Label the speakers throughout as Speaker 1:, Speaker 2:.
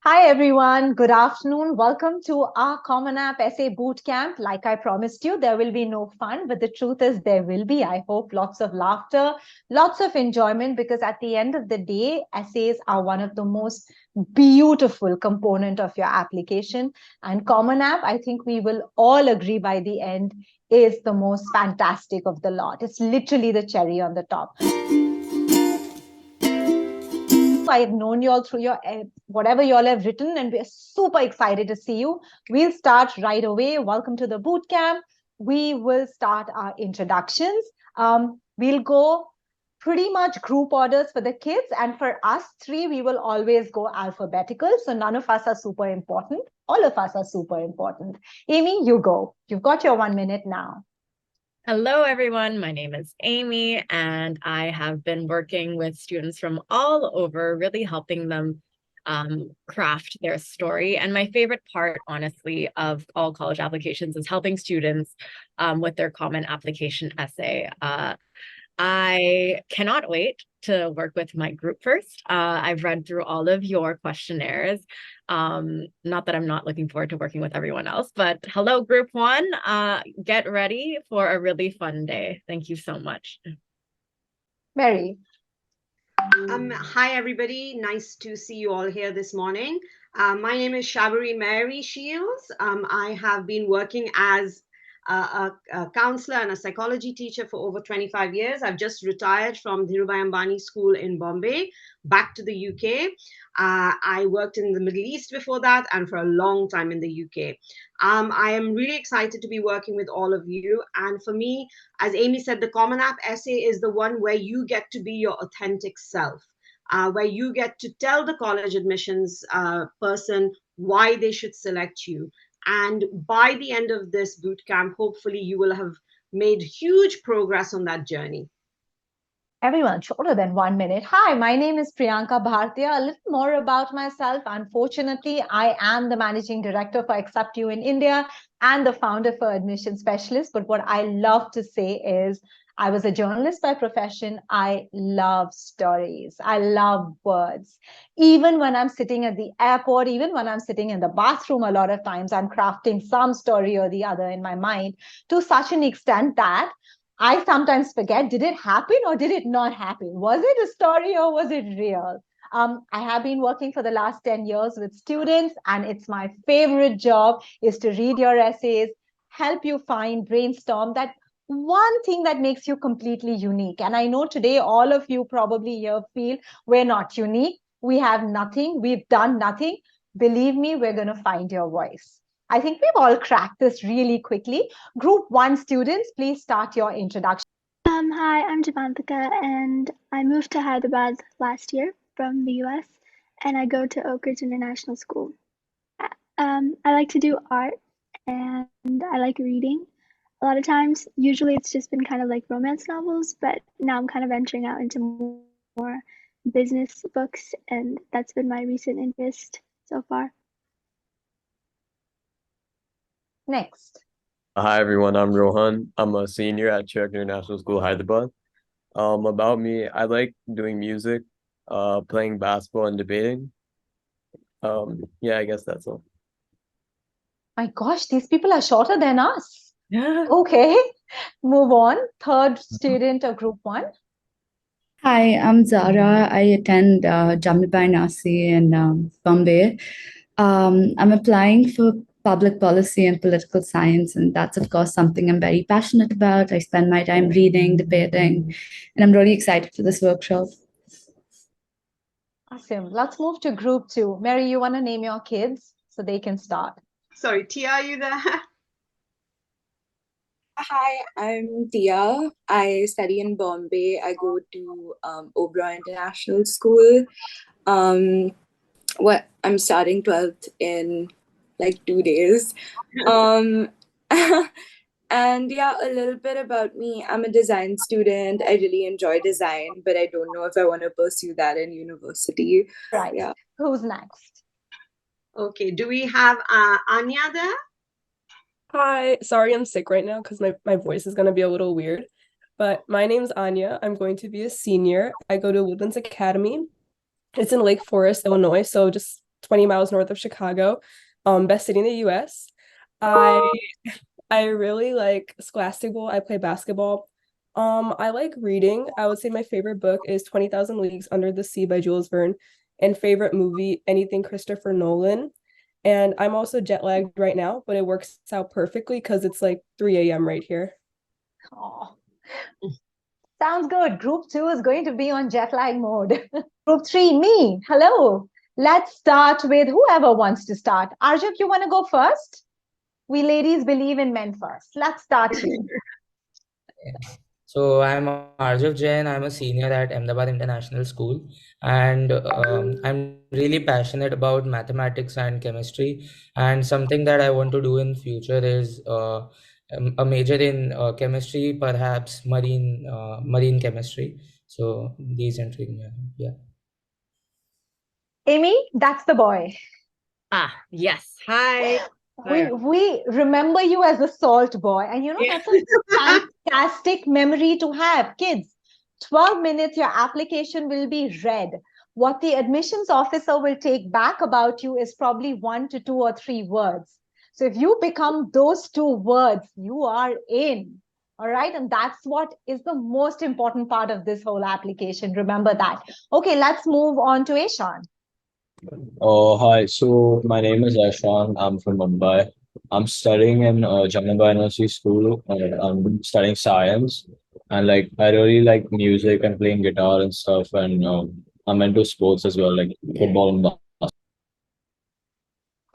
Speaker 1: Hi everyone, good afternoon. Welcome to our Common App Essay Bootcamp. Like I promised you, there will be no fun, but the truth is there will be. I hope lots of laughter, lots of enjoyment, because at the end of the day, essays are one of the most beautiful component of your application. And Common App, I think we will all agree by the end, is the most fantastic of the lot. It's literally the cherry on the top. I've known you all through your whatever you all have written, and we're super excited to see you. We'll start right away. Welcome to the boot camp. We will start our introductions. We'll go pretty much group orders for the kids, and for us three, we will always go alphabetical. So none of us are super important. All of us are super important. Amy, you go. You've got your 1 minute now.
Speaker 2: Hello, everyone. My name is Amy, and I have been working with students from all over, really helping them craft their story. And my favorite part, honestly, of all college applications is helping students with their common application essay. I cannot wait to work with my group first. I've read through all of your questionnaires. Not that I'm not looking forward to working with everyone else, but hello, group one. Get ready for a really fun day. Thank you so much.
Speaker 1: Mary.
Speaker 3: Hi, everybody. Nice to see you all here this morning. My name is Shabari Mary Shields. I have been working as a counselor and a psychology teacher for over 25 years. I've just retired from Dhirubhai Ambani School in Bombay, back to the UK. I worked in the Middle East before that and for a long time in the UK. I am really excited to be working with all of you. And for me, as Amy said, the Common App essay is the one where you get to be your authentic self, where you get to tell the college admissions person why they should select you. And by the end of this boot camp, hopefully you will have made huge progress on that journey.
Speaker 1: Everyone, shorter than 1 minute. Hi, my name is Priyanka Bhartiya. A little more about myself. Unfortunately, I am the managing director for AcceptU in India and the founder for Admission Specialist. But what I love to say is I was a journalist by profession. I love stories. I love words. Even when I'm sitting at the airport, even when I'm sitting in the bathroom, a lot of times I'm crafting some story or the other in my mind to such an extent that I sometimes forget, did it happen or did it not happen? Was it a story or was it real? I have been working for the last 10 years with students, and it's my favorite job is to read your essays, help you find, brainstorm that one thing that makes you completely unique. And I know today all of you probably here feel we're not unique. We have nothing. We've done nothing. Believe me, we're going to find your voice. I think we've all cracked this really quickly. Group 1 students, please start your introduction.
Speaker 4: Hi, I'm Javantika, and I moved to Hyderabad last year from the US, and I go to Oak Ridge International School. I like to do art, and I like reading. A lot of times, usually it's just been kind of like romance novels, but now I'm kind of venturing out into more business books, and that's been my recent interest so far.
Speaker 1: Next.
Speaker 5: Hi everyone, I'm Rohan. I'm a senior at Chirk International School, Hyderabad. About me, I like doing music, playing basketball and debating. Yeah, I guess that's all.
Speaker 1: My gosh, these people are shorter than us.
Speaker 2: Yeah.
Speaker 1: Okay, move on. Third student of group 1.
Speaker 6: Hi, I'm Zara. I attend Jamnabai Nasi in Bombay. I'm applying for public policy and political science, and that's, of course, something I'm very passionate about. I spend my time reading, debating, and I'm really excited for this workshop.
Speaker 1: Awesome. Let's move to group 2. Mary, you want to name your kids so they can start?
Speaker 3: Sorry, Tia, are you there?
Speaker 7: Hi, I'm Tia. I study in Bombay. I go to Oberoi International School. I'm starting 12th in like 2 days. And yeah, a little bit about me. I'm a design student. I really enjoy design, but I don't know if I want to pursue that in university.
Speaker 1: Right.
Speaker 7: Yeah.
Speaker 1: Who's next?
Speaker 3: Okay, do we have Anya there?
Speaker 8: Hi, sorry I'm sick right now because my voice is going to be a little weird. But my name's Anya. I'm going to be a senior. I go to Woodlands Academy. It's in Lake Forest, Illinois, so just 20 miles north of Chicago, best city in the US. I really like scholastic ball. I play basketball. I like reading. I would say my favorite book is 20,000 Leagues Under the Sea by Jules Verne, and favorite movie, anything Christopher Nolan. And I'm also jet lagged right now, but it works out perfectly because it's like 3 a.m. right here.
Speaker 1: Oh, sounds good. Group 2 is going to be on jet lag mode. Group 3, me. Hello. Let's start with whoever wants to start. Arjun, you want to go first? We ladies believe in men first. Let's start you.
Speaker 9: So I'm Arjav Jain. I'm a senior at Ahmedabad International School, and I'm really passionate about mathematics and chemistry. And something that I want to do in future is a major in chemistry, perhaps marine chemistry. So these intrigue me. Yeah.
Speaker 1: Amy, that's the boy.
Speaker 2: Yes. Hi.
Speaker 1: We remember you as a salt boy, and you know that's a fantastic memory to have. Kids, 12 minutes, your application will be read. What the admissions officer will take back about you is probably 1 to 2 or 3 words. So if you become those 2 words, you are in. All right. And that's what is the most important part of this whole application. Remember that. Okay, let's move on to Ishan.
Speaker 10: Oh, hi. So my name is Ashan. I'm from Mumbai. I'm studying in Jamnabar University School. I'm studying science, and like I really like music and playing guitar and stuff. And I'm into sports as well, like football and basketball.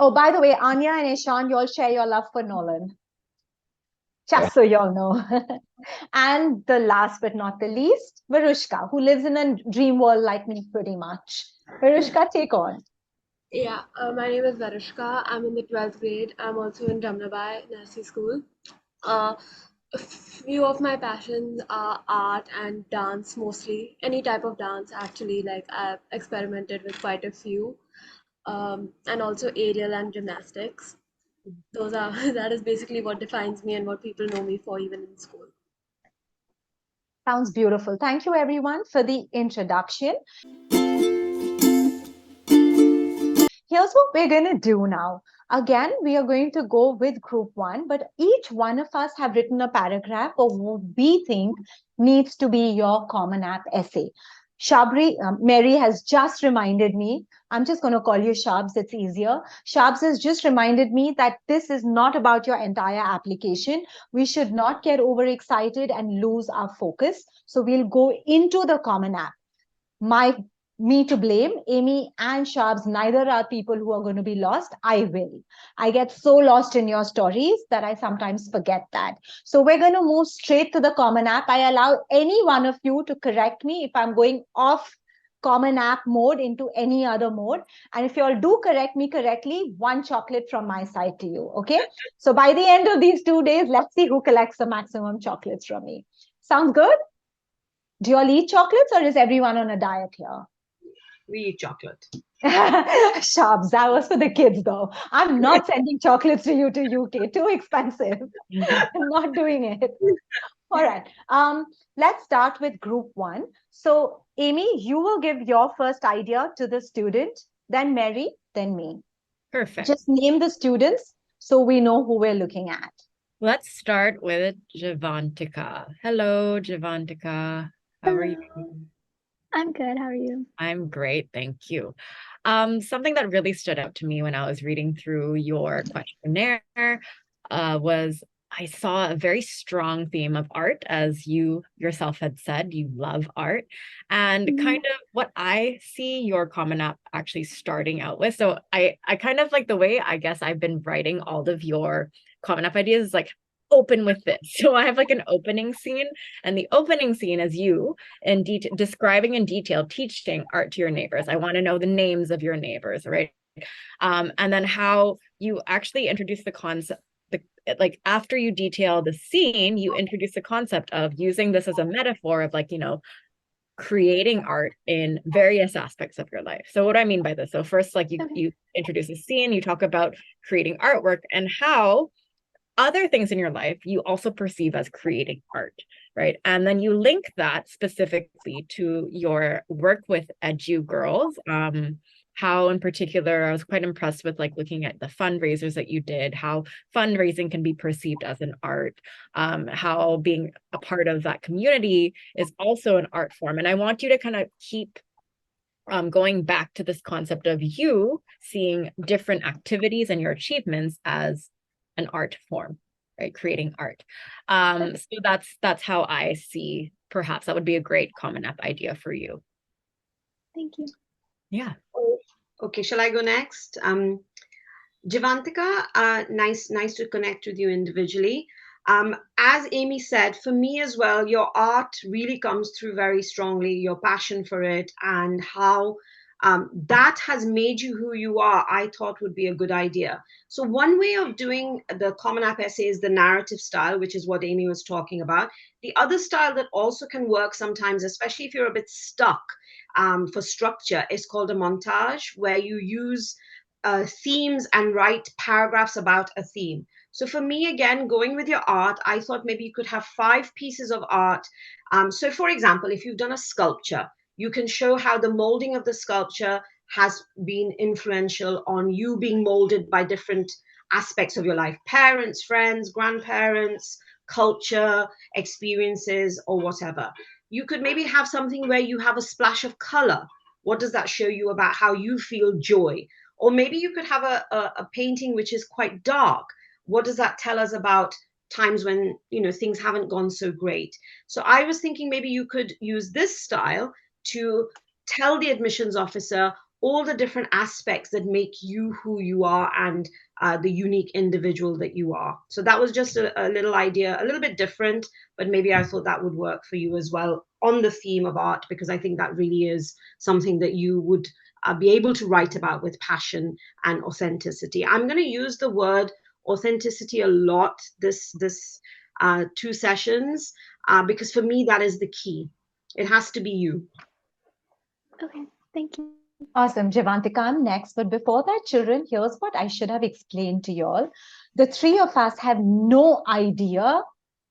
Speaker 1: Oh, by the way, Anya and Ishan, you all share your love for Nolan. Just so you all know. And the last but not the least, Varushka, who lives in a dream world like me pretty much. Varushka, take on.
Speaker 11: Yeah, my name is Varushka. I'm in the 12th grade. I'm also in Jamnabai Nursery School. A few of my passions are art and dance mostly. Any type of dance, actually. Like I've experimented with quite a few. And also aerial and gymnastics. Those are that is basically what defines me and what people know me for even in school.
Speaker 1: Sounds beautiful. Thank you, everyone, for the introduction. Here's what we're going to do now. Again, we are going to go with group 1, but each one of us have written a paragraph of what we think needs to be your Common App essay. Shabri, Mary has just reminded me, I'm just going to call you Shabs, it's easier. Shabs has just reminded me that this is not about your entire application. We should not get overexcited and lose our focus. So we'll go into the Common App. Me to blame. Amy and Shabs, neither are people who are going to be lost. I will. I get so lost in your stories that I sometimes forget that. So we're going to move straight to the Common App. I allow any one of you to correct me if I'm going off Common App mode into any other mode. And if you all do correct me correctly, 1 chocolate from my side to you. Okay. So by the end of these 2 days, let's see who collects the maximum chocolates from me. Sounds good? Do you all eat chocolates or is everyone on a diet here?
Speaker 3: We eat chocolate.
Speaker 1: Shabs, that was for the kids though. I'm not sending chocolates to you to UK. Too expensive. I'm not doing it. All right. Let's start with group 1. So Amy, you will give your first idea to the student, then Mary, then me.
Speaker 2: Perfect.
Speaker 1: Just name the students so we know who we're looking at.
Speaker 2: Let's start with Javantika. Hello, Javantika. How are you?
Speaker 4: I'm good. How are you?
Speaker 2: I'm great, thank you. Something that really stood out to me when I was reading through your questionnaire was I saw a very strong theme of art, as you yourself had said, you love art, and kind of what I see your Common App actually starting out with. So I kind of like the way I guess I've been writing all of your Common App ideas is like, open with this. So I have like an opening scene, and the opening scene is you in describing in detail teaching art to your neighbors. I want to know the names of your neighbors, right? And then how you actually introduce the concept, like after you detail the scene, you introduce the concept of using this as a metaphor of like, you know, creating art in various aspects of your life. So what do I mean by this? So first, like you introduce a scene, you talk about creating artwork and how other things in your life you also perceive as creating art. right? And then you link that specifically to your work with Edu Girls. How in particular, I was quite impressed with like looking at the fundraisers that you did, how fundraising can be perceived as an art, how being a part of that community is also an art form. And I want you to kind of keep going back to this concept of you seeing different activities and your achievements as an art form, right? Creating art. So that's how I see, perhaps that would be a great Common App idea for you.
Speaker 4: Thank you.
Speaker 2: Yeah.
Speaker 3: Okay, shall I go next? Jivantika, nice to connect with you individually. As Amy said, for me as well, your art really comes through very strongly, your passion for it, and how that has made you who you are, I thought would be a good idea. So one way of doing the Common App essay is the narrative style, which is what Amy was talking about. The other style that also can work sometimes, especially if you're a bit stuck for structure, is called a montage, where you use themes and write paragraphs about a theme. So for me, again, going with your art, I thought maybe you could have 5 pieces of art. So for example, if you've done a sculpture, you can show how the molding of the sculpture has been influential on you being molded by different aspects of your life: parents, friends, grandparents, culture, experiences, or whatever. You could maybe have something where you have a splash of color. What does that show you about how you feel joy? Or maybe you could have a painting which is quite dark. What does that tell us about times when, things haven't gone so great? So I was thinking maybe you could use this style to tell the admissions officer all the different aspects that make you who you are and the unique individual that you are. So that was just a little idea, a little bit different, but maybe I thought that would work for you as well on the theme of art, because I think that really is something that you would be able to write about with passion and authenticity. I'm going to use the word authenticity a lot this 2 sessions, because for me, that is the key. It has to be you.
Speaker 4: Okay, thank you.
Speaker 1: Awesome. Jivantika, I'm next. But before that, children, here's what I should have explained to you all. The 3 of us have no idea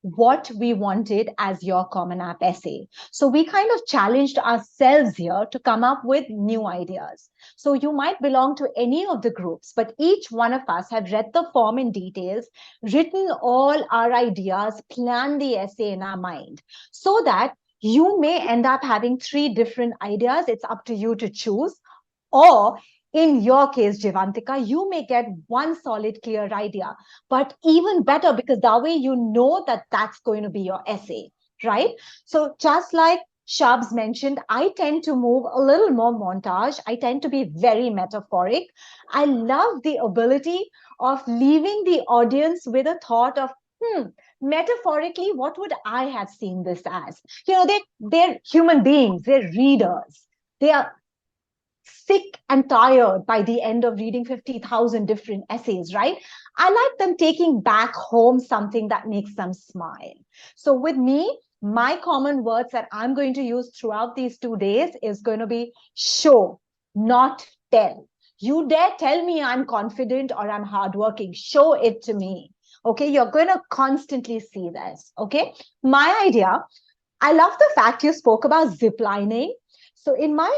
Speaker 1: what we wanted as your Common App essay. So we kind of challenged ourselves here to come up with new ideas. So you might belong to any of the groups, but each one of us have read the form in details, written all our ideas, planned the essay in our mind, so that you may end up having 3 different ideas. It's up to you to choose. Or in your case, Jivantika, you may get one solid, clear idea, but even better, because that way you know that that's going to be your essay, right? So just like Shabs mentioned, I tend to move a little more montage. I tend to be very metaphoric. I love the ability of leaving the audience with a thought of, metaphorically, what would I have seen this as? They're human beings, they're readers. They are sick and tired by the end of reading 50,000 different essays, right? I like them taking back home something that makes them smile. So with me, my common words that I'm going to use throughout these 2 days is going to be show, not tell. You dare tell me I'm confident or I'm hardworking. Show it to me. Okay, you're going to constantly see this. Okay, my idea, I love the fact you spoke about ziplining. So in my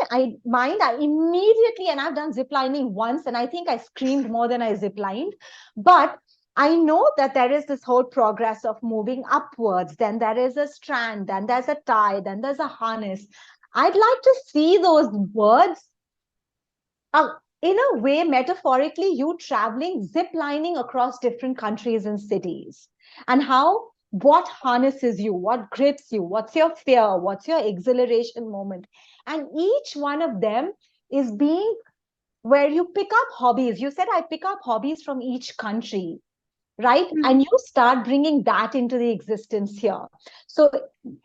Speaker 1: mind, I immediately, and I've done ziplining once, and I think I screamed more than I ziplined, but I know that there is this whole progress of moving upwards. Then there is a strand, then there's a tie, then there's a harness. I'd like to see those words in a way, metaphorically, you traveling, ziplining across different countries and cities, and what harnesses you, what grips you, what's your fear, what's your exhilaration moment. And each one of them is being where you pick up hobbies. You said I pick up hobbies from each country, right? And you start bringing that into the existence here. So,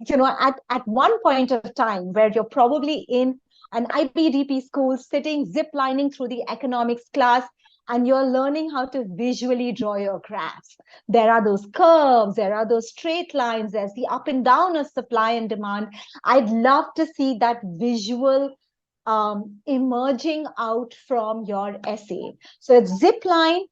Speaker 1: at one point of time where you're probably in an IBDP school sitting, ziplining through the economics class, and you're learning how to visually draw your graphs. There are those curves, there are those straight lines, there's the up and down of supply and demand. I'd love to see that visual emerging out from your essay. So it's zipline,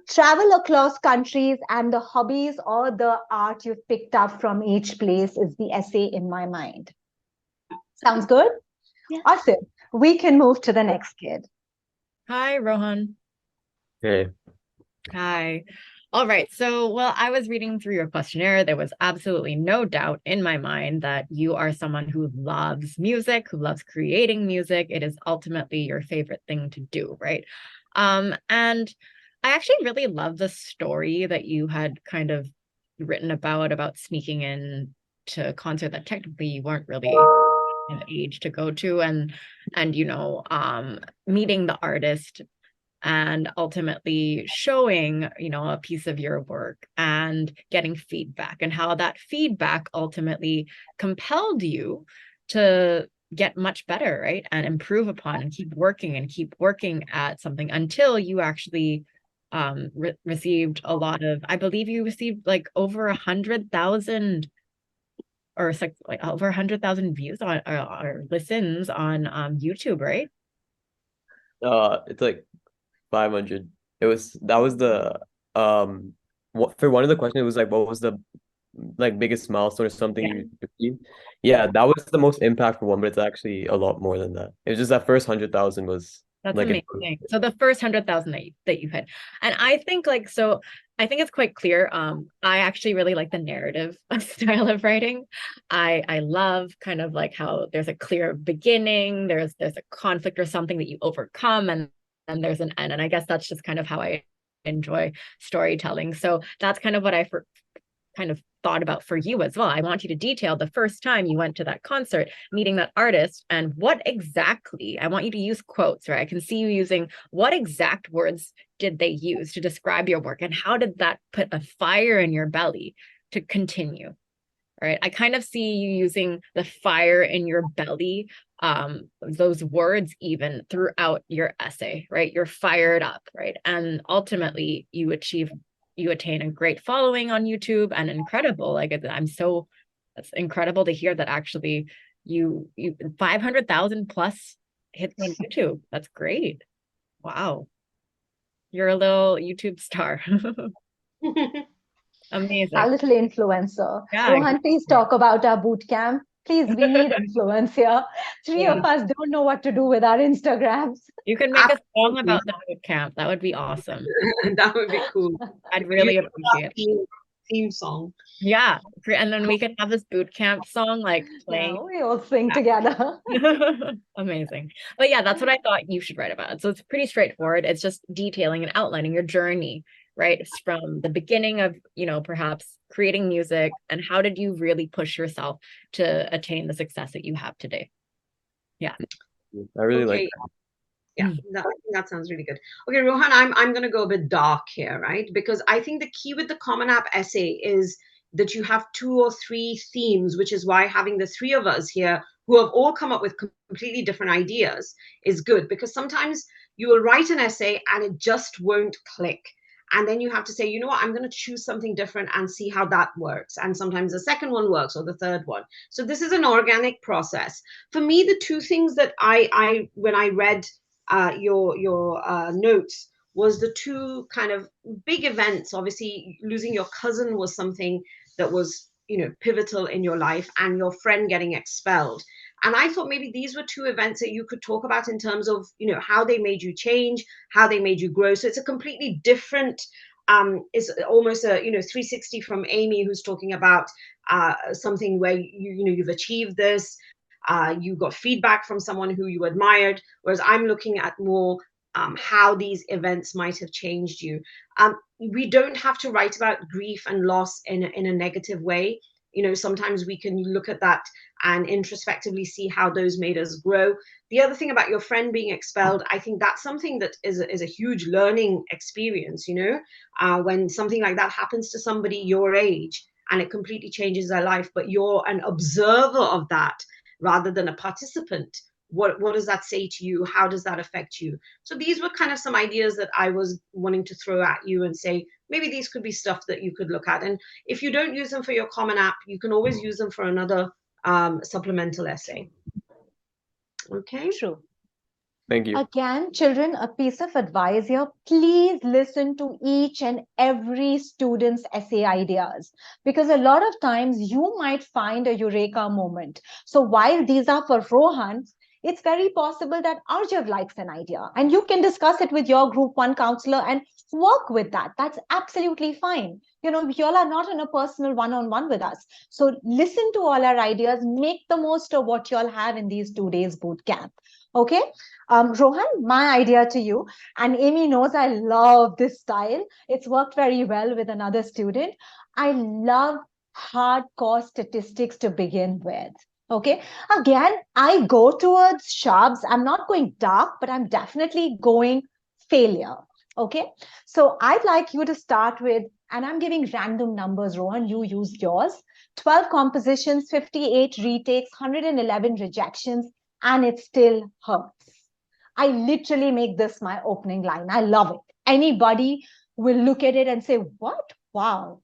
Speaker 1: Travel across countries and the hobbies or the art you've picked up from each place is the essay in my mind. Sounds good?
Speaker 4: Yeah.
Speaker 1: Awesome. We can move to the next kid.
Speaker 2: Hi, Rohan.
Speaker 5: Hey.
Speaker 2: Hi. All right. So, well, I was reading through your questionnaire. There was absolutely no doubt in my mind that you are someone who loves music, who loves creating music. It is ultimately your favorite thing to do, right? And I actually really love the story that you had kind of written about sneaking in to a concert that technically you weren't really of age to go to, and meeting the artist and ultimately showing, a piece of your work and getting feedback, and how that feedback ultimately compelled you to get much better, right? And improve upon and keep working at something until you actually received a lot of, I believe you received like over 100,000 or it's like over 100,000 views on or listens on YouTube, right?
Speaker 5: It's like 500. That was the for one of the questions, it was like, what was the like biggest milestone or something you achieved? Yeah, that was the most impactful one, but it's actually a lot more than that. It was just that first 100,000 was
Speaker 2: That's
Speaker 5: like
Speaker 2: amazing. So the first 100,000 that you hit, and I think I think it's quite clear. I actually really like the narrative style of writing. I love kind of like how there's a clear beginning, there's a conflict or something that you overcome, and there's an end. And I guess that's just kind of how I enjoy storytelling. So that's kind of what I kind of thought about for you as well. I want you to detail the first time you went to that concert, meeting that artist, and what exactly, I want you to use quotes, right? I can see you using what exact words did they use to describe your work, and how did that put a fire in your belly to continue, right? I kind of see you using the fire in your belly, those words even throughout your essay, right? You're fired up, right? And ultimately you attain a great following on YouTube, and incredible. Like that's incredible to hear that actually you 500,000 plus hits on YouTube. That's great. Wow. You're a little YouTube star. Amazing.
Speaker 1: Our little influencer.
Speaker 2: Yeah,
Speaker 1: Rohan, please
Speaker 2: exactly.
Speaker 1: talk about our boot camp. Please, we need influence here. Three
Speaker 2: Yeah.
Speaker 1: of us don't know what to do with our Instagrams.
Speaker 2: You can make a song
Speaker 3: Absolutely.
Speaker 2: about the boot camp. That would be awesome.
Speaker 3: That would be cool.
Speaker 2: I'd really
Speaker 3: You do
Speaker 2: appreciate it.
Speaker 3: theme song.
Speaker 2: Yeah. And then we could have this boot camp song like playing.
Speaker 1: Yeah, we all sing together.
Speaker 2: Amazing. But yeah, that's what I thought you should write about. So it's pretty straightforward. It's just detailing and outlining your journey, right? It's from the beginning of, perhaps creating music, and how did you really push yourself to attain the success that you have today? Yeah.
Speaker 5: I really
Speaker 3: Okay.
Speaker 5: like
Speaker 3: Yeah, I think that sounds really good. Okay, Rohan, I'm going to go a bit dark here, right? Because I think the key with the Common App essay is that you have 2 or 3 themes, which is why having the 3 of us here who have all come up with completely different ideas is good, because sometimes you will write an essay and it just won't click. And then you have to say, you know what, I'm going to choose something different and see how that works. And sometimes the second one works, or the third one. So this is an organic process. For me, the 2 things that I when I read your notes was the 2 kind of big events. Obviously, losing your cousin was something that was, pivotal in your life, and your friend getting expelled. And I thought maybe these were 2 events that you could talk about in terms of, how they made you change, how they made you grow. So it's a completely different, it's almost a, 360 from Amy, who's talking about something where you've achieved this, you got feedback from someone who you admired, whereas I'm looking at more how these events might have changed you. We don't have to write about grief and loss in a negative way. Sometimes we can look at that and introspectively see how those made us grow. The other thing about your friend being expelled, I think that's something that is a huge learning experience. When something like that happens to somebody your age and it completely changes their life, but you're an observer of that rather than a participant. What does that say to you? How does that affect you? So these were kind of some ideas that I was wanting to throw at you and say, maybe these could be stuff that you could look at. And if you don't use them for your Common App, you can always use them for another supplemental essay. Okay.
Speaker 1: True.
Speaker 5: Thank you.
Speaker 1: Again, children, a piece of advice here. Please listen to each and every student's essay ideas, because a lot of times you might find a eureka moment. So while these are for Rohan, it's very possible that Arjav likes an idea and you can discuss it with your group one counselor and work with that. That's absolutely fine. You know, you all are not in a personal one-on-one with us. So listen to all our ideas, make the most of what you all have in these 2 days boot camp. Okay. Rohan, my idea to you, and Amy knows I love this style. It's worked very well with another student. I love hardcore statistics to begin with. Okay. Again, I go towards sharps. I'm not going dark, but I'm definitely going failure. Okay. So I'd like you to start with, and I'm giving random numbers, Rohan, you use yours. 12 compositions, 58 retakes, 111 rejections, and it still hurts. I literally make this my opening line. I love it. Anybody will look at it and say, what? Wow.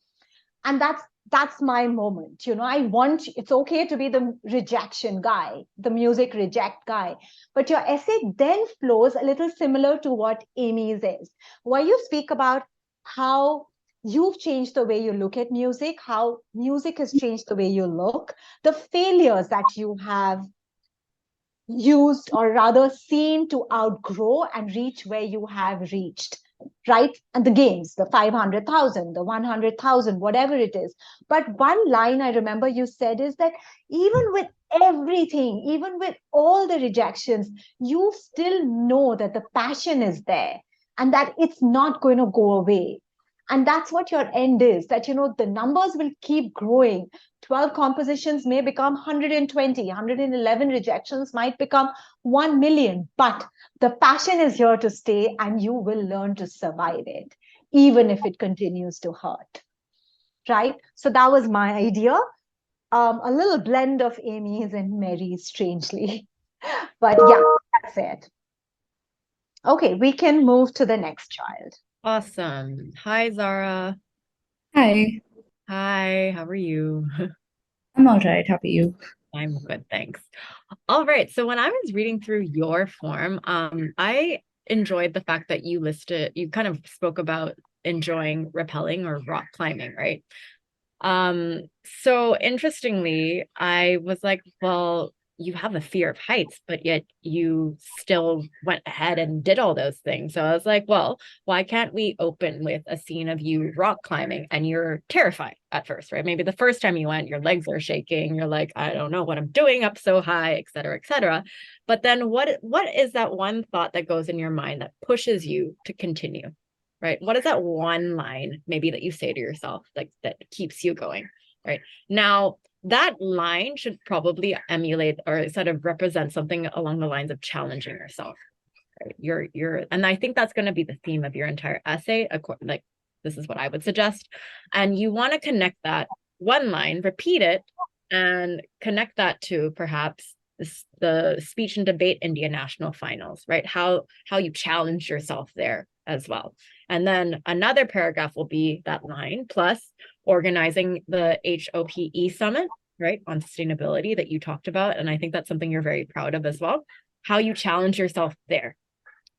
Speaker 1: And that's my moment. You know, I want, it's okay to be the rejection guy, the music reject guy, but your essay then flows a little similar to what Amy's is, where you speak about how you've changed the way you look at music, how music has changed the way you look, the failures that you have used, or rather seen, to outgrow and reach where you have reached, right? And the games, the 500,000, the 100,000, whatever it is. But one line I remember you said is that even with everything, even with all the rejections, you still know that the passion is there and that it's not going to go away. And that's what your end is, that, you know, the numbers will keep growing. 12 compositions may become 120, 111 rejections might become 1 million, but the passion is here to stay and you will learn to survive it, even if it continues to hurt, right? So that was my idea. A little blend of Amy's and Mary's, strangely. But yeah, that's it. Okay, we can move to the next child.
Speaker 2: Awesome. Hi, Zara.
Speaker 6: Hi,
Speaker 2: Hi, how are you?
Speaker 6: I'm all right. How are you?
Speaker 2: I'm good, thanks. All right, so when I was reading through your form, I enjoyed the fact that you kind of spoke about enjoying rappelling or rock climbing, right? So interestingly, I was like, well, you have a fear of heights, but yet you still went ahead and did all those things. So I was like, well, why can't we open with a scene of you rock climbing and you're terrified at first, right? Maybe the first time you went, your legs are shaking. You're like, I don't know what I'm doing up so high, et cetera, et cetera. But then what is that one thought that goes in your mind that pushes you to continue? Right? What is that one line maybe that you say to yourself, like, that keeps you going, right? Now, that line should probably emulate or sort of represent something along the lines of challenging yourself. Right? And I think that's going to be the theme of your entire essay. Like, this is what I would suggest. And you want to connect that one line, repeat it, and connect that to perhaps the speech and debate India national finals, right? How you challenge yourself there as well. And then another paragraph will be that line plus organizing the HOPE summit, right, on sustainability that you talked about. And I think that's something you're very proud of as well. How you challenge yourself there,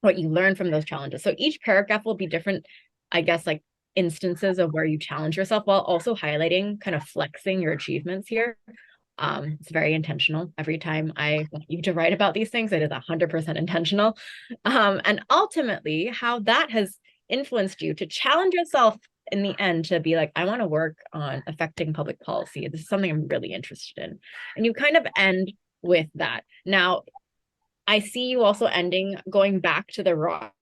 Speaker 2: what you learn from those challenges. So each paragraph will be different, I guess, like instances of where you challenge yourself while also highlighting, kind of flexing your achievements here. It's very intentional. Every time I want you to write about these things, it is 100% intentional. And ultimately, how that has influenced you to challenge yourself in the end to be like, I want to work on affecting public policy. This is something I'm really interested in. And you kind of end with that. Now, I see you also going back to the rock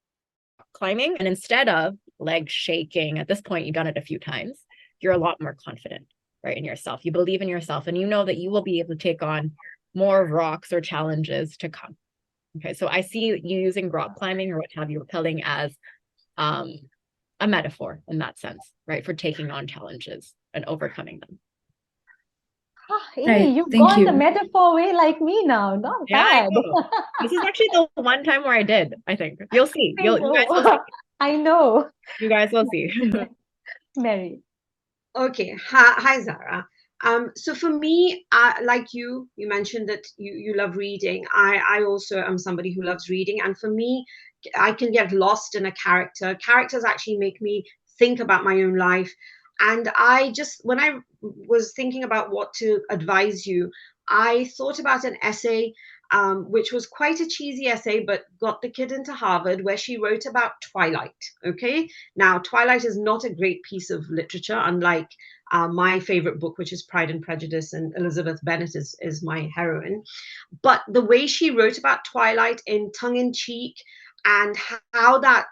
Speaker 2: climbing, and instead of legs shaking, at this point, you've done it a few times, you're a lot more confident, right, in yourself. You believe in yourself and you know that you will be able to take on more rocks or challenges to come. Okay, so I see you using rock climbing or what have you, rappelling as a metaphor in that sense, right, for taking on challenges and overcoming them.
Speaker 1: Amy,
Speaker 6: Right,
Speaker 1: you've
Speaker 6: thank
Speaker 1: gone
Speaker 6: you.
Speaker 1: the metaphor way like me now. Not
Speaker 2: Yeah,
Speaker 1: bad.
Speaker 2: I know. This is actually the one time where I did, I think. You'll see. You guys will see.
Speaker 1: I know.
Speaker 2: You guys will see.
Speaker 1: Mary.
Speaker 3: Okay. Hi, Zara. So for me, like you mentioned that you love reading. I also am somebody who loves reading. And for me, I can get lost in a character. Characters actually make me think about my own life. And when I was thinking about what to advise you, I thought about an essay, which was quite a cheesy essay, but got the kid into Harvard, where she wrote about Twilight. Okay. Now, Twilight is not a great piece of literature, unlike my favorite book, which is Pride and Prejudice, and Elizabeth Bennet is my heroine. But the way she wrote about Twilight in tongue in cheek, and how that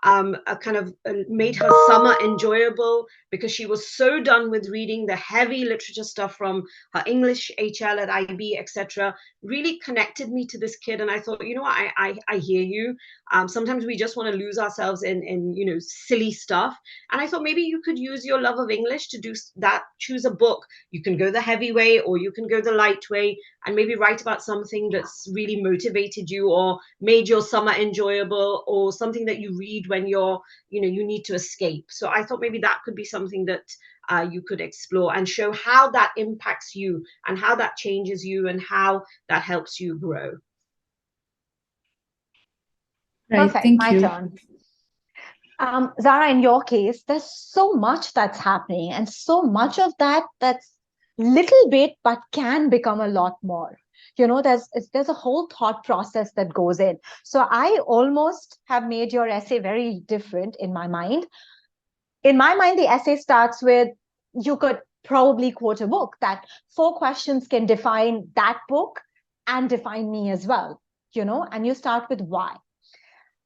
Speaker 3: kind of made her summer enjoyable, because she was so done with reading the heavy literature stuff from her English HL at IB, etc., really connected me to this kid. And I thought, I hear you. Sometimes we just want to lose ourselves in silly stuff. And I thought maybe you could use your love of English to do that. Choose a book. You can go the heavy way, or you can go the light way, and maybe write about something that's really motivated you or made your summer enjoyable, or something that you read when you need to escape. So I thought maybe that could be something that you could explore and show how that impacts you and how that changes you and how that helps you grow.
Speaker 6: Right,
Speaker 1: Perfect.
Speaker 6: thank
Speaker 1: My
Speaker 6: you.
Speaker 1: turn. Zara, in your case, there's so much that's happening, and so much of that's little bit, but can become a lot more. There's a whole thought process that goes in. So I almost have made your essay very different in my mind. In my mind, the essay starts with, you could probably quote a book that 4 questions can define that book and define me as well, and you start with why.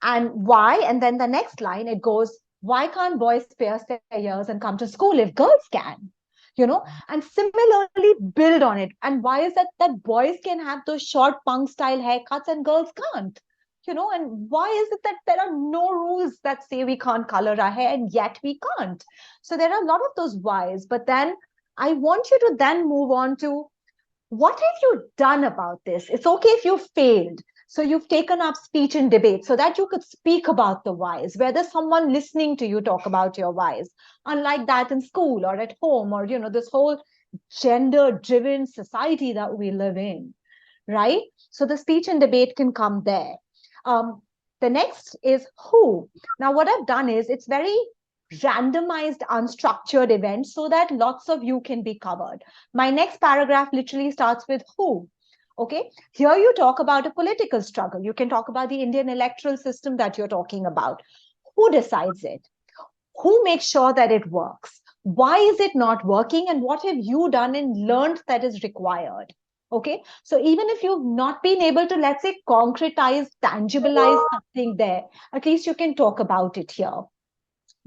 Speaker 1: And why? And then the next line, it goes, why can't boys pierce their ears and come to school if girls can? And similarly build on it. And why is that boys can have those short punk style haircuts and girls can't? And why is it that there are no rules that say we can't color our hair, and yet we can't? So there are a lot of those whys. But then I want you to then move on to, what have you done about this? It's okay if you failed. So you've taken up speech and debate so that you could speak about the whys, where there's someone listening to you talk about your whys. Unlike that in school or at home, or this whole gender-driven society that we live in, right? So the speech and debate can come there. The next is who. Now, what I've done is, it's very randomized, unstructured events so that lots of you can be covered. My next paragraph literally starts with who. Okay, here you talk about a political struggle. You can talk about the Indian electoral system that you're talking about. Who decides it? Who makes sure that it works? Why is it not working? And what have you done and learned that is required? Okay, so even if you've not been able to, let's say, concretize, tangibilize something there, at least you can talk about it here.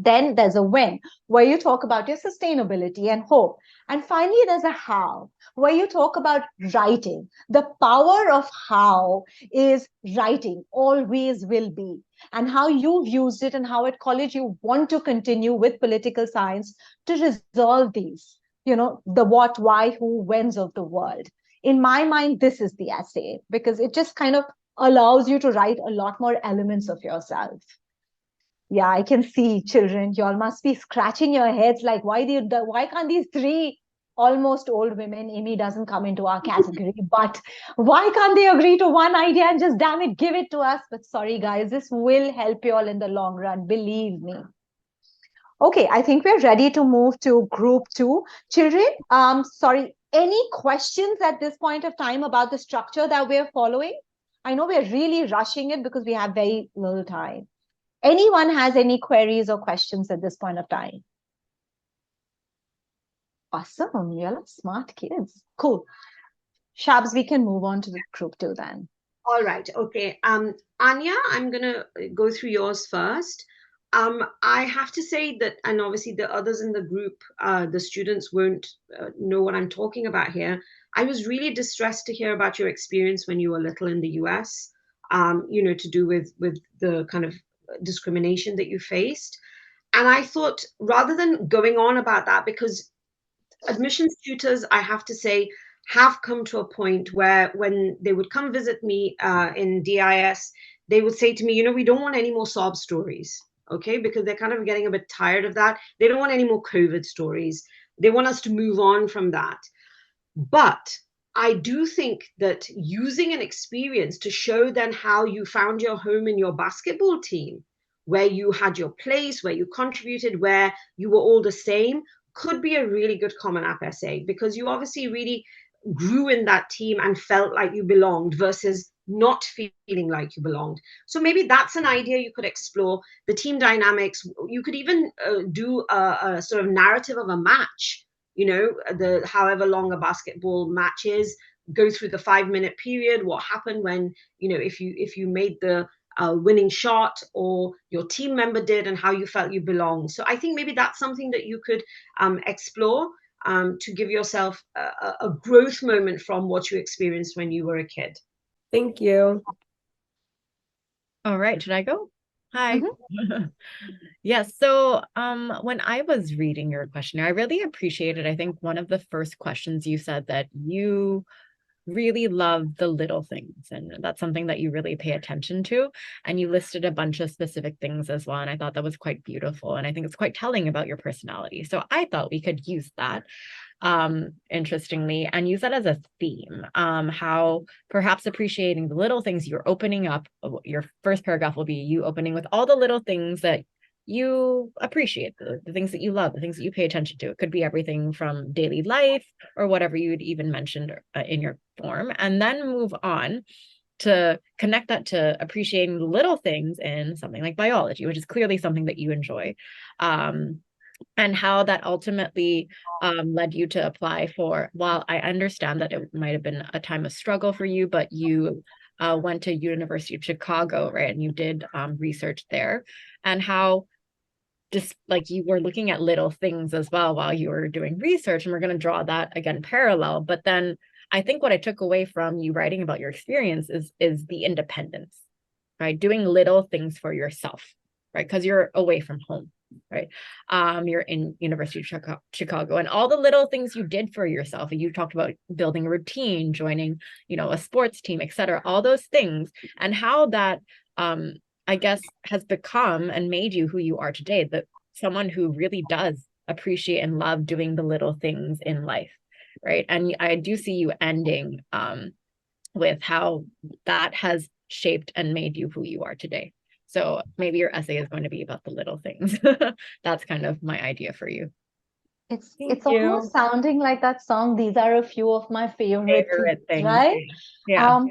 Speaker 1: Then there's a when, where you talk about your sustainability and hope. And finally, there's a how, where you talk about writing. The power of how is writing, always will be, and how you've used it, and how at college you want to continue with political science to resolve these, the what, why, who, whens of the world. In my mind, this is the essay, because it just kind of allows you to write a lot more elements of yourself. Yeah, I can see, children, you all must be scratching your heads like, why can't these 3 almost old women, Amy doesn't come into our category, but why can't they agree to one idea and just, damn it, give it to us? But sorry, guys, this will help you all in the long run, believe me. Okay, I think we're ready to move to group 2. Children, sorry, any questions at this point of time about the structure that we're following? I know we're really rushing it because we have very little time. Anyone has any queries or questions at this point of time? Awesome. You're smart kids. Cool. Shabs, we can move on to the group 2 then.
Speaker 3: All right. Okay. Anya, I'm going to go through yours first. I have to say that, and obviously the others in the group, the students won't know what I'm talking about here. I was really distressed to hear about your experience when you were little in the US, to do with the kind of discrimination that you faced. And I thought, rather than going on about that, because admissions tutors, I have to say, have come to a point where when they would come visit me in DIS, they would say to me, we don't want any more sob stories, okay? Because they're kind of getting a bit tired of that. They don't want any more COVID stories. They want us to move on from that. But I do think that using an experience to show then how you found your home in your basketball team, where you had your place, where you contributed, where you were all the same, could be a really good Common App essay, because you obviously really grew in that team and felt like you belonged versus not feeling like you belonged. So maybe that's an idea you could explore. The team dynamics, you could even do a sort of narrative of a match, you know, the however long a basketball match is, go through the 5-minute period, what happened when, you know, if you made the winning shot or your team member did, and how you felt you belonged. So I think maybe that's something that you could explore to give yourself a growth moment from what you experienced when you were a kid.
Speaker 8: Thank you.
Speaker 2: All right, should I go? Hi.
Speaker 1: Mm-hmm.
Speaker 2: Yes, so when I was reading your questionnaire, I really appreciated, I think one of the first questions you said that you really love the little things, and that's something that you really pay attention to, and you listed a bunch of specific things as well, and I thought that was quite beautiful, and I think it's quite telling about your personality. So I thought we could use that interestingly, and use that as a theme, how perhaps appreciating the little things. You're opening up, your first paragraph will be you opening with all the little things that you appreciate, the things that you love, the things that you pay attention to. It could be everything from daily life or whatever you'd even mentioned in your form, and then move on to connect that to appreciating little things in something like biology, which is clearly something that you enjoy, and how that ultimately led you to apply for, while I understand that it might have been a time of struggle for you, but you went to University of Chicago, right? And you did research there, and how just like you were looking at little things as well while you were doing research, and we're going to draw that again parallel. But then I think what I took away from you writing about your experience is the independence, right? Doing little things for yourself, right? Because you're away from home, right? You're in University of Chicago, and all the little things you did for yourself. You talked about building a routine, joining, you know, a sports team, etc. All those things, and how that I guess has become and made you who you are today, that someone who really does appreciate and love doing the little things in life, right? And I do see you ending with how that has shaped and made you who you are today. So maybe your essay is going to be about the little things. That's kind of my idea for you.
Speaker 1: It's almost sounding like that song, These Are a Few of My Favorite Things, right?
Speaker 2: Yeah.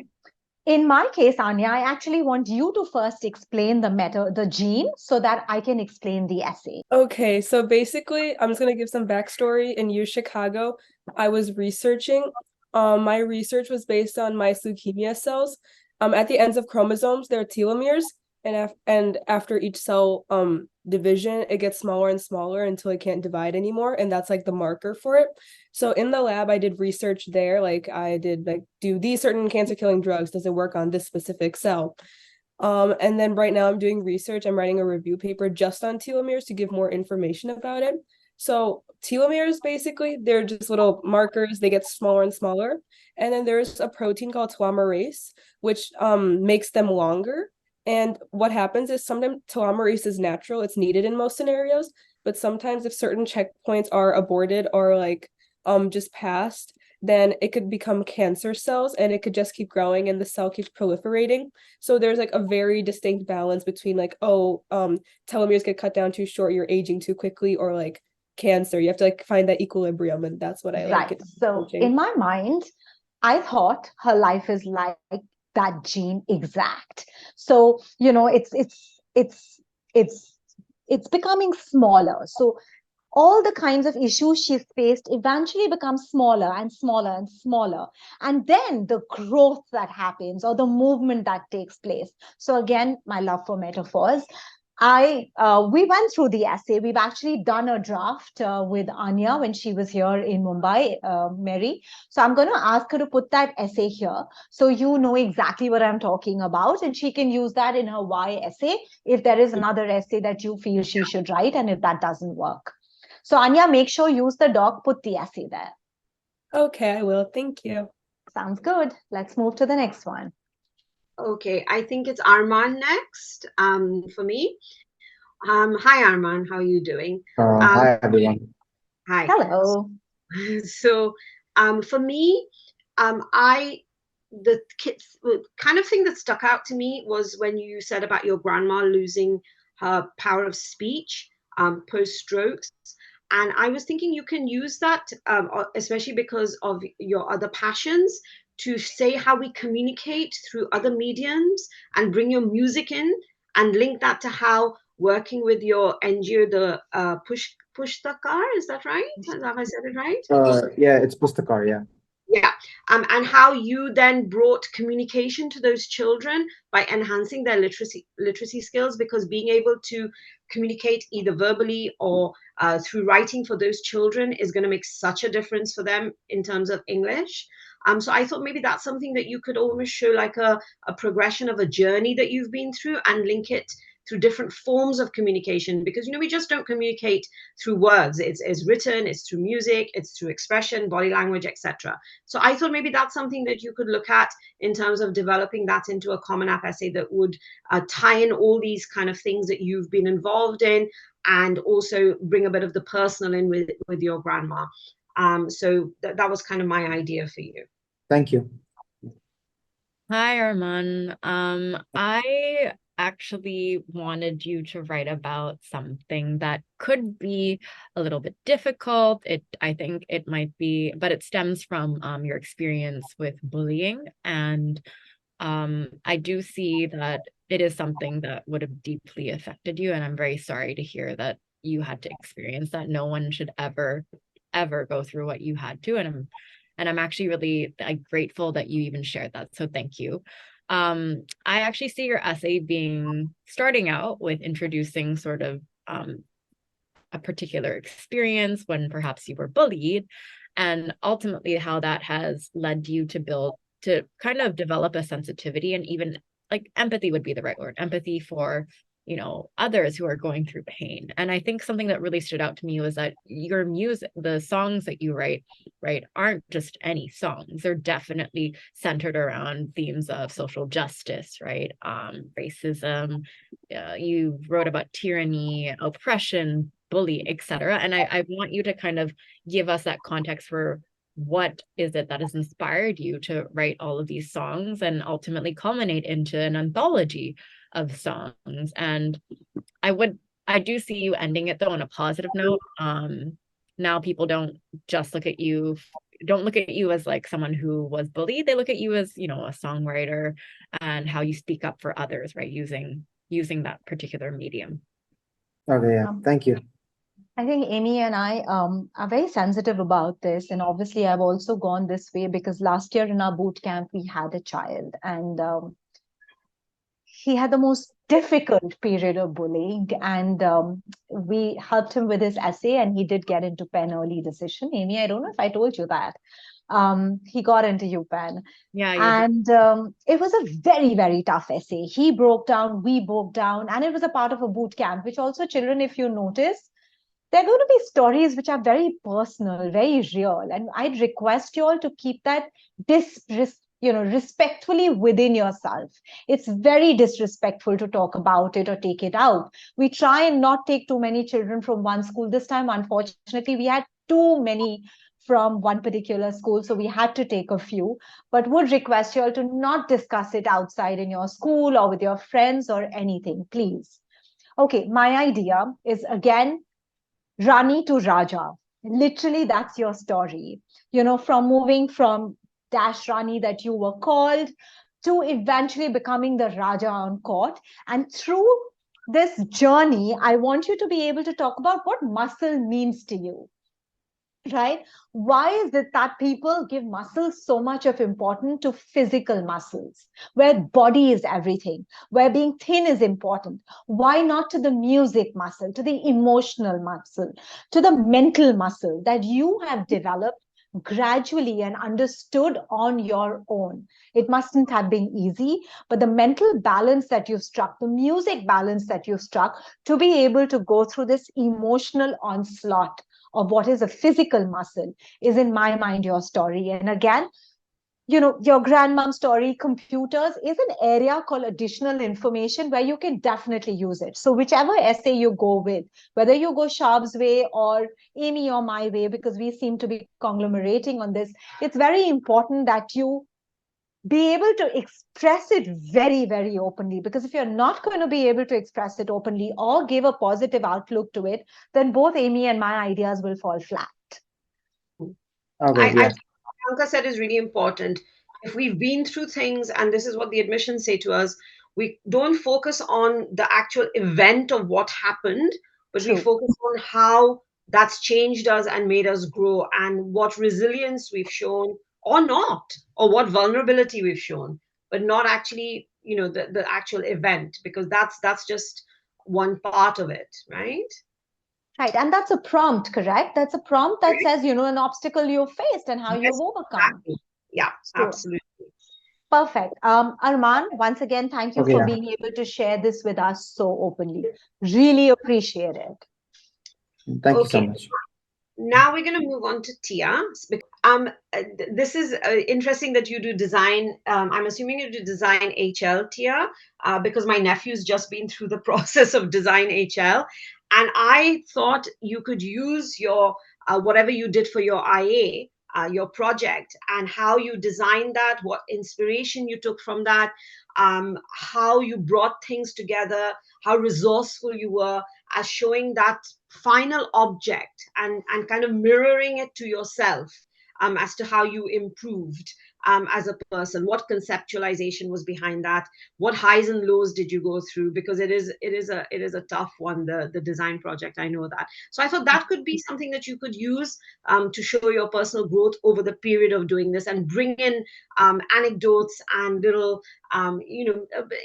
Speaker 1: In my case, Anya, I actually want you to first explain the gene, so that I can explain the essay.
Speaker 8: Okay, so basically, I'm just going to give some backstory. In U Chicago, I was researching. My research was based on mice leukemia cells. At the ends of chromosomes, there are telomeres, and after each cell division, it gets smaller and smaller until it can't divide anymore, and that's like the marker for it. So in the lab, I did research there. Like I did do these certain cancer-killing drugs, does it work on this specific cell? And then right now I'm doing research. I'm writing a review paper just on telomeres to give more information about it. So telomeres, basically, they're just little markers. They get smaller and smaller. And then there's a protein called telomerase, which makes them longer. And what happens is sometimes telomerase is natural. It's needed in most scenarios. But sometimes if certain checkpoints are aborted or just passed, then it could become cancer cells, and it could just keep growing and the cell keeps proliferating. So there's like a very distinct balance between telomeres get cut down too short, you're aging too quickly, or like cancer. You have to like find that equilibrium, and that's what I like.
Speaker 1: Right. So in my mind, I thought her life is like that gene exact. So, you know, it's becoming smaller. So all the kinds of issues she's faced eventually become smaller and smaller and smaller. And then the growth that happens, or the movement that takes place. So again, my love for metaphors. We went through the essay. We've actually done a draft with Anya when she was here in Mumbai, Mary. So I'm going to ask her to put that essay here, so you know exactly what I'm talking about, and she can use that in her why essay if there is another essay that you feel she should write, and if that doesn't work. So Anya, make sure use the doc, put the essay there.
Speaker 8: Okay, I will. Thank you.
Speaker 1: Sounds good. Let's move to the next one.
Speaker 3: Okay, I think it's Arman next for me. Hi, Arman. How are you doing?
Speaker 12: Hi, everyone.
Speaker 3: Hi.
Speaker 1: Hello.
Speaker 3: So, for me, the kind of thing that stuck out to me was when you said about your grandma losing her power of speech post strokes. And I was thinking you can use that, especially because of your other passions, to say how we communicate through other mediums and bring your music in and link that to how working with your NGO, the Pushtakar, is that right? Have I said it right?
Speaker 12: Yeah, it's Pustakar, yeah.
Speaker 3: Yeah, and how you then brought communication to those children by enhancing their literacy skills, because being able to communicate either verbally or through writing for those children is going to make such a difference for them in terms of English. So I thought maybe that's something that you could almost show, like a progression of a journey that you've been through, and link it through different forms of communication, because we just don't communicate through words. It's written, it's through music, it's through expression, body language, etc. So I thought maybe that's something that you could look at in terms of developing that into a Common App essay that would tie in all these kind of things that you've been involved in, and also bring a bit of the personal in with your grandma. So that was kind of my idea for you.
Speaker 12: Thank you.
Speaker 2: Hi, Arman. I actually wanted you to write about something that could be a little bit difficult. I think it might be, but it stems from your experience with bullying. And I do see that it is something that would have deeply affected you. And I'm very sorry to hear that you had to experience that. No one should ever go through what you had to. And I'm actually really grateful that you even shared that. So thank you. I actually see your essay starting out with introducing sort of a particular experience when perhaps you were bullied, and ultimately how that has led you to kind of develop a sensitivity, and even like empathy would be the right word, empathy for others who are going through pain. And I think something that really stood out to me was that your music, the songs that you write, aren't just any songs. They're definitely centered around themes of social justice, right? Racism. You wrote about tyranny, oppression, bully, etc. And I want you to kind of give us that context for what is it that has inspired you to write all of these songs and ultimately culminate into an anthology of songs. And I do see you ending it though on a positive note. Now people don't look at you as like someone who was bullied. They look at you as, a songwriter and how you speak up for others, right? Using that particular medium.
Speaker 12: Okay, yeah. Thank you.
Speaker 1: I think Amy and I are very sensitive about this. And obviously, I've also gone this way because last year in our boot camp, we had a child, and he had the most difficult period of bullying. And we helped him with his essay, and he did get into Penn Early Decision. Amy, I don't know if I told you that. He got into UPenn.
Speaker 2: Yeah,
Speaker 1: and it was a very, very tough essay. He broke down, we broke down, and it was a part of a boot camp, which also children, if you notice, they're going to be stories which are very personal, very real. And I'd request you all to keep that respectfully within yourself. It's very disrespectful to talk about it or take it out. We try and not take too many children from one school. This time, unfortunately, we had too many from one particular school, so we had to take a few, but would request you all to not discuss it outside in your school or with your friends or anything, please. Okay, my idea is, again, Rani to Raja. Literally, that's your story. From moving from Dash Rani that you were called to eventually becoming the Raja on court. And through this journey, I want you to be able to talk about what muscle means to you. Right? Why is it that people give muscles so much of importance to physical muscles, where body is everything, where being thin is important? Why not to the music muscle, to the emotional muscle, to the mental muscle that you have developed gradually and understood on your own? It mustn't have been easy, but the mental balance that you've struck, the music balance that you've struck, to be able to go through this emotional onslaught of what is a physical muscle, is, in my mind, your story. And again, your grandmom's story, computers, is an area called additional information where you can definitely use it. So whichever essay you go with, whether you go Shab's way or Amy or my way, because we seem to be conglomerating on this, it's very important that you be able to express it very, very openly. Because if you're not going to be able to express it openly or give a positive outlook to it, then both Amy and my ideas will fall flat.
Speaker 12: Okay, yeah.
Speaker 3: Priyanka said is really important. If we've been through things, and this is what the admissions say to us, we don't focus on the actual event of what happened, but we
Speaker 1: True.
Speaker 3: focus on how that's changed us and made us grow, and what resilience we've shown or not, or what vulnerability we've shown, but not actually, the actual event, because that's just one part of it, right?
Speaker 1: Right. And that's a prompt, correct? That's a prompt that says, an obstacle you faced and how
Speaker 3: Yes,
Speaker 1: you've overcome.
Speaker 3: exactly. Yeah,
Speaker 1: So,
Speaker 3: absolutely.
Speaker 1: perfect. Arman, once again, thank you
Speaker 12: Okay,
Speaker 1: for
Speaker 12: yeah.
Speaker 1: being able to share this with us so openly. Really appreciate it.
Speaker 12: Thank you so
Speaker 3: Okay.
Speaker 12: much.
Speaker 3: Now we're going to move on to Tia. This is interesting that you do design. I'm assuming you do design HL, Tia, because my nephew's just been through the process of design HL, and I thought you could use your whatever you did for your IA, your project, and how you designed that, what inspiration you took from that, how you brought things together, how resourceful you were, as showing that final object, and kind of mirroring it to yourself, as to how you improved as a person, what conceptualization was behind that, what highs and lows did you go through, because it is a tough one, the design project, I know that. So I thought that could be something that you could use to show your personal growth over the period of doing this, and bring in anecdotes and little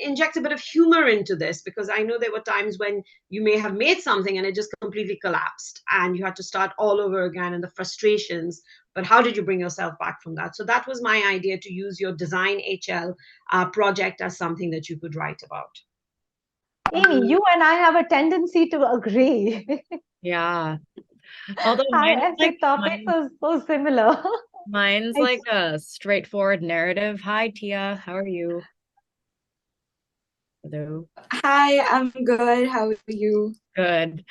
Speaker 3: inject a bit of humor into this, because I know there were times when you may have made something and it just completely collapsed and you had to start all over again, and the frustrations, but how did you bring yourself back from that? So that was my idea, to use your design HL project as something that you could write about.
Speaker 1: Amy, you and I have a tendency to agree.
Speaker 2: Yeah. Although
Speaker 1: Our
Speaker 2: mine is
Speaker 1: essay topics are so similar.
Speaker 2: mine's like a straightforward narrative. Hi, Tia. How are you? Hello.
Speaker 7: Hi, I'm good. How are you?
Speaker 2: Good.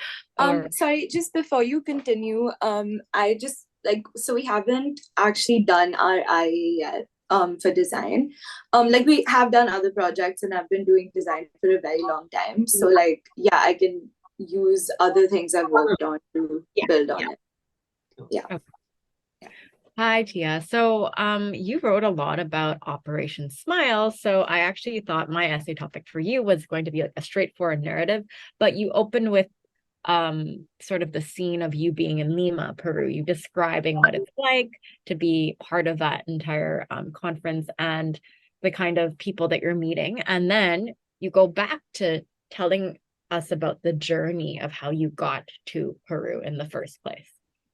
Speaker 7: Sorry, just before you continue, I just so we haven't actually done our IA yet, for design. Like we have done other projects and I've been doing design for a very long time. So yeah, I can use other things I've worked on to build on it. Yeah.
Speaker 2: Okay. Hi, Tia. So you wrote a lot about Operation Smile. So I actually thought my essay topic for you was going to be like a straightforward narrative, but you open with sort of the scene of you being in Lima, Peru, you describing what it's like to be part of that entire conference and the kind of people that you're meeting. And then you go back to telling us about the journey of how you got to Peru in the first place.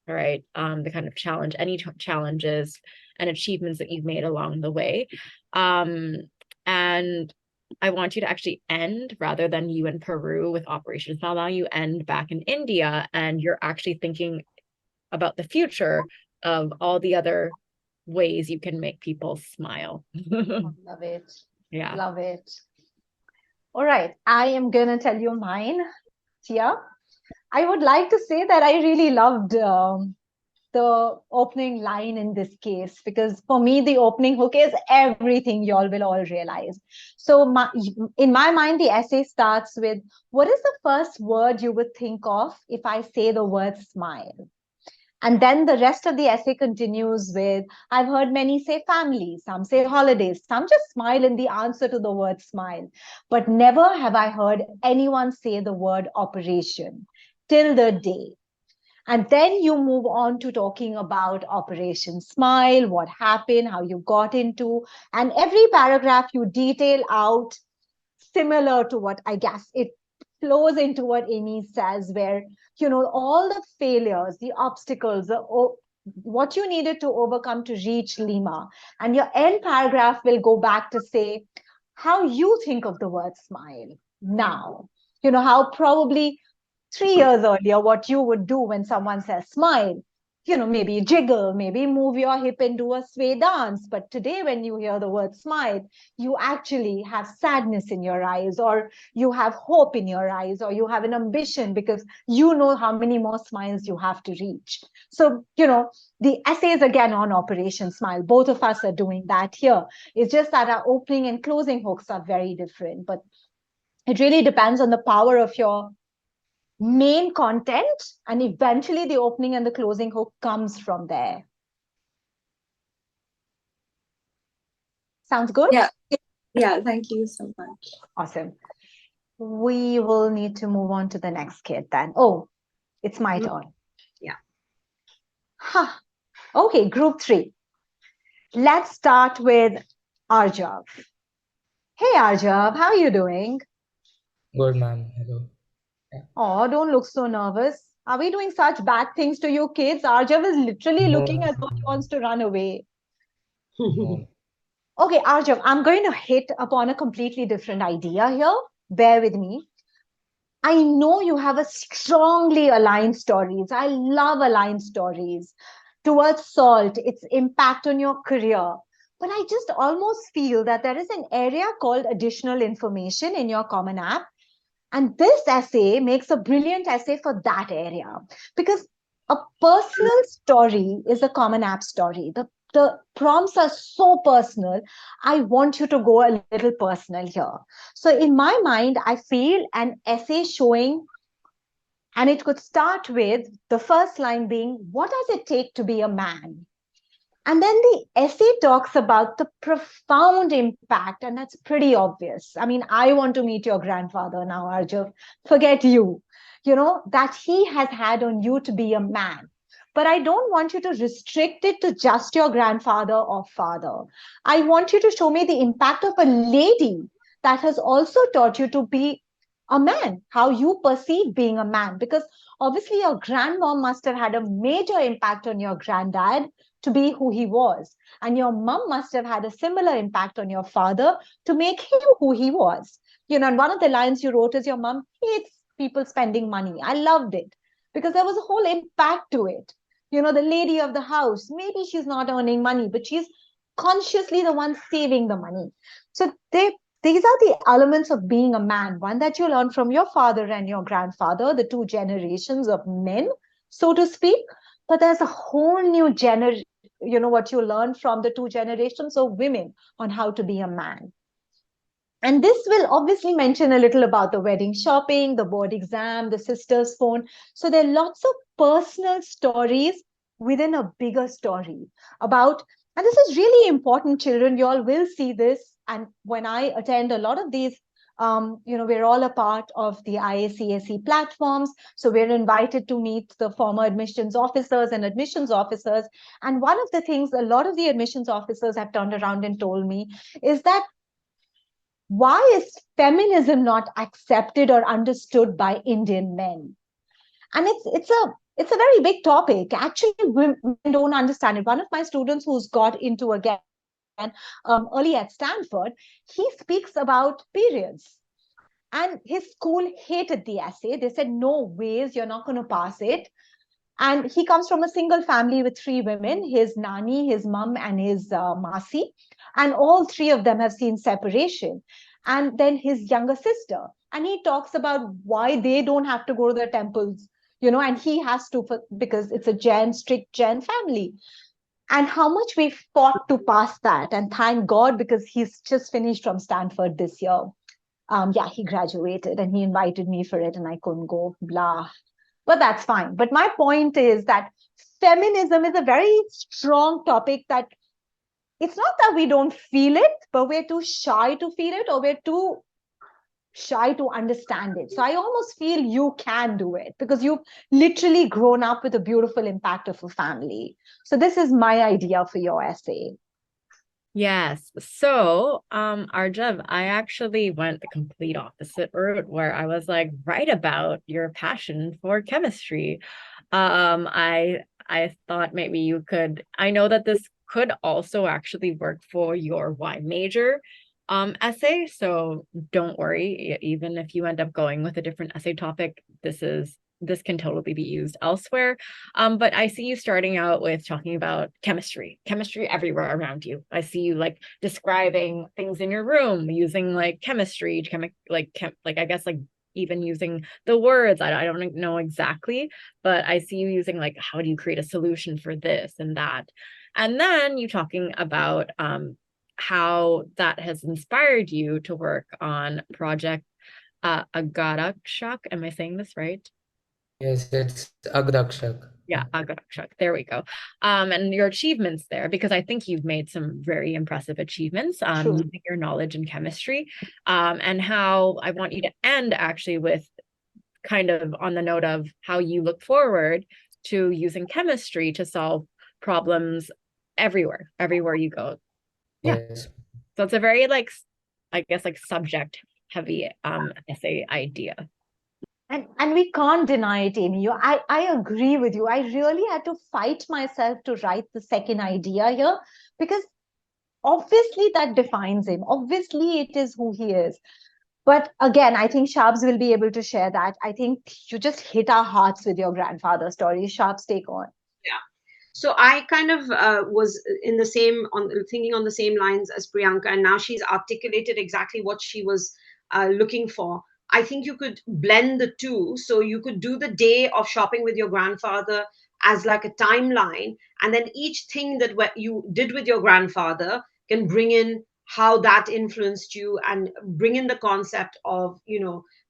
Speaker 2: All right, the kind of challenges and achievements that you've made along the way. And I want you to actually end, rather than you in Peru with Operation Smile, you end back in India, and you're actually thinking about the future of all the other ways you can make people smile.
Speaker 1: Love it.
Speaker 2: Yeah.
Speaker 1: Love it. All right. I am going to tell you mine, Tia. I would like to say that I really loved the opening line in this case, because for me, the opening hook is everything y'all will all realize. So in my mind, the essay starts with, what is the first word you would think of if I say the word smile? And then the rest of the essay continues with, I've heard many say family, some say holidays, some just smile in the answer to the word smile. But never have I heard anyone say the word operation till the day. And then you move on to talking about Operation Smile, what happened, how you got into, and every paragraph you detail out similar to what I guess it flows into what Amy says, where, all the failures, the obstacles, what you needed to overcome to reach Lima. And your end paragraph will go back to say how you think of the word smile now. How probably 3 years earlier, what you would do when someone says smile, maybe jiggle, maybe move your hip and do a sway dance. But today, when you hear the word smile, you actually have sadness in your eyes, or you have hope in your eyes, or you have an ambition because you know how many more smiles you have to reach. So, the essay is again on Operation Smile. Both of us are doing that here. It's just that our opening and closing hooks are very different. But it really depends on the power of your main content, and eventually the opening and the closing hook comes from there. Sounds good?
Speaker 7: Yeah, thank you so much.
Speaker 1: Awesome. We will need to move on to the next kid then. Oh, it's my turn.
Speaker 3: Yeah.
Speaker 1: Okay, group 3. Let's start with Arjav. Hey Arjav, how are you doing?
Speaker 9: Good, ma'am. Hello.
Speaker 1: Oh, don't look so nervous. Are we doing such bad things to you kids? Arjav is literally
Speaker 9: No,
Speaker 1: looking as though he wants to run away.
Speaker 9: no.
Speaker 1: Okay, Arjav, I'm going to hit upon a completely different idea here. Bear with me. I know you have a strongly aligned stories. I love aligned stories towards SALT, its impact on your career. But I just almost feel that there is an area called additional information in your Common App. And this essay makes a brilliant essay for that area, because a personal story is a Common App story. The prompts are so personal. I want you to go a little personal here. So in my mind, I feel an essay showing, and it could start with the first line being, what does it take to be a man? And then the essay talks about the profound impact, and that's pretty obvious. I mean, I want to meet your grandfather now, Arjav. Forget you, that he has had on you to be a man. But I don't want you to restrict it to just your grandfather or father. I want you to show me the impact of a lady that has also taught you to be a man, how you perceive being a man. Because obviously, your grandmom must have had a major impact on your granddad to be who he was. And your mom must have had a similar impact on your father to make him who he was. And one of the lines you wrote is your mom hates people spending money. I loved it because there was a whole impact to it. The lady of the house, maybe she's not earning money, but she's consciously the one saving the money. So these are the elements of being a man, one that you learn from your father and your grandfather, the 2 generations of men, so to speak. But there's a whole new what you learn from the 2 generations of women on how to be a man. And this will obviously mention a little about the wedding shopping, the board exam, the sister's phone. So there are lots of personal stories within a bigger story about, and this is really important, children. You all will see this. And when I attend a lot of these, we're all a part of the IACSE platforms. So we're invited to meet the former admissions officers and admissions officers. And one of the things a lot of the admissions officers have turned around and told me is that, why is feminism not accepted or understood by Indian men? And it's a very big topic. Actually, women don't understand it. One of my students who's got into, again, early at Stanford, he speaks about periods. And his school hated the essay. They said, no ways, you're not going to pass it. And he comes from a single family with 3 women, his nani, his mum, and his masi. And all 3 of them have seen separation. And then his younger sister. And he talks about why they don't have to go to the temples, and he has to, because it's a strict Jain family. And how much we fought to pass that. And thank God, because he's just finished from Stanford this year. He graduated and he invited me for it and I couldn't go, blah. But that's fine. But my point is that feminism is a very strong topic, that it's not that we don't feel it, but we're too shy to feel it, or we're too shy to understand it. So I almost feel you can do it because you've literally grown up with a beautiful impact of a family. So this is my idea for your essay.
Speaker 2: Yes. So, Arjav, I actually went the complete opposite route, where I was like, write about your passion for chemistry. I thought maybe you could, I know that this could also actually work for your Y major essay. So don't worry, even if you end up going with a different essay topic, this is this can totally be used elsewhere. But I see you starting out with talking about chemistry everywhere around you. I see you like describing things in your room using like chemistry, I guess like even using the words. I don't know exactly, but I see you using like, how do you create a solution for this and that? And then you talking about how that has inspired you to work on project Agarakshak. Am I saying this right?
Speaker 9: Yes, it's Agrakshak.
Speaker 2: Yeah, Agarakshak. There we go. And your achievements there, because I think you've made some very impressive achievements using your knowledge in chemistry. And how I want you to end actually with kind of on the note of how you look forward to using chemistry to solve problems everywhere you go. Yeah.
Speaker 9: Yes.
Speaker 2: So it's a very like, I guess like subject heavy essay idea.
Speaker 1: And we can't deny it, Amy. I agree with you. I really had to fight myself to write the second idea here, because obviously that defines him. Obviously it is who he is. But again, I think Shabs will be able to share that. I think you just hit our hearts with your grandfather story. Shabs, take on.
Speaker 3: Yeah. So I kind of was in the same thinking on the same lines as Priyanka, and now she's articulated exactly what she was looking for. I think you could blend the two. So you could do the day of shopping with your grandfather as like a timeline, and then each thing that you did with your grandfather can bring in how that influenced you, and bring in the concept of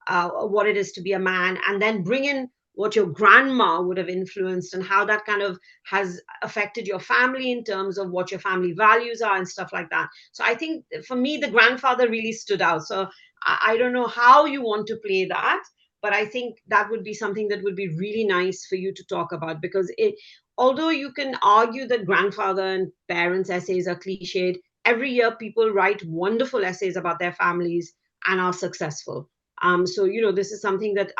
Speaker 3: what it is to be a man, and then bring in what your grandma would have influenced and how that kind of has affected your family in terms of what your family values are and stuff like that. So I think for me, the grandfather really stood out. So I don't know how you want to play that, but I think that would be something that would be really nice for you to talk about, because although you can argue that grandfather and parents essays are cliched, every year people write wonderful essays about their families and are successful. So, this is something that,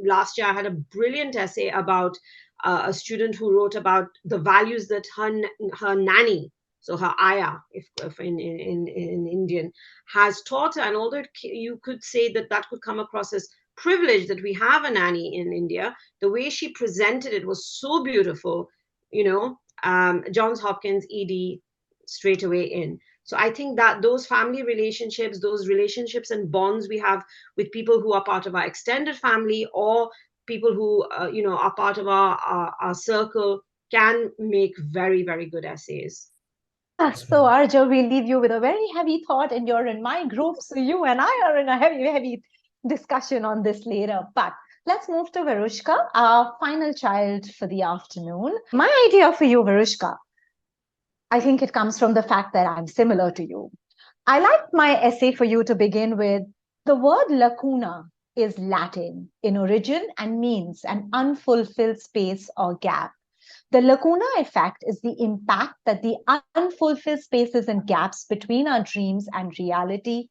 Speaker 3: last year I had a brilliant essay about a student who wrote about the values that her nanny, so her ayah, if in Indian, has taught her. And although you could say that could come across as privilege that we have a nanny in India, the way she presented it was so beautiful, Johns Hopkins ED straight away in. So I think that those family relationships, those relationships and bonds we have with people who are part of our extended family, or people who are part of our circle, can make very, very good essays.
Speaker 1: So Arjo, we'll leave you with a very heavy thought, and you're in my group, so you and I are in a heavy discussion on this later. But let's move to Varushka, our final child for the afternoon. My idea for you, Varushka, I think it comes from the fact that I'm similar to you. I like my essay for you to begin with, the word lacuna is Latin in origin and means an unfulfilled space or gap. The lacuna effect is the impact that the unfulfilled spaces and gaps between our dreams and reality.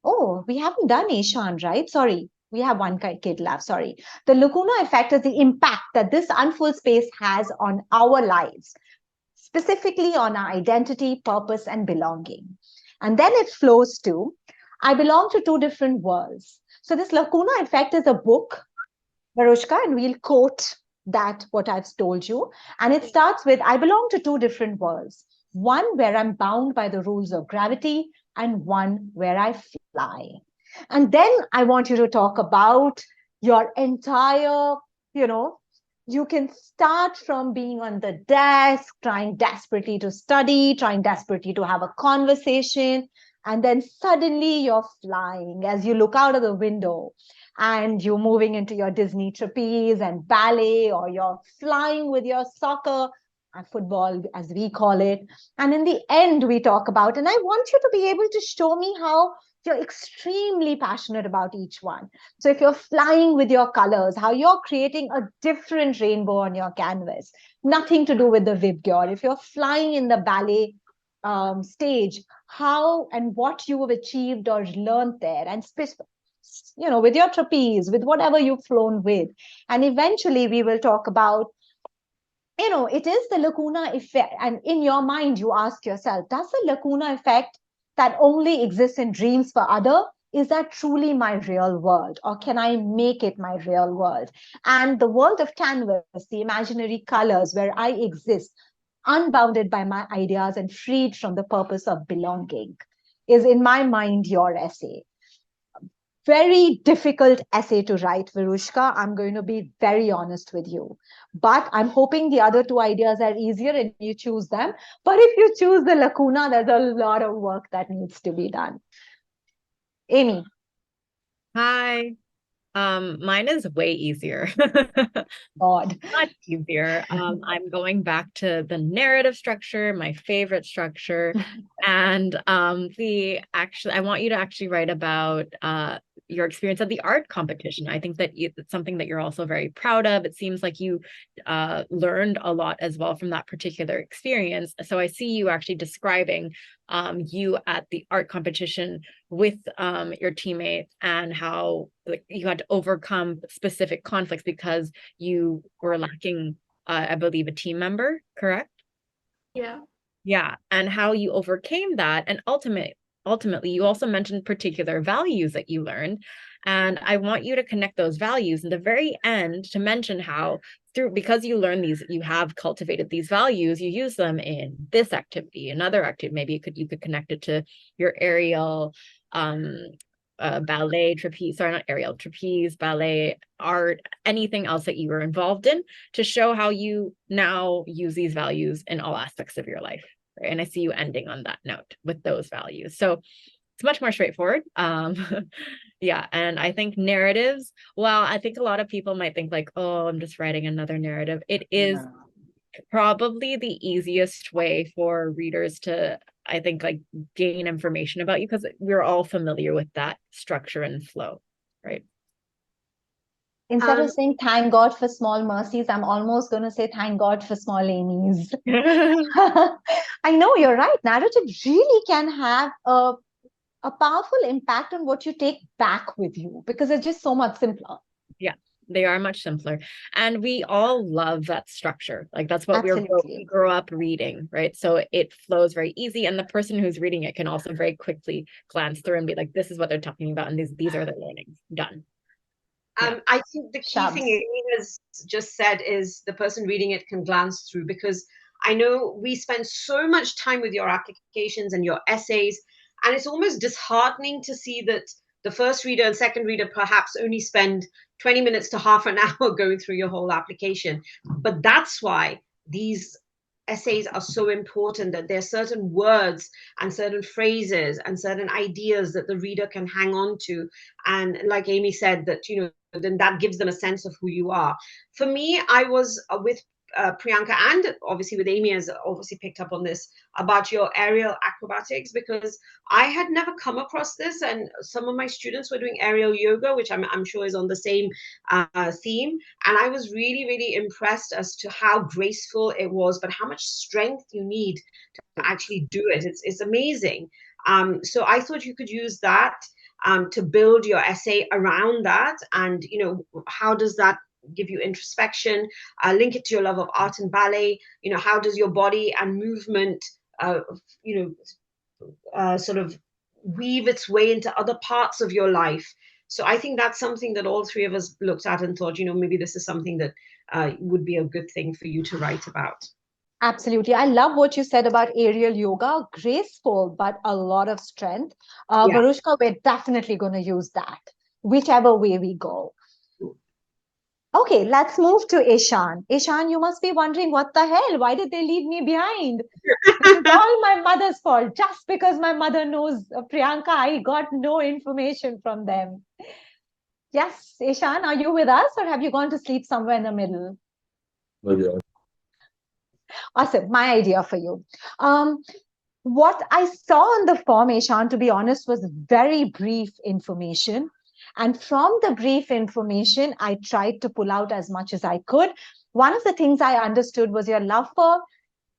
Speaker 1: Oh, we haven't done Ishan, right? Sorry. We have one kid left, sorry. The lacuna effect is the impact that this unfulfilled space has on our lives, specifically on our identity, purpose, and belonging. And then it flows to, I belong to two different worlds. So this lacuna effect is a book, Varushka, and we'll quote that, what I've told you. And it starts with, I belong to two different worlds. One where I'm bound by the rules of gravity, and one where I fly. And then I want you to talk about your entire, you can start from being on the desk, trying desperately to study, trying desperately to have a conversation, and then suddenly you're flying as you look out of the window, and you're moving into your Disney trapeze and ballet, or you're flying with your soccer and football, as we call it. And in the end, we talk about, and I want you to be able to show me how you're extremely passionate about each one. So if you're flying with your colors, how you're creating a different rainbow on your canvas, nothing to do with the vibgyor. If you're flying in the ballet stage, how and what you have achieved or learned there, and with your trapeze, with whatever you've flown with. And eventually we will talk about, it is the lacuna effect. And in your mind, you ask yourself, does the lacuna effect that only exists in dreams for other is that truly my real world, or can I make it my real world? And the world of canvas, the imaginary colors where I exist, unbounded by my ideas and freed from the purpose of belonging, is in my mind your essay. Very difficult essay to write, Virushka. I'm going to be very honest with you. But I'm hoping the other two ideas are easier and you choose them. But if you choose the lacuna, there's a lot of work that needs to be done. Amy.
Speaker 2: Hi. Mine is way easier.
Speaker 1: God.
Speaker 2: Much easier. I'm going back to the narrative structure, my favorite structure. And I want you to actually write about your experience at the art competition. I think that it's something that you're also very proud of. It seems like you learned a lot as well from that particular experience. So I see you actually describing you at the art competition with your teammates, and how you had to overcome specific conflicts because you were lacking, I believe, a team member, correct?
Speaker 11: Yeah.
Speaker 2: Yeah, and how you overcame that, and ultimately you also mentioned particular values that you learned, and I want you to connect those values in the very end to mention how because you learn these, you have cultivated these values, you use them in this activity, another activity. Maybe you could connect it to your aerial ballet, trapeze, ballet, art, anything else that you were involved in, to show how you now use these values in all aspects of your life. Right? And I see you ending on that note with those values. So it's much more straightforward. Yeah, and I think narratives, well, I think a lot of people might think like, oh, I'm just writing another narrative. It is probably the easiest way for readers to, I think, like, gain information about you, because we're all familiar with that structure and flow, right?
Speaker 1: Instead of saying thank God for small mercies, I'm almost going to say thank God for small Amy's. I know, you're right. Narrative really can have a powerful impact on what you take back with you, because it's just so much simpler.
Speaker 2: Yeah, they are much simpler. And we all love that structure. Like, that's what we grow up reading, right? So it flows very easy. And the person who's reading it can also very quickly glance through and be like, this is what they're talking about. And these are the learnings. Done.
Speaker 3: I think the key thing Amy has just said is the person reading it can glance through, because I know we spend so much time with your applications and your essays, and it's almost disheartening to see that the first reader and second reader perhaps only spend 20 minutes to half an hour going through your whole application. But that's why these essays are so important, that there are certain words and certain phrases and certain ideas that the reader can hang on to. And like Amy said, that, then that gives them a sense of who you are. For me, I was with Priyanka, and obviously with Amy, has obviously picked up on this about your aerial acrobatics, because I had never come across this, and some of my students were doing aerial yoga, which I'm sure is on the same theme, and I was really, really impressed as to how graceful it was, but how much strength you need to actually do it. It's amazing. So I thought you could use that to build your essay around that. And, how does that give you introspection? Link it to your love of art and ballet. How does your body and movement, sort of weave its way into other parts of your life? So I think that's something that all three of us looked at and thought, maybe this is something that would be a good thing for you to write about.
Speaker 1: Absolutely. I love what you said about aerial yoga. Graceful, but a lot of strength. Varushka, we're definitely going to use that, whichever way we go. Okay, let's move to Ishan. Ishan, you must be wondering, what the hell? Why did they leave me behind? It's all my mother's fault. Just because my mother knows Priyanka, I got no information from them. Yes, Ishan, are you with us, or have you gone to sleep somewhere in the middle? Awesome. My idea for you. What I saw on the form, Ishan, to be honest, was very brief information. And from the brief information, I tried to pull out as much as I could. One of the things I understood was your love for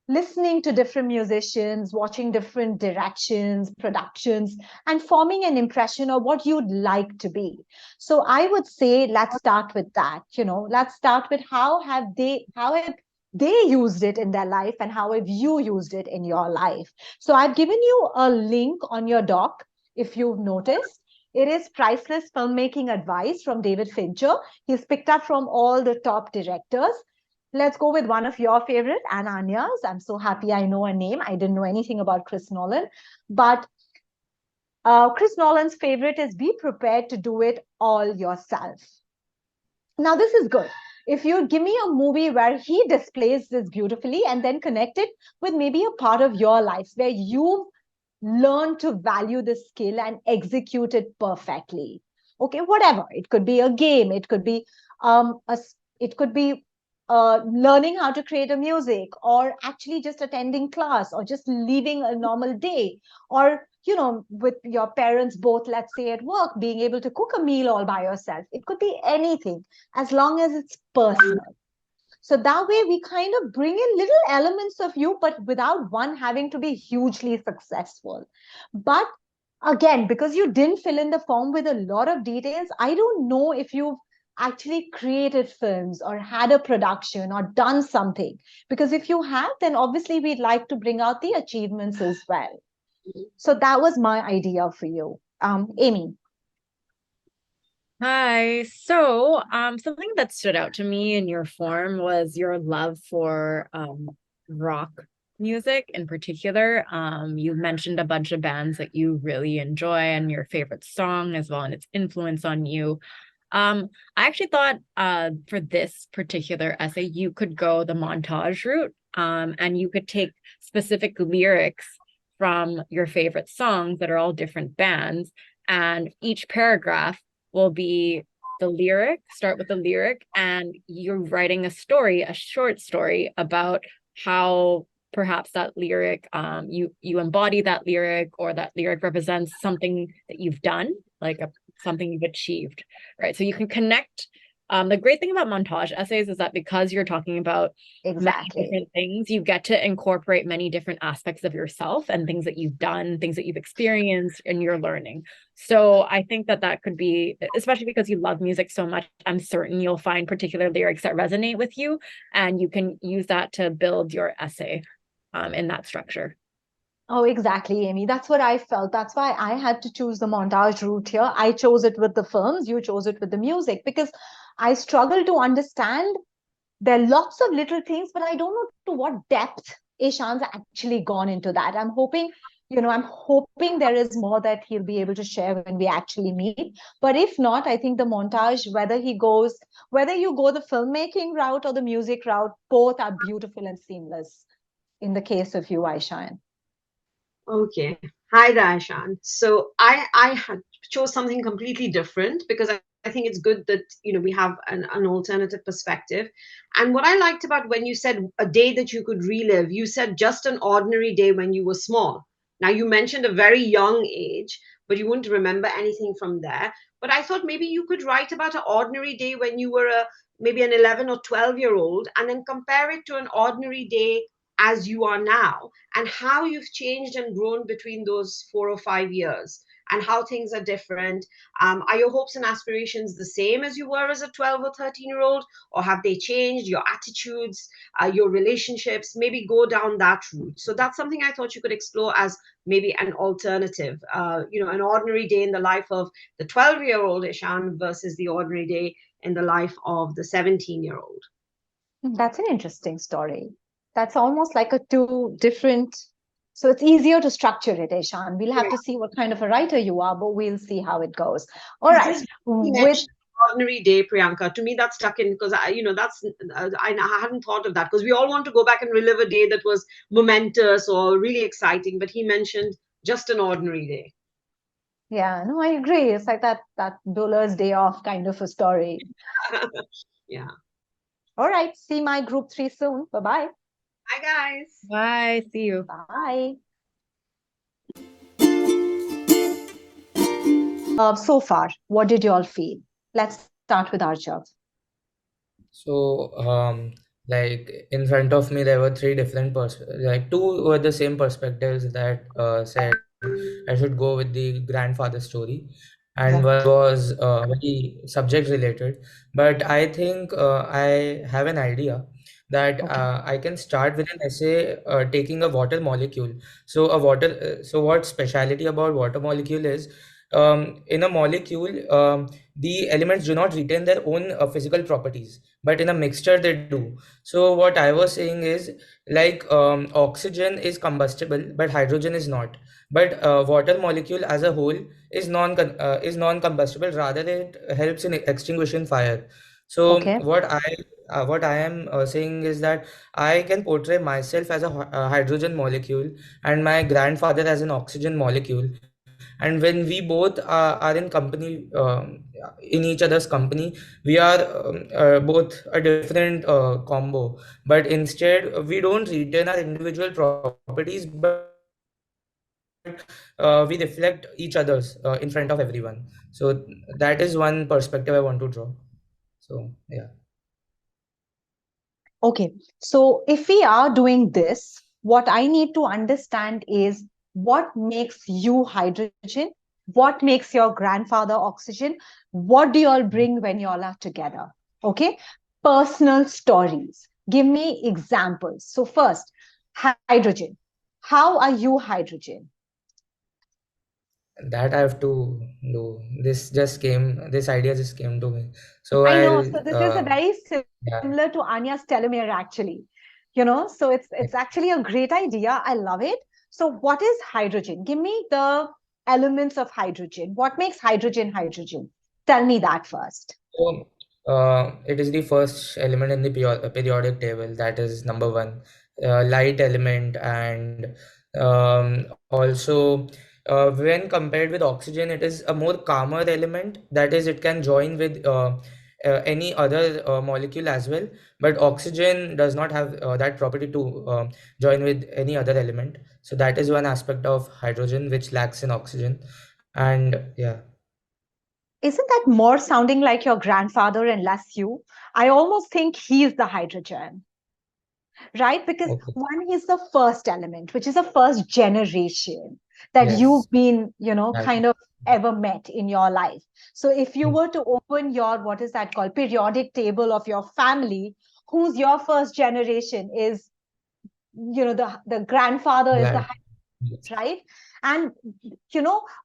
Speaker 1: listening to different musicians, watching different directions, productions, and forming an impression of what you'd like to be. So I would say, let's start with that. Let's start with how have they used it in their life, and how have you used it in your life? So I've given you a link on your doc, if you've noticed. It is priceless filmmaking advice from David Fincher. He's picked up from all the top directors. Let's go with one of your favorite, and Anya's. I'm so happy I know a name. I didn't know anything about Chris Nolan. But Chris Nolan's favorite is be prepared to do it all yourself. Now, this is good. If you give me a movie where he displays this beautifully and then connect it with maybe a part of your life where you've learned to value the skill and execute it perfectly. Okay, whatever. It could be a game. It could be it could be learning how to create a music, or actually just attending class, or just leaving a normal day, or with your parents both, let's say at work, being able to cook a meal all by yourself. It could be anything, as long as it's personal. So that way we kind of bring in little elements of you, but without one having to be hugely successful. But again, because you didn't fill in the form with a lot of details, I don't know if you've actually created films or had a production or done something. Because if you have, then obviously we'd like to bring out the achievements as well. So that was my idea for you. Amy.
Speaker 2: Hi. So, something that stood out to me in your form was your love for rock music in particular. You mentioned a bunch of bands that you really enjoy and your favorite song as well, and its influence on you. I actually thought for this particular essay, you could go the montage route, and you could take specific lyrics from your favorite songs that are all different bands, and each paragraph will be the lyric, start with the lyric, and you're writing a story, a short story about how perhaps that lyric, you embody that lyric, or that lyric represents something that you've done, like something you've achieved, right? So you can connect. The great thing about montage essays is that because you're talking about many different things, you get to incorporate many different aspects of yourself and things that you've done, things that you've experienced, and you're learning. So I think that that could be, especially because you love music so much, I'm certain you'll find particular lyrics that resonate with you, and you can use that to build your essay in that structure.
Speaker 1: Oh, exactly, Amy. That's what I felt. That's why I had to choose the montage route here. I chose it with the films, you chose it with the music, because I struggle to understand. There are lots of little things, but I don't know to what depth Ishan's actually gone into that. I'm hoping there is more that he'll be able to share when we actually meet. But if not, I think the montage, whether you go the filmmaking route or the music route, both are beautiful and seamless in the case of you, Aishan.
Speaker 3: Okay. Hi, Daishan. So I chose something completely different because I think it's good that we have an alternative perspective. And what I liked about when you said a day that you could relive, you said just an ordinary day when you were small. Now you mentioned a very young age, but you wouldn't remember anything from there. But I thought maybe you could write about an ordinary day when you were maybe an 11 or 12-year-old, and then compare it to an ordinary day as you are now, and how you've changed and grown between those 4 or 5 years, and how things are different. Are your hopes and aspirations the same as you were as a 12 or 13-year-old, or have they changed? Your attitudes, your relationships, maybe go down that route. So that's something I thought you could explore as maybe an alternative, an ordinary day in the life of the 12-year-old Ishan versus the ordinary day in the life of the 17-year-old.
Speaker 1: That's an interesting story. That's almost like a two different. So it's easier to structure it, Ishan. We'll have to see what kind of a writer you are, but we'll see how it goes. All right. With
Speaker 3: ordinary day, Priyanka, to me that stuck in because I hadn't thought of that, because we all want to go back and relive a day that was momentous or really exciting, but he mentioned just an ordinary day.
Speaker 1: Yeah, no, I agree. It's like that Buller's day off kind of a story.
Speaker 3: Yeah.
Speaker 1: All right. See my group 3 soon. Bye-bye.
Speaker 3: Bye, guys.
Speaker 2: Bye. See you.
Speaker 1: Bye. So far, what did you all feel? Let's start with Arjav.
Speaker 9: So, like in front of me, there were three different two were the same perspectives that said I should go with the grandfather story, and one was very subject related. But I think I have an idea that I can start with an essay taking a water molecule. So what speciality about water molecule is in a molecule, the elements do not retain their own physical properties, but in a mixture they do. So what I was saying is, like, oxygen is combustible, but hydrogen is not. But water molecule as a whole is non-combustible. Rather, it helps in extinguishing fire. So
Speaker 1: Okay.
Speaker 9: what I am saying is that I can portray myself as a hydrogen molecule and my grandfather as an oxygen molecule. And when we both are in company, in each other's company, we are both a different combo. But instead, we don't retain our individual properties, but we reflect each other's in front of everyone. So that is one perspective I want to draw. So yeah.
Speaker 1: Okay. So if we are doing this, what I need to understand is what makes you hydrogen? What makes your grandfather oxygen? What do you all bring when you all are together? Okay. Personal stories. Give me examples. So first, hydrogen. How are you hydrogen?
Speaker 9: That I have to do. This idea just came to me. So
Speaker 1: I know.
Speaker 9: I'll,
Speaker 1: So this is a very
Speaker 9: yeah.
Speaker 1: similar to Anya's telomere, actually. So it's actually a great idea. I love it. So what is hydrogen? Give me the elements of hydrogen. What makes hydrogen hydrogen? Tell me that first.
Speaker 9: So, it is the first element in the periodic table. That is number one, light element, and also when compared with oxygen, it is a more calmer element. That is, it can join with any other molecule as well. But oxygen does not have that property to join with any other element. So that is one aspect of hydrogen which lacks in oxygen. And yeah.
Speaker 1: Isn't that more sounding like your grandfather and less you? I almost think he's the hydrogen, right? Because
Speaker 9: Okay.
Speaker 1: one is the first element, which is the first generation that you've
Speaker 9: Yes.
Speaker 1: been,
Speaker 9: That.
Speaker 1: kind of ever met in your life. So if you were to open your, what is that called, periodic table of your family, who's your first generation is, the grandfather is the,
Speaker 9: Glad. Yes.
Speaker 1: right? And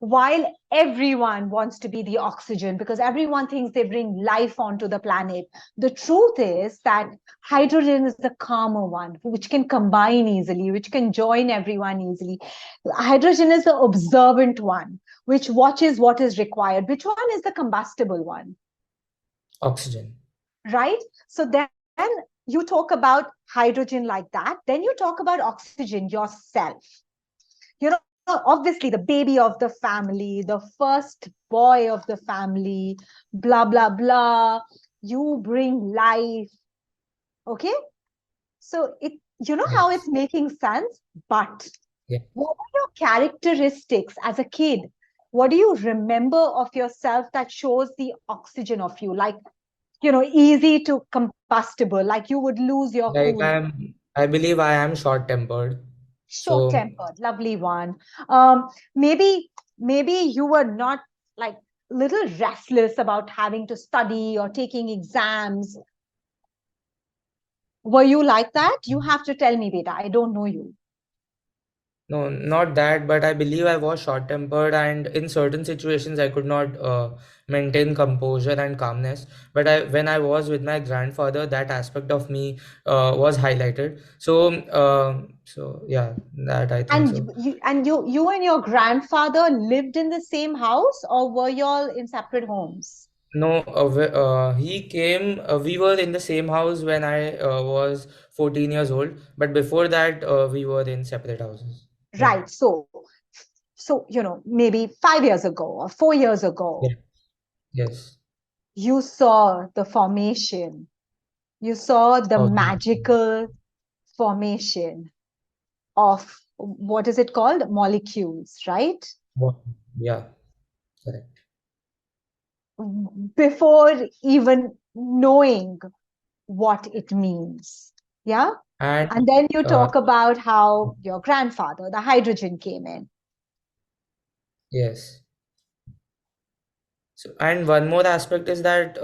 Speaker 1: while everyone wants to be the oxygen because everyone thinks they bring life onto the planet, the truth is that hydrogen is the calmer one, which can combine easily, which can join everyone easily. Hydrogen is the observant one, which watches what is required. Which one is the combustible one?
Speaker 9: Oxygen.
Speaker 1: Right? So then you talk about hydrogen like that, then you talk about oxygen yourself. Obviously the baby of the family, the first boy of the family, blah, blah, blah. You bring life. Okay. So how
Speaker 9: Yes.
Speaker 1: it's making sense, but
Speaker 9: Yeah.
Speaker 1: what are your characteristics as a kid? What do you remember of yourself that shows the oxygen of you? Like, easy to combustible, like you would lose your cool.
Speaker 9: Like I believe I am short-tempered.
Speaker 1: Short
Speaker 9: So
Speaker 1: tempered, lovely one. Maybe you were not like little restless about having to study or taking exams. Were you like that? You have to tell me, beta. I don't know you.
Speaker 9: no, not that, but I believe I was short-tempered, and in certain situations I could not maintain composure and calmness. But when I was with my grandfather, that aspect of me was highlighted. So yeah, that I think
Speaker 1: And
Speaker 9: so.
Speaker 1: you and your grandfather lived in the same house, or were you all in separate homes?
Speaker 9: No, he came. We were in the same house when I was 14 years old, but before that, we were in separate houses. Yeah.
Speaker 1: Right. So maybe 5 years ago or 4 years ago,
Speaker 9: Yeah. Yes.
Speaker 1: you saw the formation. You saw the
Speaker 9: Okay.
Speaker 1: magical formation of what is it called? Molecules, right?
Speaker 9: What? Yeah. Correct.
Speaker 1: Before even knowing what it means. Yeah.
Speaker 9: And
Speaker 1: And then you
Speaker 9: uh,
Speaker 1: talk about how your grandfather, the hydrogen came in.
Speaker 9: yes. So, and one more aspect is that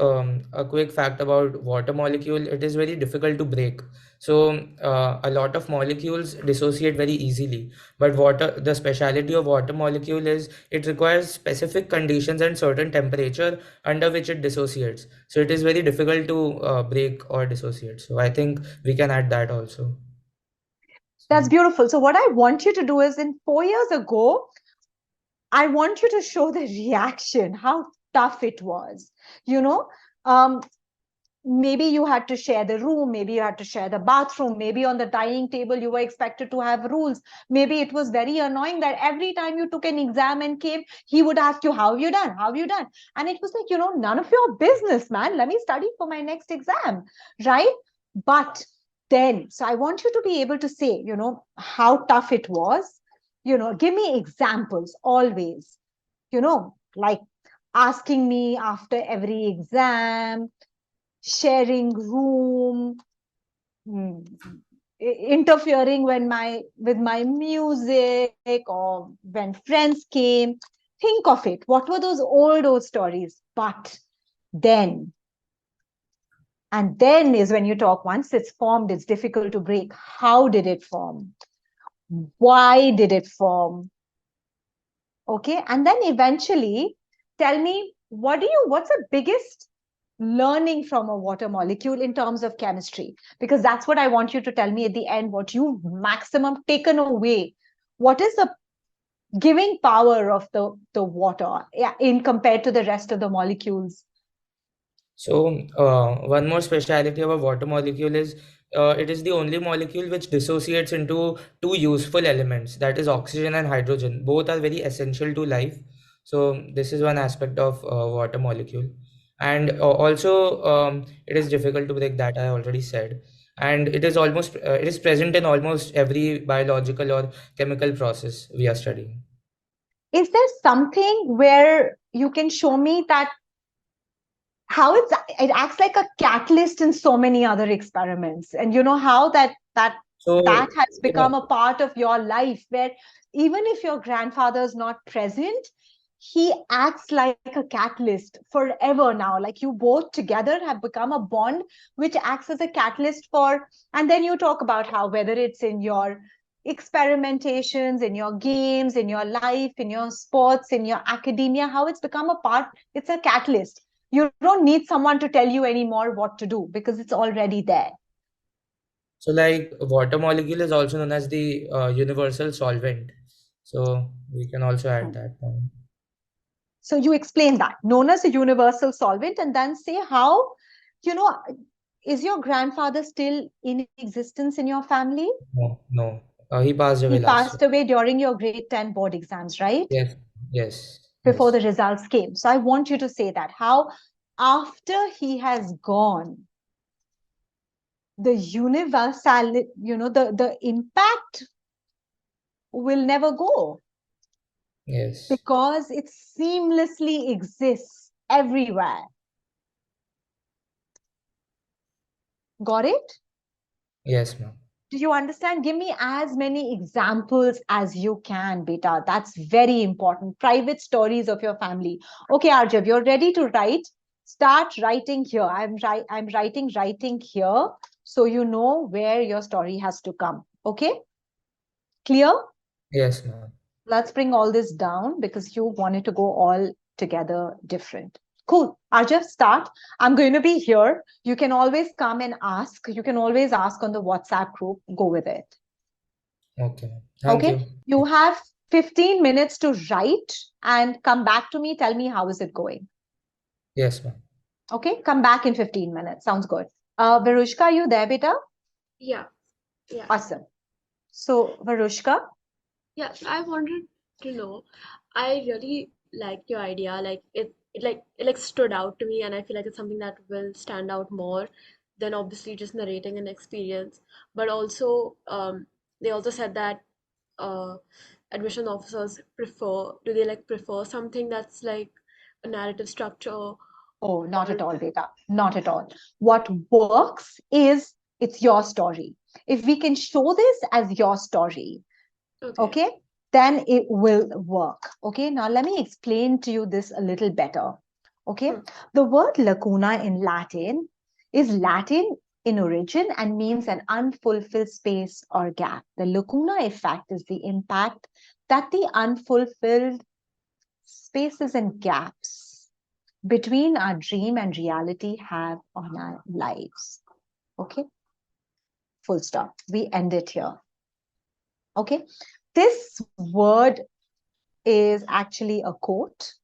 Speaker 9: a quick fact about water molecule, it is very difficult to break. So a lot of molecules dissociate very easily. But the speciality of water molecule is it requires specific conditions and certain temperature under which it dissociates. So it is very difficult to break or dissociate. So I think we can add that also.
Speaker 1: That's beautiful. So what I want you to do is, in 4 years ago, I want you to show the reaction, how tough it was. You know, um, maybe you had to share the room, maybe you had to share the bathroom, maybe on the dining table you were expected to have rules. Maybe it was very annoying that every time you took an exam and came, he would ask you, how have you done? How have you done? And it was like, none of your business, man. Let me study for my next exam, right? But then, so I want you to be able to say, how tough it was. Give me examples always, like asking me after every exam, sharing room, interfering with my music, or when friends came. Think of it. What were those old stories? But then, and then is when you talk, once it's formed, it's difficult to break. How did it form? Why did it form? Okay. And then eventually tell me, what's the biggest learning from a water molecule in terms of chemistry? Because that's what I want you to tell me at the end, what you maximum taken away. What is the giving power of the water in compared to the rest of the molecules?
Speaker 9: So one more speciality of a water molecule is it is the only molecule which dissociates into two useful elements, that is oxygen and hydrogen. Both are very essential to life. So this is one aspect of water molecule. And also it is difficult to break, that I already said. And it is it is present in almost every biological or chemical process we are studying.
Speaker 1: Is there something where you can show me that how it acts like a catalyst in so many other experiments, and how that
Speaker 9: So
Speaker 1: has
Speaker 9: yeah.
Speaker 1: become a part of your life, where even if your grandfather is not present, he acts like a catalyst forever now, like you both together have become a bond which acts as a catalyst for. And then you talk about how, whether it's in your experimentations, in your games, in your life, in your sports, in your academia, how it's become a part. It's a catalyst. You don't need someone to tell you anymore what to do because it's already there.
Speaker 9: So like water molecule is also known as the universal solvent. So we can also add that one.
Speaker 1: So you explain that, known as a universal solvent, and then say how, is your grandfather still in existence in your family?
Speaker 9: No, no. He passed
Speaker 1: He
Speaker 9: away last year.
Speaker 1: passed away during your grade 10 board exams, right?
Speaker 9: Yes, yes,
Speaker 1: Before the
Speaker 9: yes.
Speaker 1: results came. So I want you to say that, how after he has gone, the universal, the impact will never go,
Speaker 9: Yes,
Speaker 1: because it seamlessly exists everywhere. Got it?
Speaker 9: yes, ma'am.
Speaker 1: Do you understand? Give me as many examples as you can, beta. That's very important. Private stories of your family. Okay, Arjav, you're ready to write. Start writing here. I'm writing here, so you know where your story has to come. Okay? Clear?
Speaker 9: Yes, ma'am.
Speaker 1: Let's bring all this down because you wanted to go all together different. Cool. Arjav, start. I'm going to be here. You can always come and ask. You can always ask on the WhatsApp group. Go with it.
Speaker 9: Okay, ma'am. Thank
Speaker 1: Okay.
Speaker 9: you.
Speaker 1: You have 15 minutes to write and come back to me. Tell me how is it going.
Speaker 9: Yes, ma'am.
Speaker 1: Okay. Come back in 15 minutes. Sounds good. Varushka, are you there, beta?
Speaker 11: Yeah. Yeah.
Speaker 1: Awesome. So, Varushka.
Speaker 11: Yeah, I wanted to know, I really liked your idea. Like it stood out to me, and I feel like it's something that will stand out more than obviously just narrating an experience. But also, they also said that uh, admission officers do they like prefer something that's like a narrative structure?
Speaker 1: Oh, not at all, beta. Not at all. What works is it's your story. If we can show this as your story, okay, then it will work. Okay, now let me explain to you this a little better. Okay, the word lacuna in Latin is Latin in origin and means an unfulfilled space or gap. The lacuna effect is the impact that the unfulfilled spaces and gaps between our dream and reality have on our lives. Okay, full stop. We end it here. Okay, this word is actually a quote.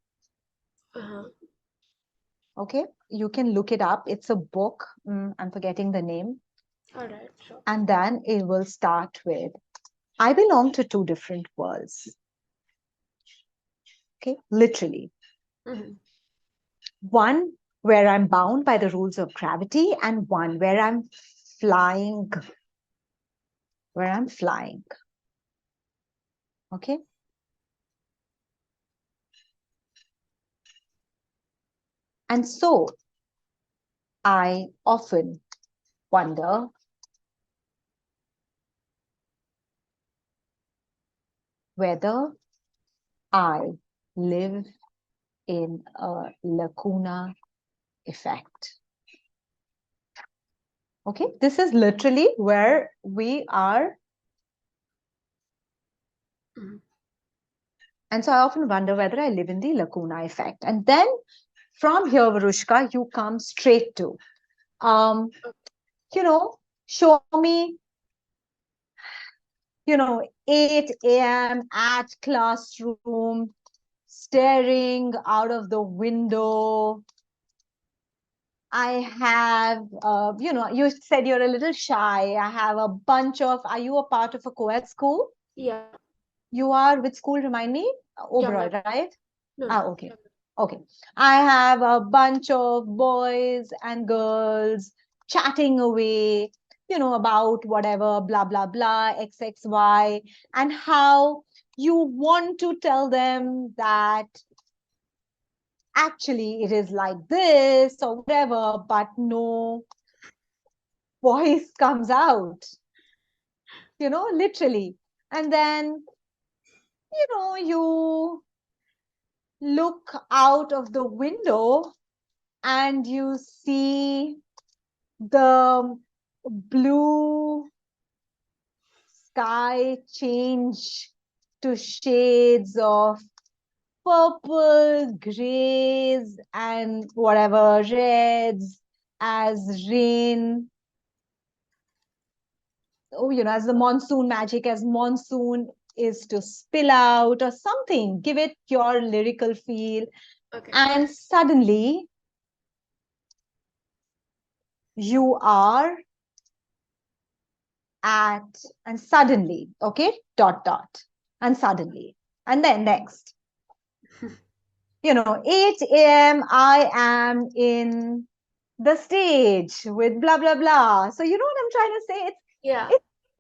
Speaker 1: Okay, you can look it up. It's a book. I'm forgetting the name.
Speaker 11: All right, sure.
Speaker 1: And then it will start with, I belong to two different worlds. Okay, literally. One where I'm bound by the rules of gravity, and one where I'm flying. Where I'm flying. Okay. And so I often wonder whether I live in a lacuna effect. Okay, this is literally where we are. And so I often wonder whether I live in the lacuna effect. And then from here, Varushka, you come straight to, show me, 8 a.m. at classroom, staring out of the window. I have, you said you're a little shy. I have a bunch of, are you a part of a co-ed school?
Speaker 11: Yeah.
Speaker 1: You are, which school, remind me? Oberoi, right?
Speaker 11: No.
Speaker 1: Okay. Okay. I have a bunch of boys and girls chatting away, about whatever, blah, blah, blah, XXY, and how you want to tell them that actually it is like this or whatever, but no voice comes out, literally. And then, you look out of the window and you see the blue sky change to shades of purple, grays, and whatever, reds, as rain. Oh, as the monsoon magic, as monsoon is to spill out or something. Give it your lyrical feel.
Speaker 11: Okay.
Speaker 1: And suddenly, you are at, and suddenly, okay, dot, dot, and suddenly. And then next, 8 a.m., I am in the stage with blah, blah, blah. So you know what I'm trying to say?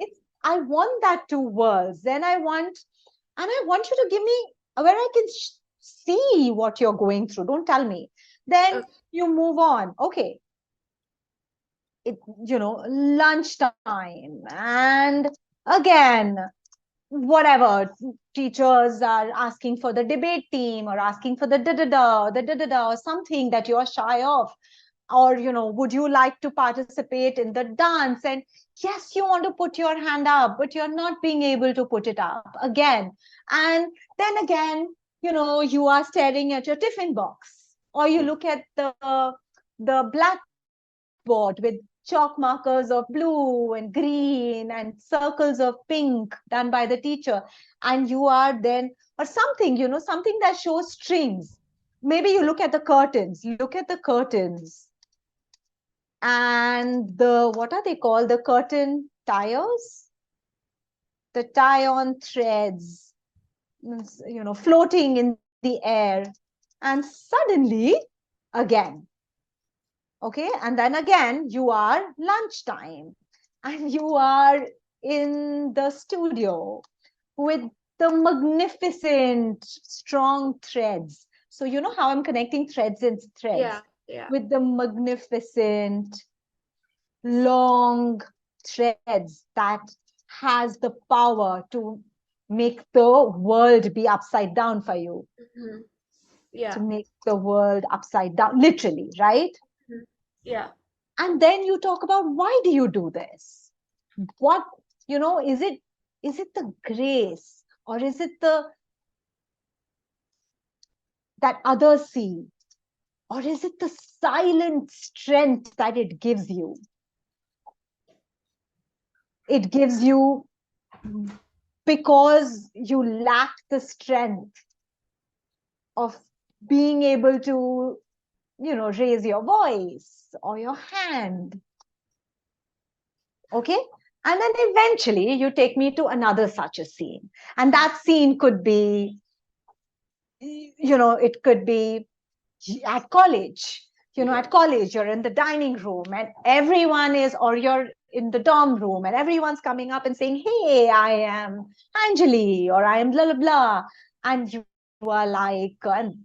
Speaker 1: It's, I want that two words. Then I want you to give me where I can see what you're going through. Don't tell me. Then you move on. Okay. Lunchtime. And again, whatever, teachers are asking for the debate team or asking for the da-da-da, or something that you're shy of. Or, would you like to participate in the dance? And yes, you want to put your hand up, but you're not being able to put it up again. And then again, you are staring at your tiffin box, or you look at the blackboard with chalk markers of blue and green and circles of pink done by the teacher. And you are then, or something, something that shows strings. Maybe you look at the curtains, and what are they called? The curtain tires? The tie-on threads, floating in the air. And suddenly, again, okay, and then again, you are lunchtime and you are in the studio with the magnificent strong threads. So you know how I'm connecting threads and threads?
Speaker 11: Yeah.
Speaker 1: With the magnificent long threads that has the power to make the world be upside down for you.
Speaker 11: Yeah.
Speaker 1: to make the world upside down, literally, right?
Speaker 11: Yeah.
Speaker 1: And then you talk about, why do you do this? What, is it the grace, or is it that others see, or is it the silent strength that it gives you? It gives you because you lack the strength of being able to, raise your voice or your hand. Okay. And then eventually you take me to another such a scene. And that scene could be, it could be at college. At college, you're in the dining room and everyone is, or you're in the dorm room and everyone's coming up and saying, hey, I am Anjali, or I am blah, blah, blah. And you are like, and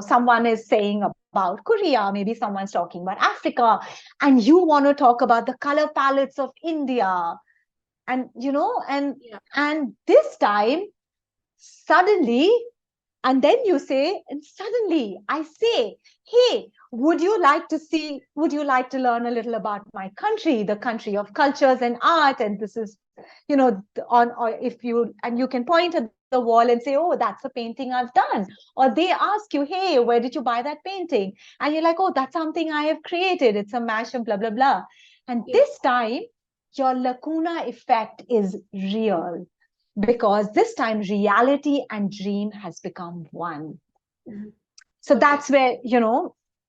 Speaker 1: someone is saying about Korea, maybe someone's talking about Africa, and you want to talk about the color palettes of India. And, and this time, suddenly, and then you say, and suddenly I say, hey, would you like to learn a little about my country, the country of cultures and art? And this is, or if you, and you can point at the wall and say, oh, that's a painting I've done. Or they ask you, hey, where did you buy that painting? And you're like, oh, that's something I have created. It's a mash of blah, blah, blah. And this time, your lacuna effect is real, because this time reality and dream has become one. So that's where,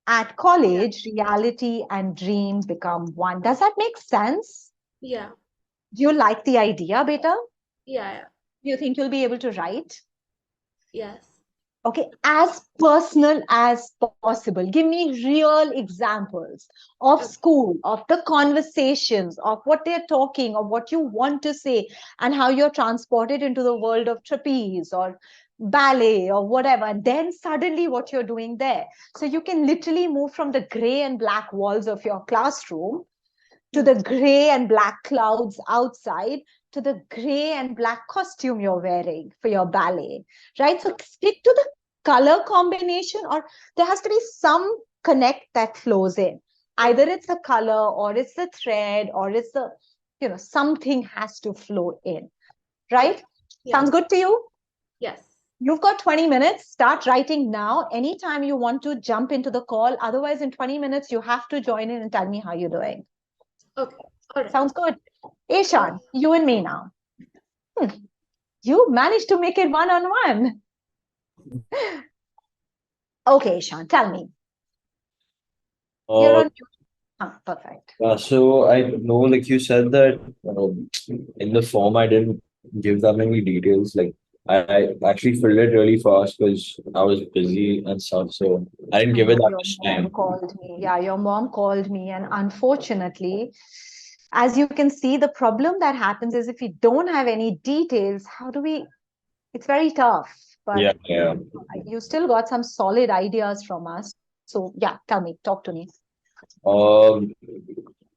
Speaker 1: at college, reality and dream become one. Does that make sense?
Speaker 11: Yeah.
Speaker 1: Do you like the idea, beta?
Speaker 11: Yeah.
Speaker 1: Do you think you'll be able to write?
Speaker 11: Yes.
Speaker 1: Okay, as personal as possible. Give me real examples of school, of the conversations, of what they're talking, of what you want to say, and how you're transported into the world of trapeze or ballet or whatever. And then suddenly what you're doing there. So you can literally move from the gray and black walls of your classroom to the gray and black clouds outside, to the gray and black costume you're wearing for your ballet, right? So stick to the color combination, or there has to be some connect that flows in. Either it's the color, or it's the thread, or it's the, something has to flow in, right? Sounds good to you?
Speaker 11: Yes.
Speaker 1: You've got 20 minutes. Start writing now. Anytime you want to jump into the call. Otherwise, in 20 minutes, you have to join in and tell me how you're doing.
Speaker 11: Okay. All right.
Speaker 1: Sounds good. Ishan, you and me now. You managed to make it one-on-one. Okay, Ishan, tell me. You're on. Perfect.
Speaker 10: So I know, like you said that in the form I didn't give that many details. Like I actually filled it really fast because I was busy and stuff. So I didn't give it that much
Speaker 1: Your mom
Speaker 10: time.
Speaker 1: called me. Yeah, your mom called me, and unfortunately, as you can see, the problem that happens is if we don't have any details, how do we? It's very tough. But
Speaker 10: Yeah.
Speaker 1: you still got some solid ideas from us. So yeah, tell me, talk to me.
Speaker 10: Um,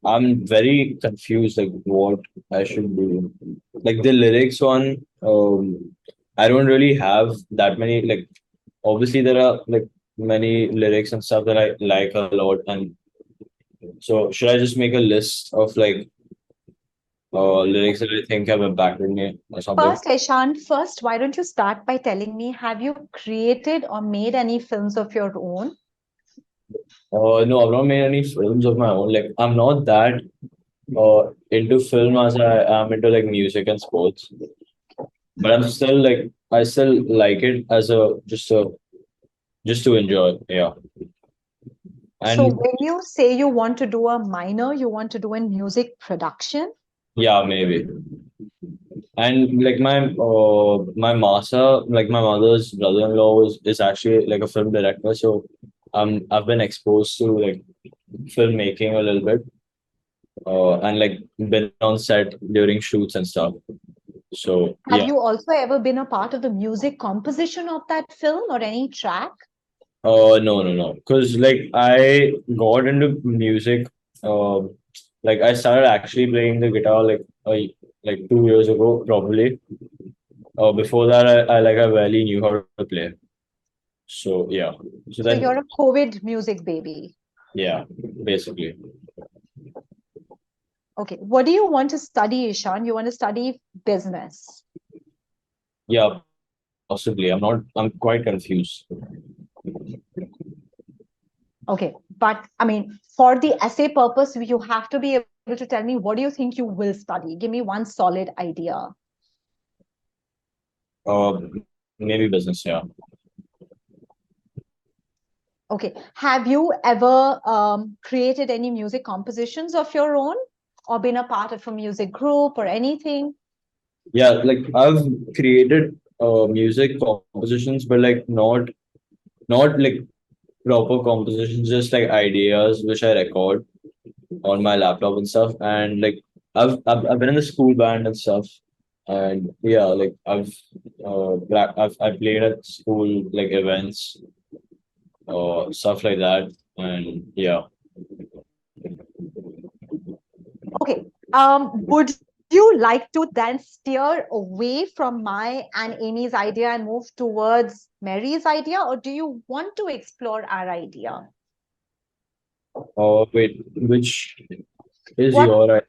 Speaker 10: I'm very confused, like what I should do. Like the lyrics one, I don't really have that many. Like obviously there are like many lyrics and stuff that I like a lot, and so should I just make a list of like lyrics that I think have impacted me or something?
Speaker 1: First, Ishan, why don't you start by telling me, have you created or made any films of your own?
Speaker 10: No, I've not made any films of my own. Like I'm not that into film as I am into like music and sports. But I'm still like I still like it as a just to enjoy. Yeah.
Speaker 1: So
Speaker 10: And
Speaker 1: when you say you want to do a minor, you want to do in music production?
Speaker 10: yeah, maybe. And like my master, like my mother's brother-in-law is actually like a film director. So I've been exposed to like filmmaking a little bit. And like been on set during shoots and stuff. So
Speaker 1: Have
Speaker 10: yeah.
Speaker 1: you also ever been a part of the music composition of that film or any track?
Speaker 10: No. Because like I got into music. Like I started actually playing the guitar like 2 years ago, probably. Before that, I barely knew how to play. So yeah. So
Speaker 1: So
Speaker 10: then
Speaker 1: you're a COVID music baby.
Speaker 10: yeah, basically.
Speaker 1: Okay. What do you want to study, Ishan? You want to study business?
Speaker 10: Yeah, possibly. I'm quite confused.
Speaker 1: Okay. But I mean, for the essay purpose, you have to be able to tell me what do you think you will study? Give me one solid idea.
Speaker 10: Maybe business, yeah.
Speaker 1: Okay. Have you ever created any music compositions of your own or been a part of a music group or anything?
Speaker 10: Yeah, like I've created music compositions, but like not like proper compositions, just like ideas which I record on my laptop and stuff. And like I've been in the school band and stuff. And yeah, like I've played at school like events or stuff like that. And yeah.
Speaker 1: Okay. Would you like to then steer away from my and Amy's idea and move towards Mary's idea, or do you want to explore our idea?
Speaker 10: Wait, which is
Speaker 1: What
Speaker 10: your idea?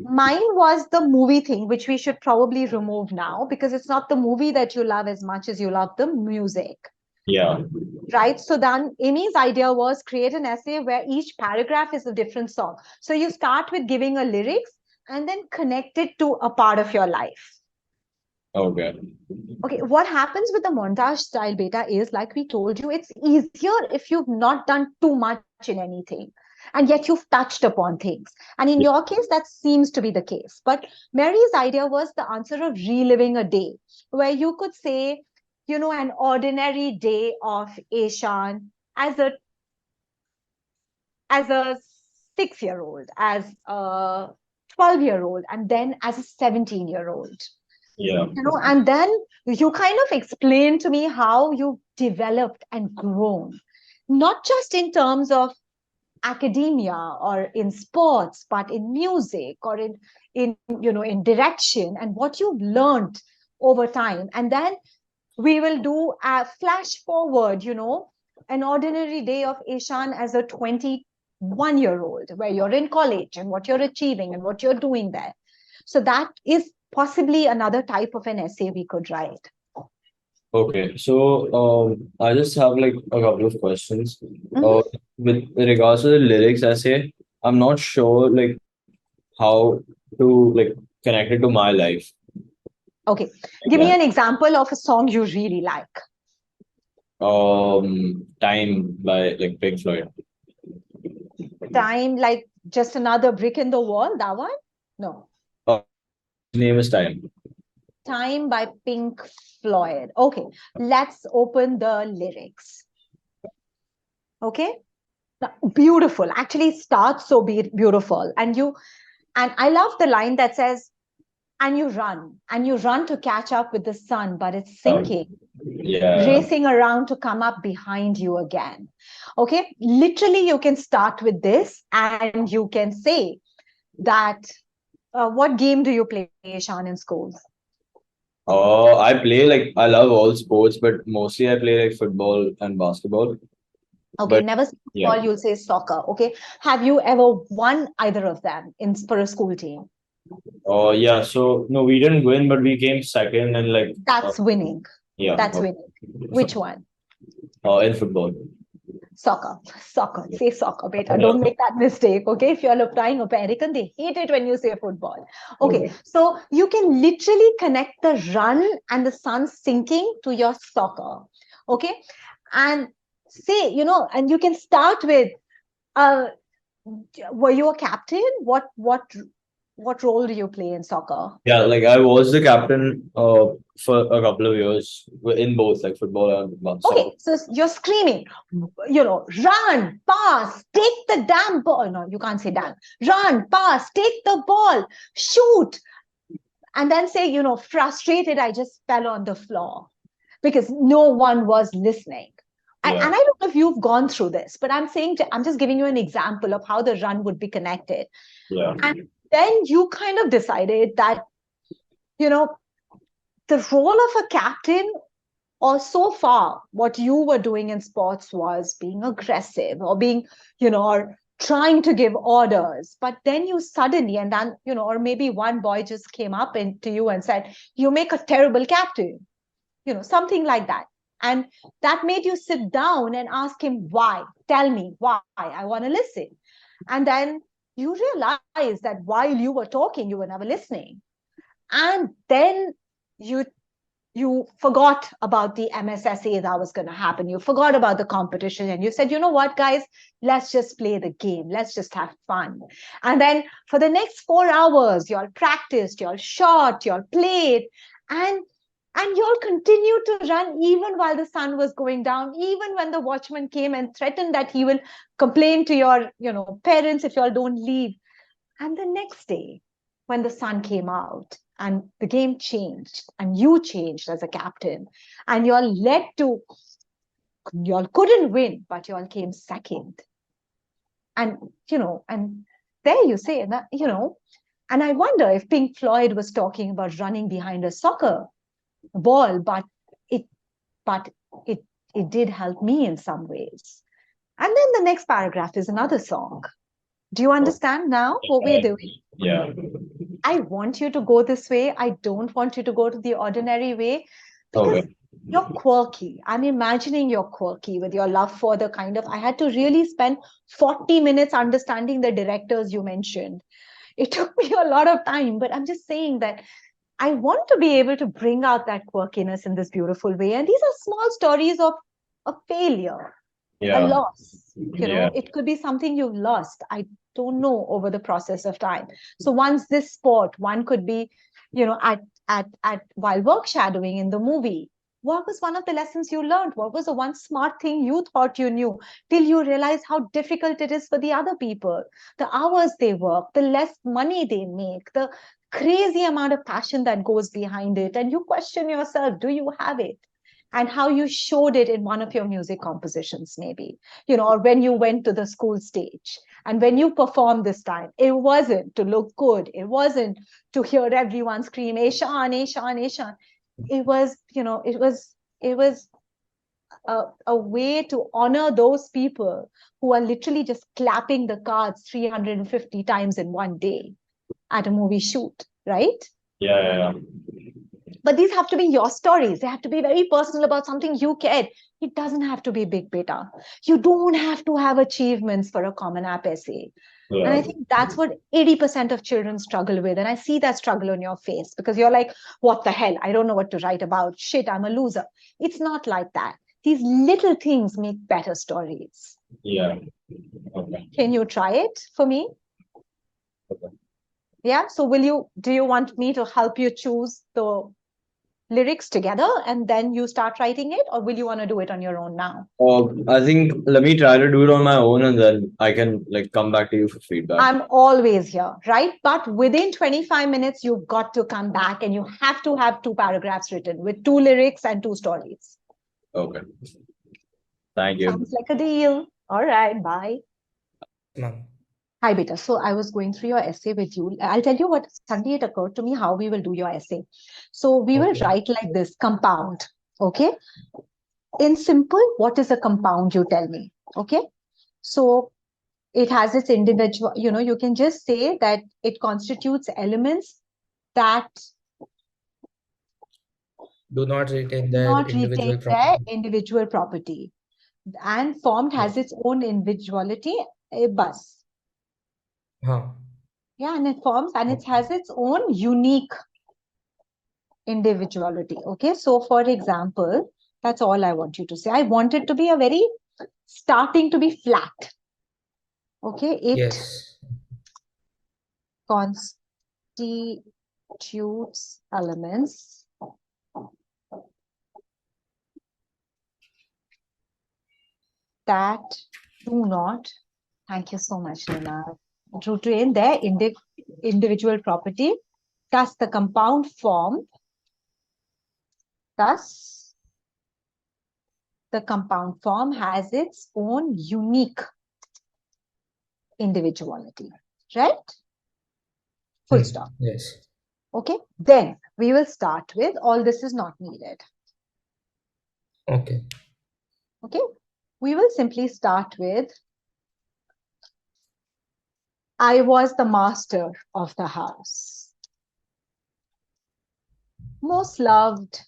Speaker 1: mine was the movie thing, which we should probably remove now because it's not the movie that you love as much as you love the music.
Speaker 10: Yeah.
Speaker 1: Right. So then Amy's idea was create an essay where each paragraph is a different song. So you start with giving a lyrics and then connect it to a part of your life.
Speaker 10: Okay.
Speaker 1: Okay, what happens with the montage style beta is, like we told you, it's easier if you've not done too much in anything and yet you've touched upon things. And in your case, that seems to be the case. But Mary's idea was the answer of reliving a day, where you could say, you know, an ordinary day of Ishan as a 6-year-old, as a 12-year-old, and then as a 17-year-old.
Speaker 10: Yeah.
Speaker 1: You know, and then you kind of explain to me how you developed and grown, not just in terms of academia or in sports, but in music or in you know, in direction and what you've learned over time. And then we will do a flash forward, you know, an ordinary day of Ishan as a 21-year-old, where you're in college and what you're achieving and what you're doing there. So that is possibly another type of an essay we could write.
Speaker 10: Okay, so I just have like a couple of questions. With regards to the lyrics essay, I'm not sure like how to like connect it to my life.
Speaker 1: Okay, give me an example of a song you really like.
Speaker 10: Time by like Pink Floyd.
Speaker 1: Time, like just another brick in the wall, that one? No.
Speaker 10: His name is Time.
Speaker 1: Time by Pink Floyd. Okay, let's open the lyrics. Okay, beautiful. Actually, starts so beautiful, and I love the line that says, and you run to catch up with the sun, but it's sinking, racing around to come up behind you again. Okay, literally, you can start with this, and you can say that. What game do you play, Ishan, in schools?
Speaker 10: I play like I love all sports, but mostly I play like football and basketball.
Speaker 1: Okay,
Speaker 10: But,
Speaker 1: never say football, you'll say soccer. Okay, have you ever won either of them for a school team?
Speaker 10: Yeah, so no, we didn't win, but we came second and like
Speaker 1: that's winning.
Speaker 10: Yeah.
Speaker 1: That's winning. Which one?
Speaker 10: In football.
Speaker 1: Soccer. Say soccer, beta. Don't make that mistake. Okay, if you're applying American, they hate it when you say football. Okay, so you can literally connect the run and the sun sinking to your soccer. Okay, and say, you know, and you can start with were you a captain? What role do you play in soccer?
Speaker 10: Yeah, like I was the captain for a couple of years in both like football and basketball.
Speaker 1: Okay, so you're screaming, you know, run, pass, take the damn ball. No, you can't say damn. Run, pass, take the ball, shoot. And then say, you know, frustrated, I just fell on the floor because no one was listening. And I don't know if you've gone through this, but I'm just giving you an example of how the run would be connected.
Speaker 10: Yeah.
Speaker 1: And then you kind of decided that, you know, the role of a captain or so far what you were doing in sports was being aggressive or being, or trying to give orders, but then you suddenly, and then, or maybe one boy just came up to you and said, you make a terrible captain, something like that. And that made you sit down and ask him, why? Tell me why. I want to listen. And then you realize that while you were talking, you were never listening. And then you forgot about the MSSA that was going to happen. You forgot about the competition and you said, you know what, guys, let's just play the game. Let's just have fun. And then for the next 4 hours, you all practiced, you all shot, you all played, and you all continued to run even while the sun was going down, even when the watchman came and threatened that he will complain to your, parents if you all don't leave. And the next day, when the sun came out and the game changed and you changed as a captain and you all couldn't win, but you all came second. And, and there you say that, and I wonder if Pink Floyd was talking about running behind a soccer ball, but it did help me in some ways. And then the next paragraph is another song. Do you understand now what we're doing?
Speaker 10: Yeah.
Speaker 1: I want you to go this way. I don't want you to go to the ordinary way, because you're quirky. I'm imagining you're quirky with your love for the kind of, I had to really spend 40 minutes understanding the directors you mentioned. It took me a lot of time, but I'm just saying that I want to be able to bring out that quirkiness in this beautiful way. And these are small stories of a failure, a loss. It could be something you've lost. I don't know, over the process of time. So once this sport, one could be, at while work shadowing in the movie, what was one of the lessons you learned? What was the one smart thing you thought you knew till you realize how difficult it is for the other people? The hours they work, the less money they make, the crazy amount of passion that goes behind it. And you question yourself, do you have it? And how you showed it in one of your music compositions, maybe, or when you went to the school stage. And when you performed this time, it wasn't to look good. It wasn't to hear everyone scream, Eshan, Eshan, Eshan. It was, it was a way to honor those people who are literally just clapping the cards 350 times in one day at a movie shoot, right?
Speaker 10: Yeah.
Speaker 1: But these have to be your stories. They have to be very personal about something you cared. It doesn't have to be big beta. You don't have to have achievements for a Common App essay.
Speaker 10: Yeah.
Speaker 1: And I think that's what 80% of children struggle with. And I see that struggle on your face because you're like, what the hell? I don't know what to write about. Shit, I'm a loser. It's not like that. These little things make better stories.
Speaker 10: Yeah. Okay.
Speaker 1: Can you try it for me?
Speaker 10: Okay.
Speaker 1: Yeah. So do you want me to help you choose the lyrics together and then you start writing it, or will you want to do it on your own now?
Speaker 10: I think let me try to do it on my own and then I can come back to you for feedback.
Speaker 1: I'm always here, right? But within 25 minutes, you've got to come back and you have to have 2 paragraphs written with 2 lyrics and 2 stories.
Speaker 10: Okay. Thank you.
Speaker 1: Sounds like a deal. All right, bye.
Speaker 9: Ma'am.
Speaker 1: Hi, beta. So I was going through your essay with you. I'll tell you what, suddenly it occurred to me how we will do your essay. So we will write like this, compound, okay? In simple, what is a compound, you tell me, okay? So it has its individual, you can just say that it constitutes elements that
Speaker 9: do not retain their
Speaker 1: individual property. And formed has its own individuality, a bus. Yeah, and it forms and it has its own unique individuality. Okay, so for example, that's all I want you to say. I want it to be starting to be flat. Okay, it constitutes elements that do not, thank you so much, Nina, retain their individual property. Thus, the compound form has its own unique individuality, right? Full stop.
Speaker 9: Yes.
Speaker 1: Okay, then we will start with all this is not needed.
Speaker 9: Okay.
Speaker 1: Okay, we will simply start with, I was the master of the house, most loved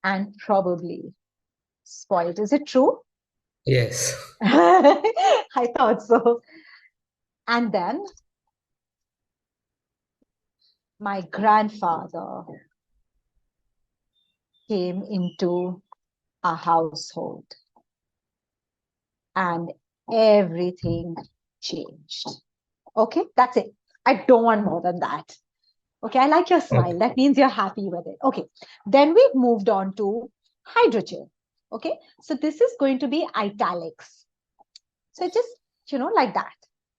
Speaker 1: and probably spoiled. Is it true?
Speaker 9: Yes.
Speaker 1: I thought so. And then my grandfather came into our household and everything changed. Okay, that's it. I don't want more than that. Okay, I like your smile.
Speaker 9: Okay.
Speaker 1: That means you're happy with it. Okay, then we moved on to hydrogen. Okay, so this is going to be italics. So just, like that.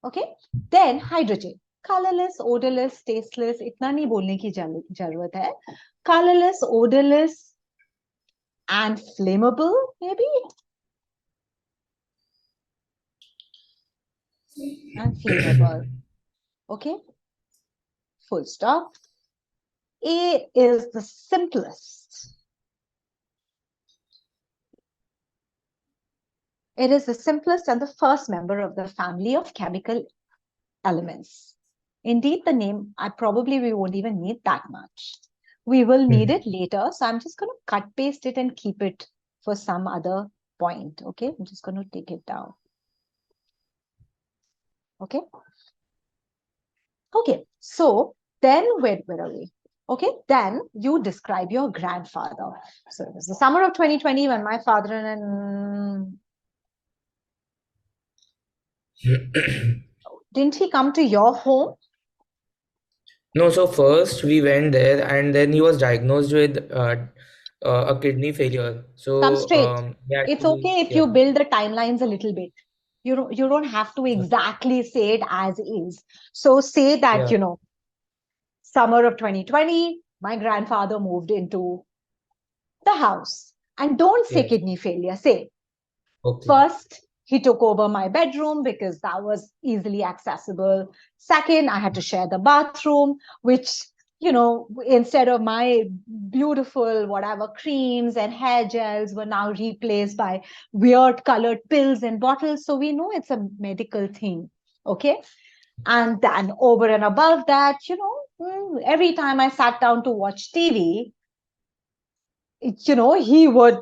Speaker 1: Okay, then hydrogen. Colorless, odorless, tasteless. इतना नहीं बोलने की जरूरत है. Colorless, odorless, and flammable, maybe? And flammable. Okay, full stop. A is the simplest. It is the simplest and the first member of the family of chemical elements. Indeed, the name, we won't even need that much. We will need it later. So I'm just going to cut paste it and keep it for some other point. Okay, I'm just going to take it down. Okay. Okay, so then where are we? Okay, then you describe your grandfather. So it was the summer of 2020 when my father and didn't he come to your home?
Speaker 9: No, so first we went there and then he was diagnosed with a kidney failure.
Speaker 1: Come
Speaker 9: So
Speaker 1: straight.
Speaker 9: he had
Speaker 1: It's
Speaker 9: to
Speaker 1: okay if
Speaker 9: yeah,
Speaker 1: you build the timelines a little bit. You don't have to exactly say it as is. So say that,
Speaker 9: yeah,
Speaker 1: summer of 2020, my grandfather moved into the house. And don't say
Speaker 9: yes.
Speaker 1: kidney failure. Say,
Speaker 9: Okay.
Speaker 1: first, he took over my bedroom because that was easily accessible. Second, I had to share the bathroom, which, instead of my beautiful whatever creams and hair gels were now replaced by weird colored pills and bottles. So we know it's a medical thing. Okay. And then over and above that, every time I sat down to watch TV, he would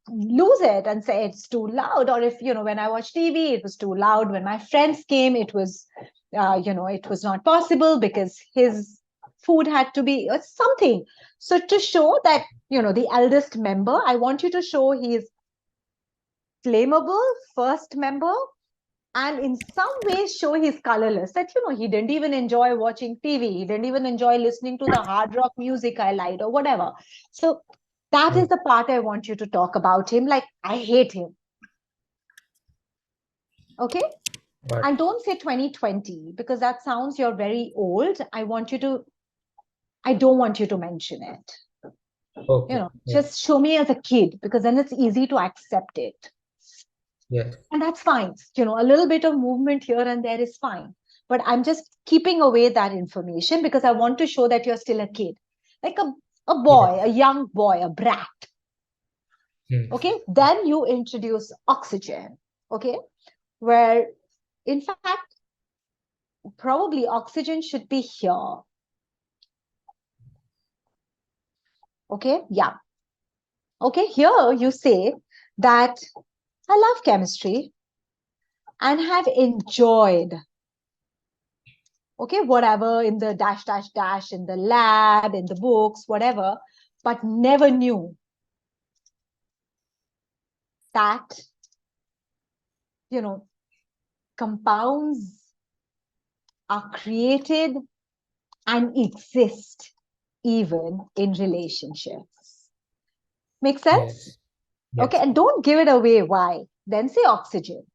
Speaker 1: lose it and say it's too loud. Or if, when I watch TV, it was too loud. When my friends came, it was, it was not possible because his food had to be something. So to show that, the eldest member, I want you to show he's flammable, first member, and in some ways show he's colorless, that he didn't even enjoy watching TV, he didn't even enjoy listening to the hard rock music I liked or whatever. So that is the part I want you to talk about him, like I hate him. Okay.
Speaker 9: But
Speaker 1: And don't say 2020 because that sounds you're very old. I don't want you to mention it.
Speaker 9: okay.
Speaker 1: Just show me as a kid because then it's easy to accept it.
Speaker 9: Yes.
Speaker 1: And that's fine. A little bit of movement here and there is fine. But I'm just keeping away that information because I want to show that you're still a kid. Like a boy,
Speaker 9: Yes.
Speaker 1: a young boy, a brat.
Speaker 9: Hmm.
Speaker 1: Okay. Then you introduce oxygen. Okay. Where, in fact, probably oxygen should be here. Okay. Yeah. Okay. Here you say that I love chemistry and have enjoyed, okay, whatever in the dash, dash, dash, in the lab, in the books, whatever, but never knew that, compounds are created and exist even in relationships. Make sense?
Speaker 9: Yes.
Speaker 1: Okay,
Speaker 9: Yes.
Speaker 1: and don't give it away. Why? Then say oxygen.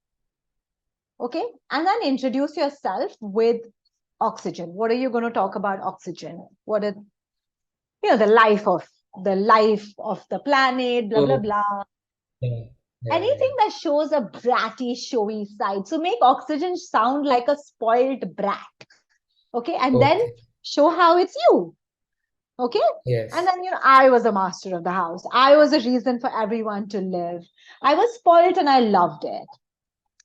Speaker 1: Okay, and then introduce yourself with oxygen. What are you going to talk about oxygen? What are, the life of the planet, blah, blah,
Speaker 9: So
Speaker 1: blah.
Speaker 9: yeah,
Speaker 1: Anything that shows a bratty, showy side. So make oxygen sound like a spoiled brat. Okay, and then
Speaker 9: okay.
Speaker 1: show how it's you. Okay.
Speaker 9: Yes.
Speaker 1: And then, I was the master of the house. I was a reason for everyone to live. I was spoiled and I loved it.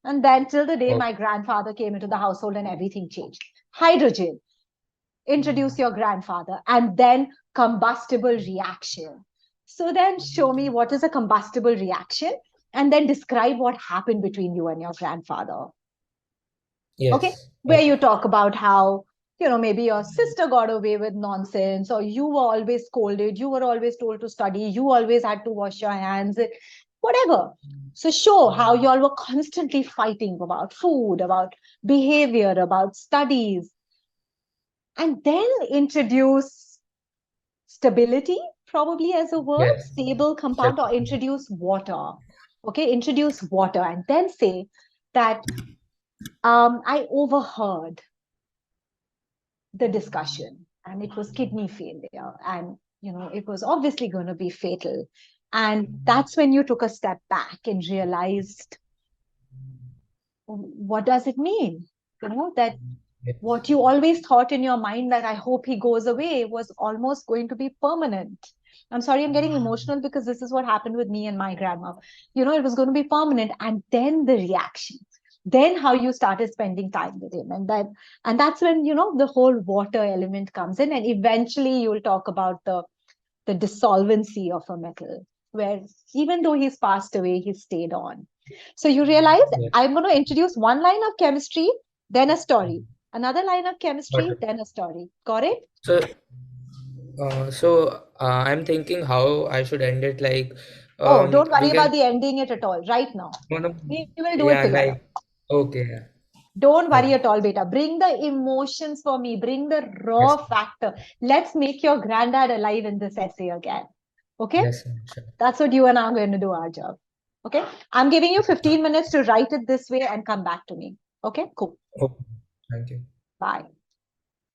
Speaker 1: And then till the day my grandfather came into the household and everything changed. Hydrogen, introduce your grandfather, and then combustible reaction. So then show me what is a combustible reaction and then describe what happened between you and your grandfather. Okay.
Speaker 9: Yes.
Speaker 1: Where you talk about how, maybe your sister got away with nonsense, or you were always scolded, you were always told to study, you always had to wash your hands, whatever. So show how you all were constantly fighting about food, about behavior, about studies. And then introduce stability, probably as a verb,
Speaker 9: Yes.
Speaker 1: stable compound, or introduce water. Okay, introduce water and then say that I overheard the discussion and it was kidney failure, and it was obviously going to be fatal. And that's when you took a step back and realized, what does it mean, that what you always thought in your mind that I hope he goes away was almost going to be permanent. I'm sorry, I'm getting emotional because this is what happened with me and my grandma. It was going to be permanent. And then the reaction, then how you started spending time with him. And that's when, the whole water element comes in. And eventually you'll talk about the dissolvency of a metal, where even though he's passed away, he stayed on. So you realize I'm going to introduce one line of chemistry, then a story, another line of chemistry, then a story. Got it?
Speaker 9: So I'm thinking how I should end it. Like,
Speaker 1: Don't
Speaker 9: we
Speaker 1: worry
Speaker 9: can.
Speaker 1: about the ending it at all right now.
Speaker 9: No,
Speaker 1: We will do it
Speaker 9: yeah,
Speaker 1: together.
Speaker 9: like, okay, yeah.
Speaker 1: Don't worry
Speaker 9: Okay.
Speaker 1: at all, beta. Bring the emotions for me. Bring the raw factor. Let's make your granddad alive in this essay again. Okay?
Speaker 9: Yes, sure.
Speaker 1: That's what you and I are going to do our job. Okay? I'm giving you 15 minutes to write it this way and come back to me. Okay? Cool.
Speaker 9: Okay. Thank you.
Speaker 1: Bye.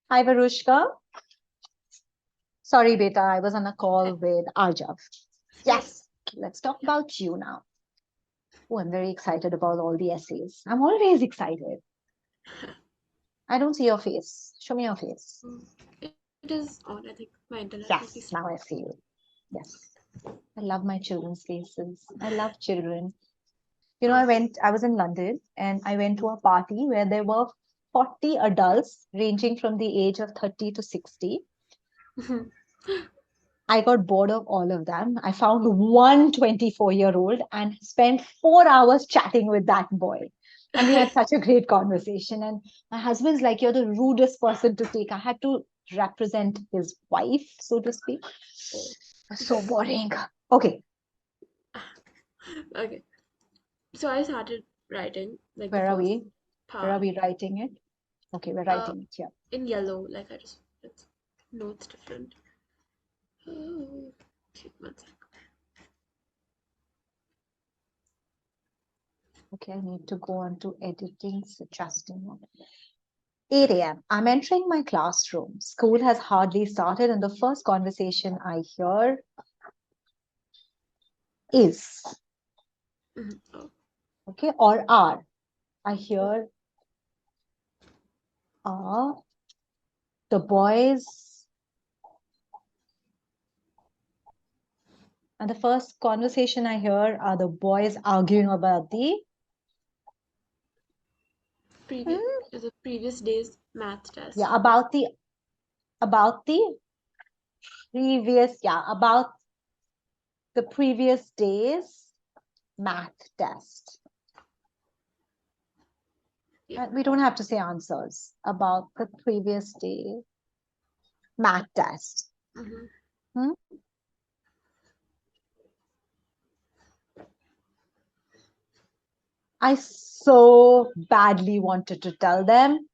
Speaker 1: Hi, Varushka. Sorry, beta. I was on a call with Arjav. Yes. Let's talk about you now. Oh, I'm very excited about all the essays. I'm always excited. I don't see your face. Show me your face.
Speaker 11: It is on, I think. My internet.
Speaker 1: Yes, now I see you. Yes. I love my children's faces. I love children. I was in London and I went to a party where there were 40 adults ranging from the age of 30 to 60. I got bored of all of them. I found one 24-year-old and spent 4 hours chatting with that boy. And we had such a great conversation. And my husband's like, you're the rudest person to take. I had to represent his wife, so to speak. So boring. Okay.
Speaker 11: Okay. So I started writing. Like
Speaker 1: Where are we?
Speaker 11: part.
Speaker 1: Where are we writing it? Okay, we're writing it here.
Speaker 11: In yellow, like it's notes different. Oh, okay, 1 sec.
Speaker 1: Okay, I need to go on to editing, suggesting. 8 a.m. I'm entering my classroom. School has hardly started, and the first conversation I hear is. Okay, or are. I hear the boys. And the first conversation I hear are the boys arguing about the
Speaker 11: previous day's math test.
Speaker 1: Yeah, about the previous, about the previous day's math test. Yeah. We don't have to say answers. About the previous day math test. I so badly wanted to tell them.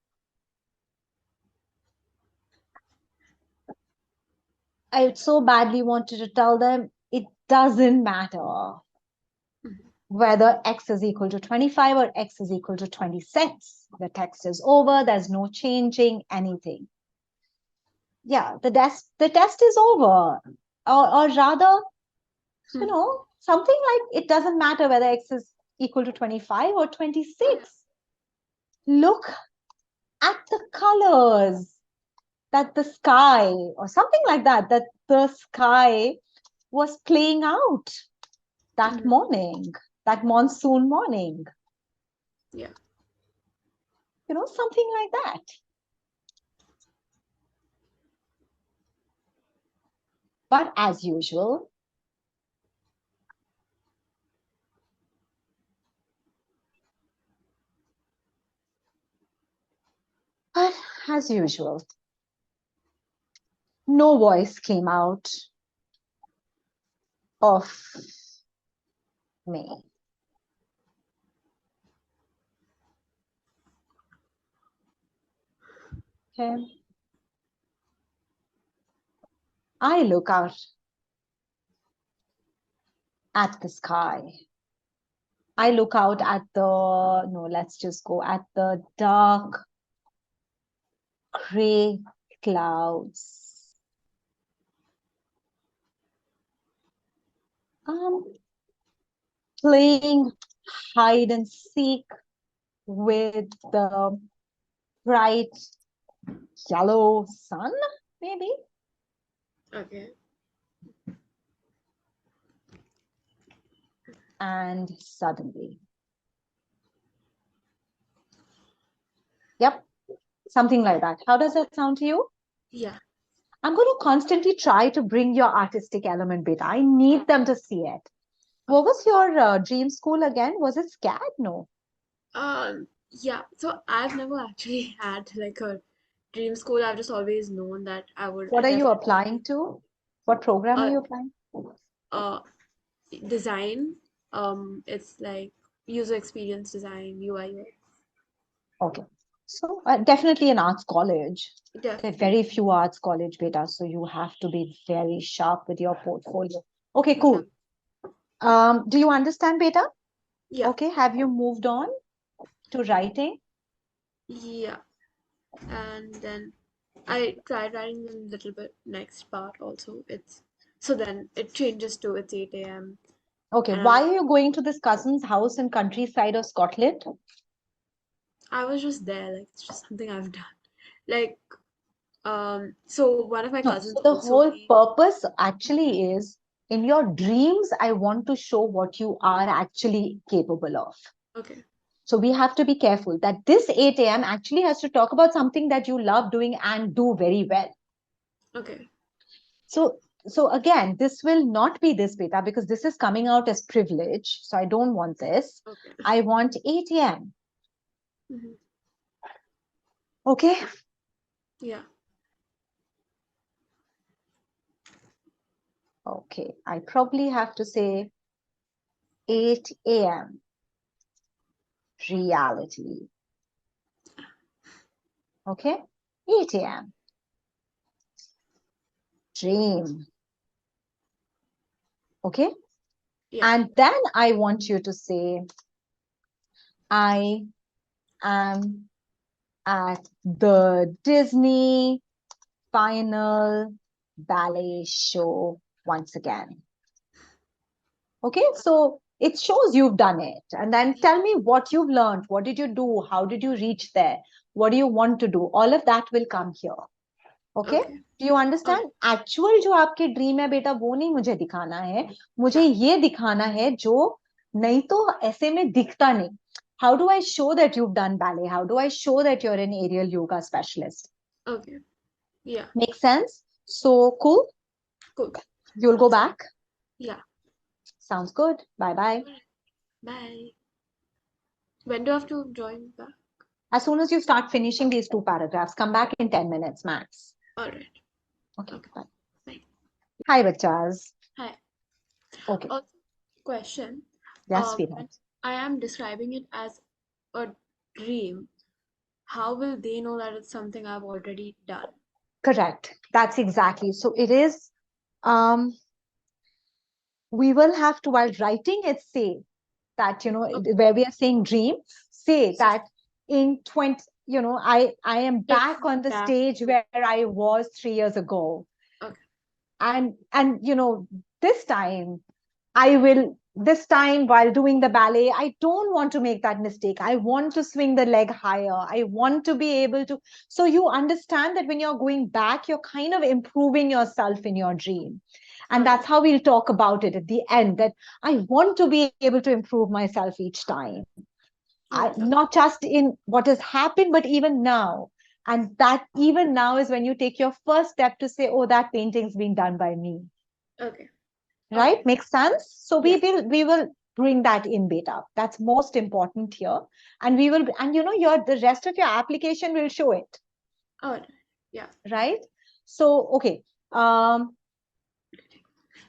Speaker 1: I so badly wanted to tell them it doesn't matter whether x is equal to 25 or x is equal to 26. The text is over. There's no changing anything. Yeah, the test is over. Or rather, something like it doesn't matter whether x is equal to 25 or 26. Look at the colors. that the sky, or something like that, that the sky was playing out that morning, that monsoon morning.
Speaker 11: Yeah.
Speaker 1: Something like that. But as usual, no voice came out of me. Okay. I look out at the sky. I look out at let's just go at the dark gray clouds. Playing hide and seek with the bright yellow sun, maybe.
Speaker 11: Okay.
Speaker 1: And suddenly, yep, something like that. How does that sound to you?
Speaker 11: Yeah.
Speaker 1: I'm going to constantly try to bring your artistic element, beta. I need them to see it. What was your dream school again? Was it SCAD? No.
Speaker 11: Yeah. So I've never actually had like a dream school. I've just always known that I would.
Speaker 1: What are you applying to? What program are you applying?
Speaker 11: Design. It's like user experience design, UI UX.
Speaker 1: Okay. So definitely an arts college. There are
Speaker 11: Definitely.
Speaker 1: very few arts college, beta. So you have to be very sharp with your portfolio. Okay, cool. Do you understand, beta?
Speaker 11: Yeah.
Speaker 1: Okay. Have you moved on to writing?
Speaker 11: Yeah. And then I tried writing a little bit next part also. So then it changes to it's 8 a.m.
Speaker 1: Okay.
Speaker 11: and
Speaker 1: Why are you going to this cousin's house in countryside of Scotland?
Speaker 11: I was just there, like it's just something I've done. Like, so one of my cousins
Speaker 1: So the
Speaker 11: also
Speaker 1: whole purpose actually is, in your dreams, I want to show what you are actually capable of.
Speaker 11: Okay.
Speaker 1: So we have to be careful that this 8 a.m. actually has to talk about something that you love doing and do very well.
Speaker 11: Okay.
Speaker 1: So again, this will not be this, beta, because this is coming out as privilege. So I don't want this.
Speaker 11: Okay.
Speaker 1: I want 8 a.m.
Speaker 11: Mhm.
Speaker 1: Okay.
Speaker 11: Yeah.
Speaker 1: Okay. I probably have to say 8 a.m. reality. Okay. 8 a.m. dream. Okay.
Speaker 11: Yeah.
Speaker 1: And then I want you to say, I am at the Disney final ballet show once again. Okay, so it shows you've done it. And then tell me what you've learned. What did you do? How did you reach there? What do you want to do? All of that will come here. Okay? Do you understand? Actual जो आपके dream है बेटा, वो नहीं मुझे दिखाना है. मुझे ये दिखाना है जो नहीं तो ऐसे में दिखता नहीं. How do I show that you've done ballet? How do I show that you're an aerial yoga specialist?
Speaker 11: Okay. Yeah.
Speaker 1: Makes sense? So, cool?
Speaker 11: Cool.
Speaker 1: You'll go back?
Speaker 11: Yeah.
Speaker 1: Sounds good. Bye-bye.
Speaker 11: Bye. When do I have to join back?
Speaker 1: As soon as you start finishing these 2 paragraphs, come back in 10 minutes max.
Speaker 11: All right.
Speaker 1: Okay, bye.
Speaker 11: Bye.
Speaker 1: Hi, bachas.
Speaker 11: Hi.
Speaker 1: Okay.
Speaker 11: Question.
Speaker 1: Yes,
Speaker 11: When
Speaker 1: sweetheart.
Speaker 11: I am describing it as a dream, how will they know that it's something I've already done?
Speaker 1: Correct. That's exactly. So it is, we will have to, while writing it, say that, where we are saying dream, say that in 20, I am back on the stage where I was 3 years ago.
Speaker 11: Okay.
Speaker 1: And this time I will this time while doing the ballet, I don't want to make that mistake. I want to swing the leg higher. I want to be able to. So you understand that when you're going back, you're kind of improving yourself in your dream. And that's how we'll talk about it at the end, that I want to be able to improve myself each time. Not just in what has happened, but even now. And that even now is when you take your first step to say, oh, that painting's being done by me.
Speaker 11: Okay.
Speaker 1: Right?
Speaker 11: Okay.
Speaker 1: Makes sense? So we will bring that in, beta. That's most important here. And we will, and the rest of your application will show it.
Speaker 11: Oh, yeah.
Speaker 1: Right? So, okay.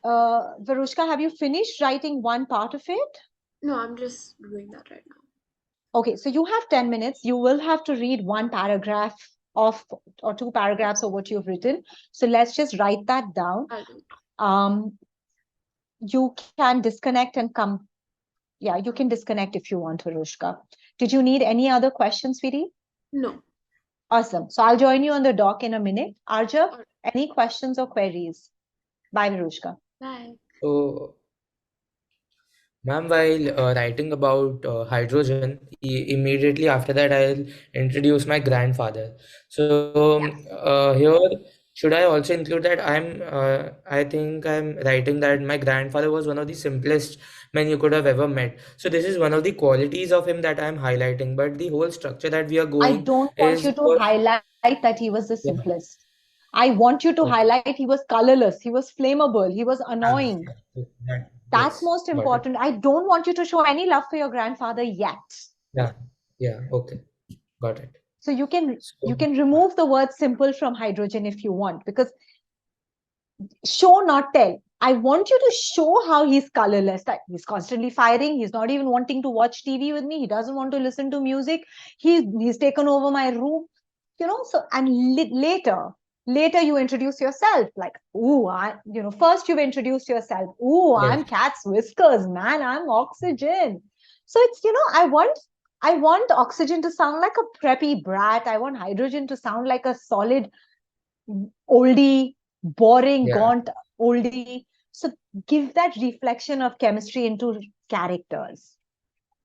Speaker 1: Varushka, have you finished writing one part of it?
Speaker 11: No, I'm just doing that right now.
Speaker 1: Okay, so you have 10 minutes. You will have to read one paragraph of or two paragraphs of what you've written. So let's just write that down. You can disconnect and come. Yeah, you can disconnect if you want, Varushka. Did you need any other questions, sweetie?
Speaker 11: No.
Speaker 1: Awesome. So I'll join you on the dock in a minute. Arjab, any questions or queries? Bye, Varushka.
Speaker 11: Bye.
Speaker 9: So, ma'am, while writing about hydrogen, immediately after that, I'll introduce my grandfather. So, here, should I also include that I think I'm writing that my grandfather was one of the simplest men you could have ever met. So, this is one of the qualities of him that I'm highlighting. But the whole structure that we are
Speaker 1: I
Speaker 9: going
Speaker 1: don't want
Speaker 9: is,
Speaker 1: you to highlight that he was the
Speaker 9: yeah,
Speaker 1: simplest. I want you to
Speaker 9: okay,
Speaker 1: highlight he was colorless, he was flammable, he was annoying. That's
Speaker 9: yes,
Speaker 1: most
Speaker 9: got it.
Speaker 1: important. I don't want you to show any love for your grandfather yet.
Speaker 9: Yeah, yeah, okay, got it.
Speaker 1: So you can
Speaker 9: So,
Speaker 1: remove the word simple from hydrogen if you want, because show, not tell. I want you to show how he's colorless, that he's constantly firing. He's not even wanting to watch TV with me. He doesn't want to listen to music. He's taken over my room, so, and later you introduce yourself, like, ooh, first you've introduced yourself. Ooh,
Speaker 9: yes,
Speaker 1: I'm Cat's Whiskers, man. I'm Oxygen. So it's, I want Oxygen to sound like a preppy brat. I want Hydrogen to sound like a solid oldie, boring,
Speaker 9: yeah,
Speaker 1: gaunt oldie. So give that reflection of chemistry into characters.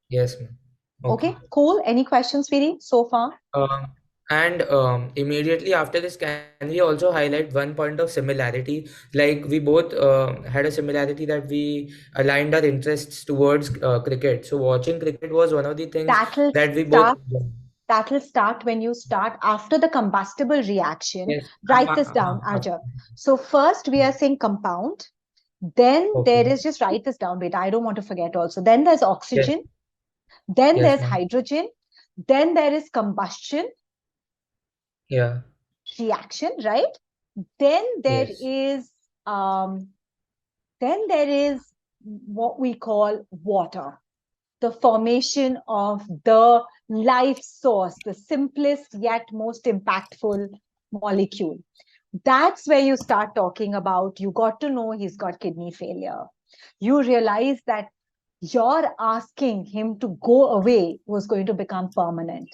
Speaker 9: yes, ma'am.
Speaker 1: Okay, cool. Any questions, Viri, so far?
Speaker 9: And immediately after this, can we also highlight one point of similarity? Like we both had a similarity that we aligned our interests towards cricket. So watching cricket was one of the things
Speaker 1: That'll
Speaker 9: that we both.
Speaker 1: start. That'll start when you start after the combustible reaction.
Speaker 9: Yes.
Speaker 1: Write this down, Arjab. So first we are saying compound. Then there
Speaker 9: Okay.
Speaker 1: is, just write this down, beta. I don't want to forget also. Then there's
Speaker 9: Yes.
Speaker 1: oxygen. Then
Speaker 9: Yes,
Speaker 1: there's
Speaker 9: ma'am.
Speaker 1: hydrogen. Then there is combustion
Speaker 9: Yeah.
Speaker 1: reaction, right? Then there
Speaker 9: Yes.
Speaker 1: is what we call water, the formation of the life source, the simplest yet most impactful molecule. That's where you start talking about, you got to know he's got kidney failure. You realize that you're asking him to go away was going to become permanent.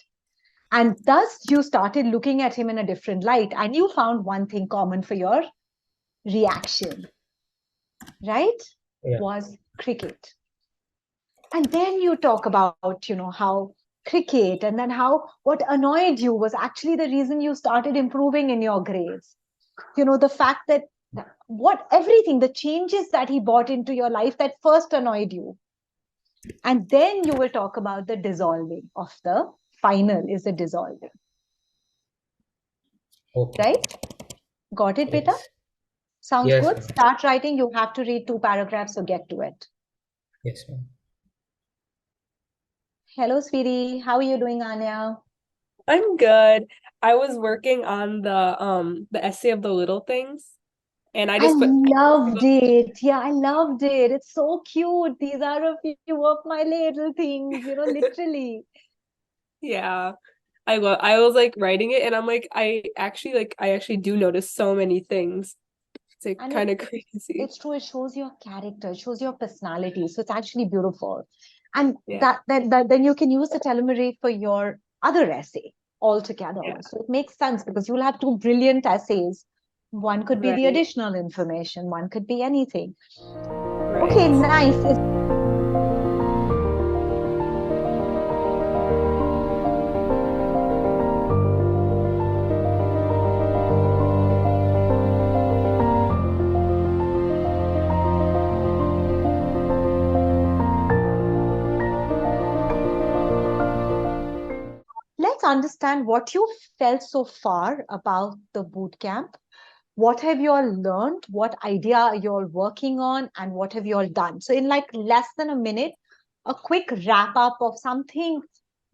Speaker 1: And thus you started looking at him in a different light, and you found one thing common for your reaction, right?
Speaker 9: Yeah.
Speaker 1: Was cricket. And then you talk about, how cricket, and then how what annoyed you was actually the reason you started improving in your grades. The fact that everything, the changes that he brought into your life that first annoyed you. And then you will talk about the dissolving of the final is the dissolving.
Speaker 9: Okay.
Speaker 1: Right? Got it, beta?
Speaker 9: Yes.
Speaker 1: Sounds
Speaker 9: Yes,
Speaker 1: good?
Speaker 9: ma'am.
Speaker 1: Start writing. You have to read 2 paragraphs, so get to it.
Speaker 9: Yes, ma'am.
Speaker 1: Hello, sweetie. How are you doing, Anya?
Speaker 8: I'm good. I was working on the essay of the little things, and I just put
Speaker 1: loved it. Yeah, I loved it. It's so cute. These are a few of my little things, literally.
Speaker 8: Yeah. I was like writing it, and I'm like, I actually do notice so many things. It's like kind of crazy.
Speaker 1: It's true. It shows your character, it shows your personality. So it's actually beautiful. And
Speaker 8: Yeah.
Speaker 1: then you can use the telomere for your other essay altogether.
Speaker 8: Yeah.
Speaker 1: So it makes sense because you'll have 2 brilliant essays. One could be the
Speaker 8: Right.
Speaker 1: additional information, one could be anything.
Speaker 8: Right.
Speaker 1: Okay, nice. understand what you felt so far about the boot camp. What have you all learned? What idea are you all working on? And what have you all done? So in like less than a minute, a quick wrap up of something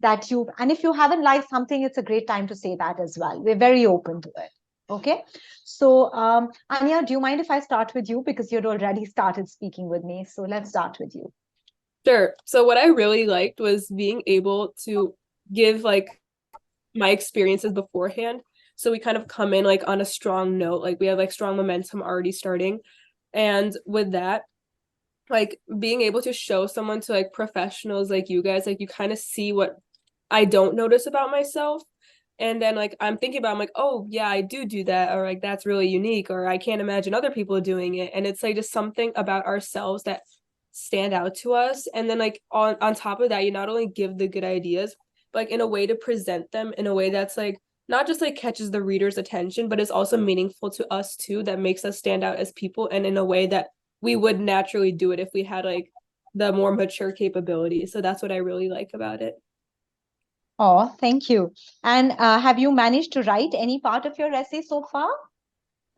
Speaker 1: that you, and if you haven't liked something, it's a great time to say that as well. We're very open to it. Okay. So Anya, do you mind if I start with you? Because you'd already started speaking with me. So let's start with you.
Speaker 8: Sure. So what I really liked was being able to give like my experiences beforehand. So we kind of come in like on a strong note, like we have like strong momentum already starting. And with that, like being able to show someone to like professionals like you guys, like you kind of see what I don't notice about myself. And then like I'm thinking about, I'm like, oh yeah, I do that, or like that's really unique, or I can't imagine other people doing it. And it's like just something about ourselves that stand out to us. And then like on top of that, you not only give the good ideas, but like in a way to present them in a way that's like not just like catches the reader's attention, but is also meaningful to us too, that makes us stand out as people, and in a way that we would naturally do it if we had like the more mature capabilities. So that's what I really like about it.
Speaker 1: Oh, thank you. And have you managed to write any part of your essay so far?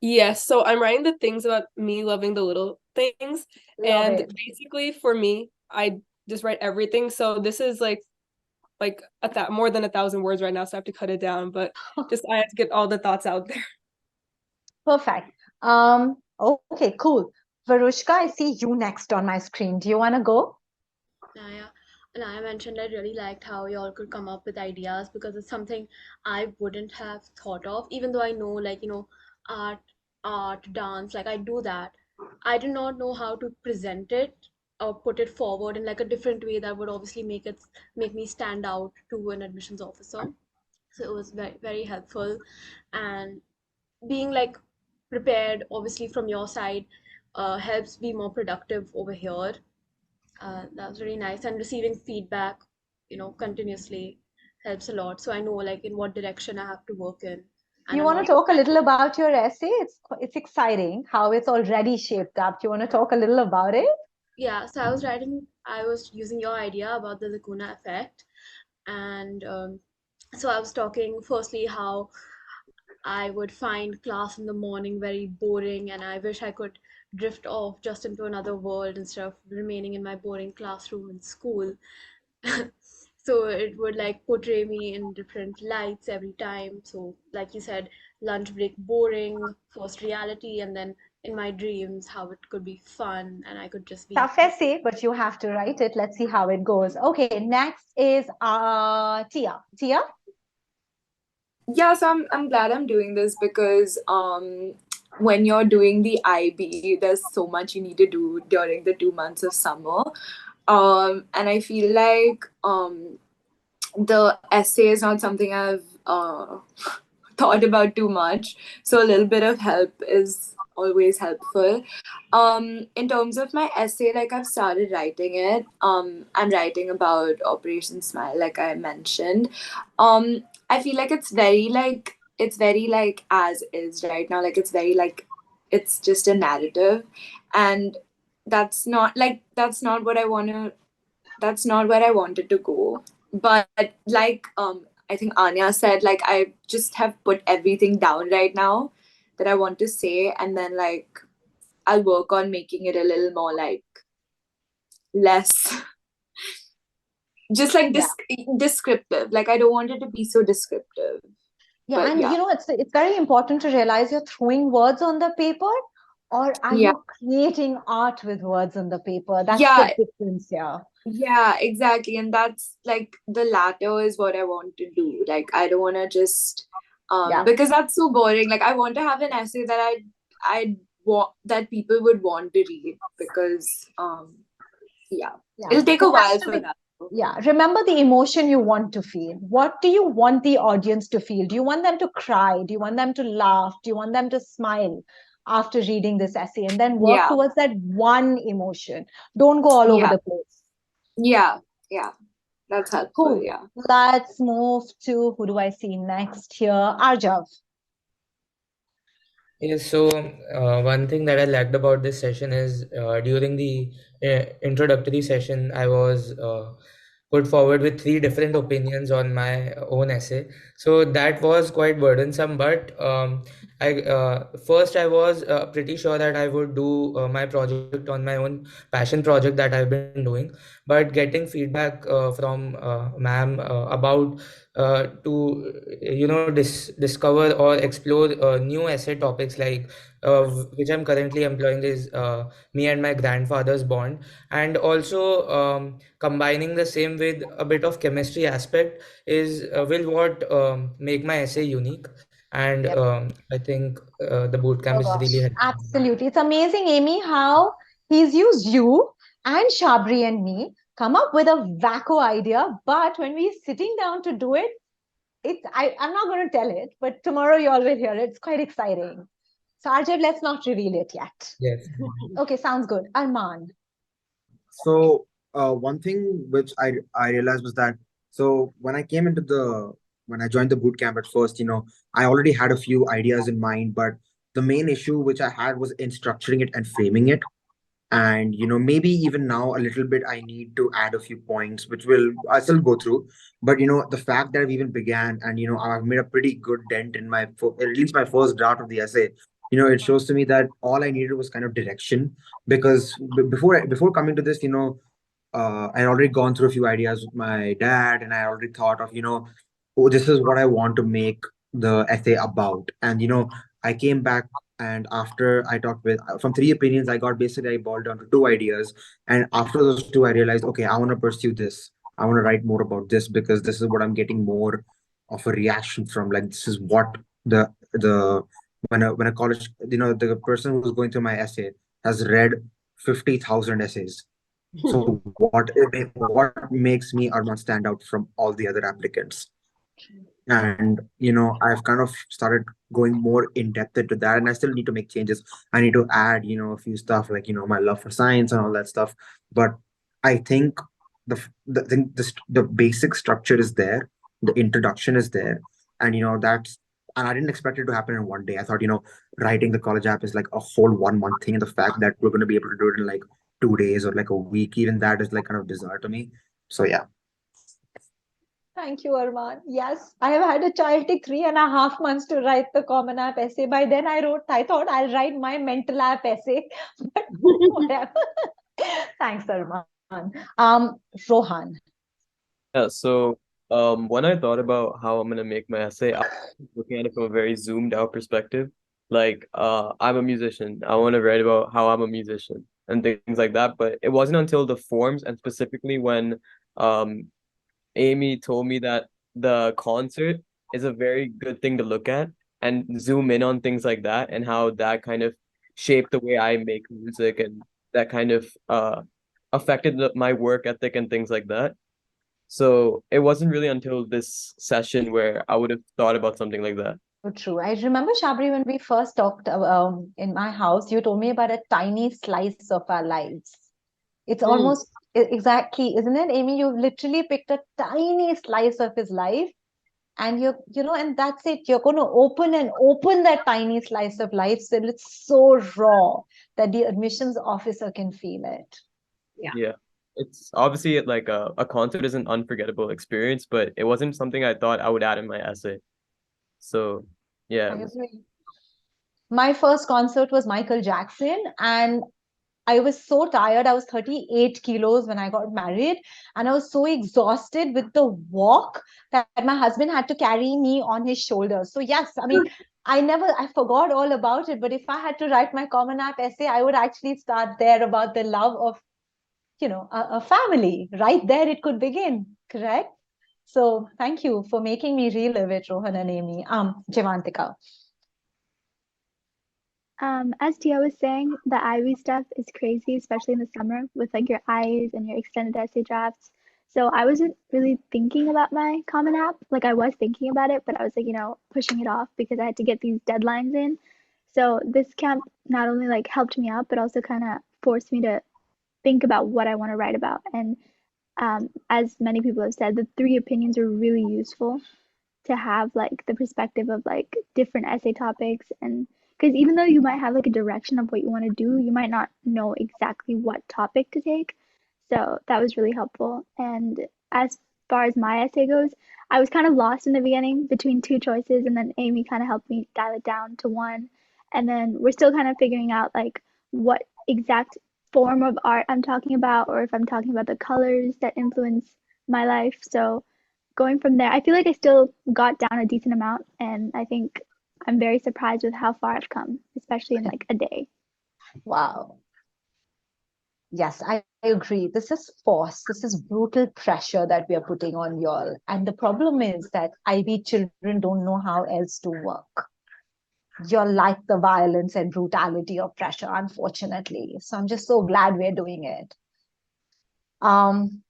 Speaker 8: Yes, so I'm writing the things about me loving the little things.
Speaker 1: Love
Speaker 8: And
Speaker 1: it.
Speaker 8: basically for me, I just write everything. So this is like more than 1,000 words right now, so I have to cut it down, but just I have to get all the thoughts out there.
Speaker 1: Perfect. Okay, cool. Varushka, I see you next on my screen. Do you want to go?
Speaker 11: Yeah. And I mentioned I really liked how you all could come up with ideas, because it's something I wouldn't have thought of, even though I know, like, art, dance, like I do that. I did not know how to present it or put it forward in like a different way that would obviously make me stand out to an admissions officer. So it was very, very helpful. And being like prepared, obviously, from your side, helps be more productive over here. That was really nice. And receiving feedback, continuously helps a lot. So I know like in what direction I have to work in. And
Speaker 1: You
Speaker 11: I'm
Speaker 1: want to
Speaker 11: not.
Speaker 1: talk a little about your essay? It's exciting how it's already shaped up. Do you want to talk a little about it?
Speaker 11: Yeah, so I was using your idea about the Lacuna effect. And so I was talking firstly how I would find class in the morning very boring, and I wish I could drift off just into another world instead of remaining in my boring classroom in school. So it would like portray me in different lights every time. So, like you said, lunch break boring, first reality, and then in my dreams, how it could be fun and I could just be.
Speaker 1: Tough essay, but you have to write it. Let's see how it goes. Okay, next is Tia. Tia?
Speaker 7: Yeah, so I'm glad I'm doing this because when you're doing the IB, there's so much you need to do during the 2 months of summer. And I feel like the essay is not something I've thought about too much. So a little bit of help is always helpful. In terms of my essay, like I've started writing it. I'm writing about Operation Smile, like I mentioned. I feel like it's very like as is right now. Like it's very like it's just a narrative, and that's not what I wanna that's not where I wanted to go. But like I think Anya said, like I just have put everything down right now that I want to say, and then like I'll work on making it a little more like less just like descriptive. Like I don't want it to be so descriptive.
Speaker 1: Yeah,
Speaker 7: But
Speaker 1: and
Speaker 7: yeah.
Speaker 1: it's very important to realize you're throwing words on the paper, or are
Speaker 7: Yeah.
Speaker 1: you creating art with words on the paper? That's
Speaker 7: Yeah.
Speaker 1: the difference here.
Speaker 7: Yeah, exactly. And that's like the latter is what I want to do. Like I don't want to just
Speaker 1: Yeah.
Speaker 7: because that's so boring. Like I want to have an essay that I want that people would want to read because yeah. It'll take
Speaker 1: It
Speaker 7: a
Speaker 1: has
Speaker 7: while
Speaker 1: to
Speaker 7: for
Speaker 1: be,
Speaker 7: that.
Speaker 1: yeah. Remember the emotion you want to feel. What do you want the audience to feel? Do you want them to cry? Do you want them to laugh? Do you want them to smile after reading this essay? And then work
Speaker 7: Yeah.
Speaker 1: towards that one emotion. Don't go all over
Speaker 7: Yeah.
Speaker 1: the place.
Speaker 7: Yeah. That's helpful.
Speaker 1: Cool.
Speaker 7: Yeah.
Speaker 1: Let's move to, who do I see next here? Arjav.
Speaker 9: Yes, so one thing that I liked about this session is during the introductory session, I was put forward with three different opinions on my own essay. So that was quite burdensome. But I first I was pretty sure that I would do my project on my own passion project that I've been doing. But getting feedback from ma'am about to discover or explore new essay topics like which I'm currently employing is me and my grandfather's bond, and also combining the same with a bit of chemistry aspect is will what make my essay unique. And
Speaker 1: Yep.
Speaker 9: I think the bootcamp
Speaker 1: Oh
Speaker 9: is
Speaker 1: gosh,
Speaker 9: really helping.
Speaker 1: absolutely. It's amazing, Amy, how he's used you and Shabri and me come up with a wacko idea, but when we're sitting down to do it, I'm not going to tell it, but tomorrow you all will hear it. It's quite exciting. So Arjun, let's not reveal it yet.
Speaker 9: Yes.
Speaker 1: Okay, sounds good. Arman.
Speaker 12: So one thing which I realized was that, so when I came into the when I joined the boot camp at first, I already had a few ideas in mind, but the main issue which I had was in structuring it and framing it. And maybe even now a little bit I need to add a few points which will I still go through. But the fact that I've even began, and I've made a pretty good dent in at least my first draft of the essay. It shows to me that all I needed was kind of direction. Because before coming to this, I already gone through a few ideas with my dad, and I already thought of, oh, this is what I want to make the essay about. And I came back, and after I talked with from three opinions, I boiled down to two ideas. And after those two, I realized, okay, I want to pursue this. I want to write more about this because this is what I'm getting more of a reaction from. Like, this is what the when a college, the person who's going through my essay has read 50,000 essays. So what makes me Arman stand out from all the other applicants? And I've kind of started going more in depth into that, and I still need to make changes. I need to add a few stuff like my love for science and all that stuff. But I think the basic structure is there, the introduction is there. And I didn't expect it to happen in one day. I thought writing the college app is like a whole 1 month thing, and the fact that we're going to be able to do it in like 2 days or like a week, even that is like kind of bizarre to me. So yeah.
Speaker 1: Thank you, Arman. Yes, I have had a child take 3.5 months to write the Common App essay. By then, I thought I'll write my mental app essay, but whatever. Thanks, Arman. Rohan.
Speaker 5: Yeah, so when I thought about how I'm gonna make my essay, I was looking at it from a very zoomed out perspective. Like, I'm a musician. I want to write about how I'm a musician and things like that. But it wasn't until the forms, and specifically when um Amy told me that the concert is a very good thing to look at and zoom in on things like that, and how that kind of shaped the way I make music, and that kind of affected my work ethic and things like that. So it wasn't really until this session where I would have thought about something like that.
Speaker 1: So true. I remember, Shabri, when we first talked in my house, you told me about a tiny slice of our lives. It's almost exactly, isn't it, Amy? You've literally picked a tiny slice of his life, and and that's it. You're going to open that tiny slice of life till it's so raw that the admissions officer can feel it.
Speaker 5: Yeah. It's obviously like a concert is an unforgettable experience, but it wasn't something I thought I would add in my essay. So yeah,
Speaker 1: I agree. My first concert was Michael Jackson, and I was so tired. I was 38 kilos when I got married, and I was so exhausted with the walk that my husband had to carry me on his shoulders. So, yes, I mean, I forgot all about it. But if I had to write my Common App essay, I would actually start there about the love of, a family. Right there, it could begin, correct? So, thank you for making me relive it, Rohan and Amy. Jivantika.
Speaker 4: As Tia was saying, the Ivy stuff is crazy, especially in the summer with like your eyes and your extended essay drafts. So I wasn't really thinking about my Common App. Like I was thinking about it, but I was like, pushing it off because I had to get these deadlines in. So this camp not only like helped me out, but also kind of forced me to think about what I want to write about. And as many people have said, the three opinions are really useful to have like the perspective of like different essay topics. And because even though you might have like a direction of what you want to do, you might not know exactly what topic to take. So that was really helpful. And as far as my essay goes. I was kind of lost in the beginning between two choices, and then Amy kind of helped me dial it down to one. And then we're still kind of figuring out like what exact form of art I'm talking about, or if I'm talking about the colors that influence my life. So going from there, I feel like I still got down a decent amount, and I think I'm very surprised with how far I've come, especially in like a day.
Speaker 1: Wow. Yes, I agree. This is force. This is brutal pressure that we are putting on y'all. And the problem is that IB children don't know how else to work. You're like the violence and brutality of pressure, unfortunately. So I'm just so glad we're doing it. Eshan.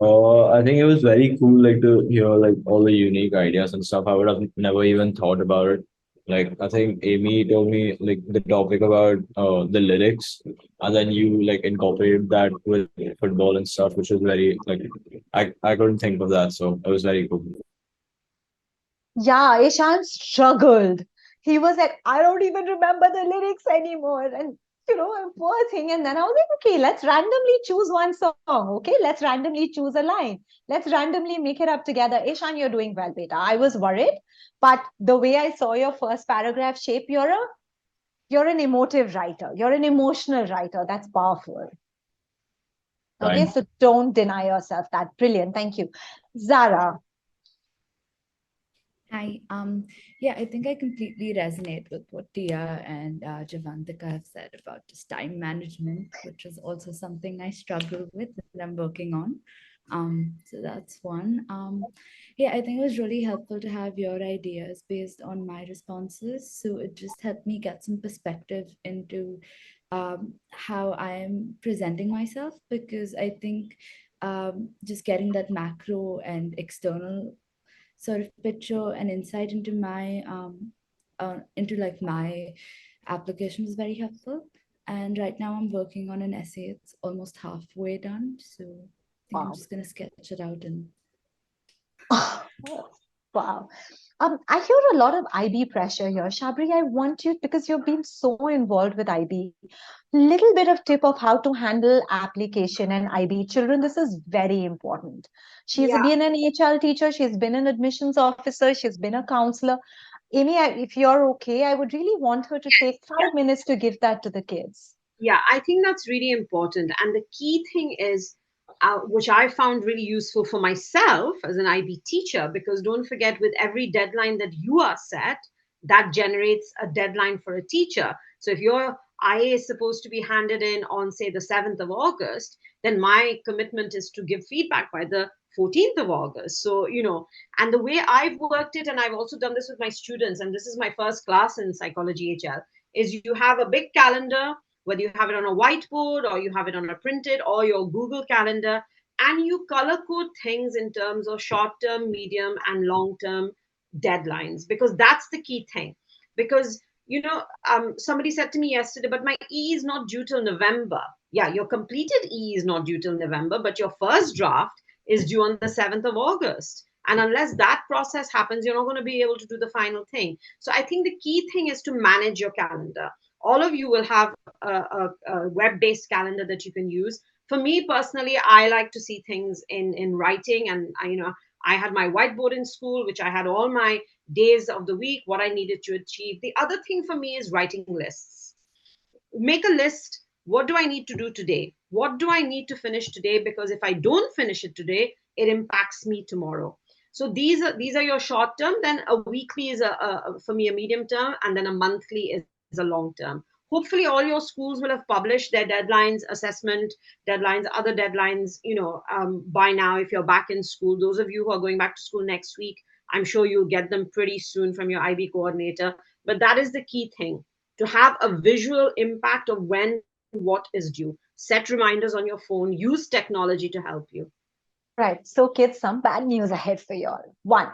Speaker 10: I think it was very cool, like to hear like all the unique ideas and stuff. I would have never even thought about it. Like I think Amy told me like the topic about the lyrics, and then you like incorporated that with football and stuff, which was very like I couldn't think of that, so it was very cool.
Speaker 1: Yeah, Ishan struggled. He was like, I don't even remember the lyrics anymore. And, a poor thing. And then I was like, okay, let's randomly choose one song. Okay, let's randomly choose a line. Let's randomly make it up together. Ishan, you're doing well, beta. I was worried. But the way I saw your first paragraph shape, you're an emotive writer. You're an emotional writer. That's powerful. Okay,
Speaker 10: Thanks.
Speaker 1: so don't deny yourself that. Brilliant. Thank you. Zara.
Speaker 6: Hi. Yeah, I think I completely resonate with what Tia and Javantika have said about just time management, which is also something I struggle with that I'm working on. So that's one. Yeah, I think it was really helpful to have your ideas based on my responses. So it just helped me get some perspective into how I'm presenting myself, because I think just getting that macro and external sort of picture and insight into like my application was very helpful. And right now I'm working on an essay. It's almost halfway done, so I think I'm
Speaker 1: Wow.
Speaker 6: just gonna sketch it out and
Speaker 1: Wow. I hear a lot of IB pressure here. Shabri, I want you, because you've been so involved with IB, little bit of tip of how to handle application and IB children. This is very important. She's
Speaker 3: Yeah.
Speaker 1: been an HL teacher, she's been an admissions officer, she's been a counselor. Amy, if you're okay, I would really want her to take 5 minutes to give that to the kids.
Speaker 3: Yeah, I think that's really important. And the key thing is, which I found really useful for myself as an IB teacher, because don't forget, with every deadline that you are set, that generates a deadline for a teacher. So if your IA is supposed to be handed in on, say, the 7th of August, then my commitment is to give feedback by the 14th of August. So, and the way I've worked it, and I've also done this with my students, and this is my first class in psychology HL, is you have a big calendar, whether you have it on a whiteboard or you have it on a printed or your Google Calendar, and you color code things in terms of short term, medium, and long term deadlines, because that's the key thing. Because somebody said to me yesterday, but my E is not due till November. Yeah, your completed E is not due till November, but your first draft is due on the 7th of August. And unless that process happens, you're not going to be able to do the final thing. So I think the key thing is to manage your calendar. All of you will have a web-based calendar that you can use. For me personally, I like to see things in writing, and I had my whiteboard in school, which I had all my days of the week, what I needed to achieve. The other thing for me is writing lists. Make a list. What do I need to do today? What do I need to finish today? Because if I don't finish it today, it impacts me tomorrow. So these are your short term. Then a weekly is for me a medium term, and then a monthly is a long term. Hopefully, all your schools will have published their deadlines, assessment deadlines, other deadlines. By now, if you're back in school, those of you who are going back to school next week, I'm sure you'll get them pretty soon from your IB coordinator. But that is the key thing, to have a visual impact of when what is due. Set reminders on your phone, use technology to help you.
Speaker 1: Right. So, kids, some bad news ahead for y'all. One,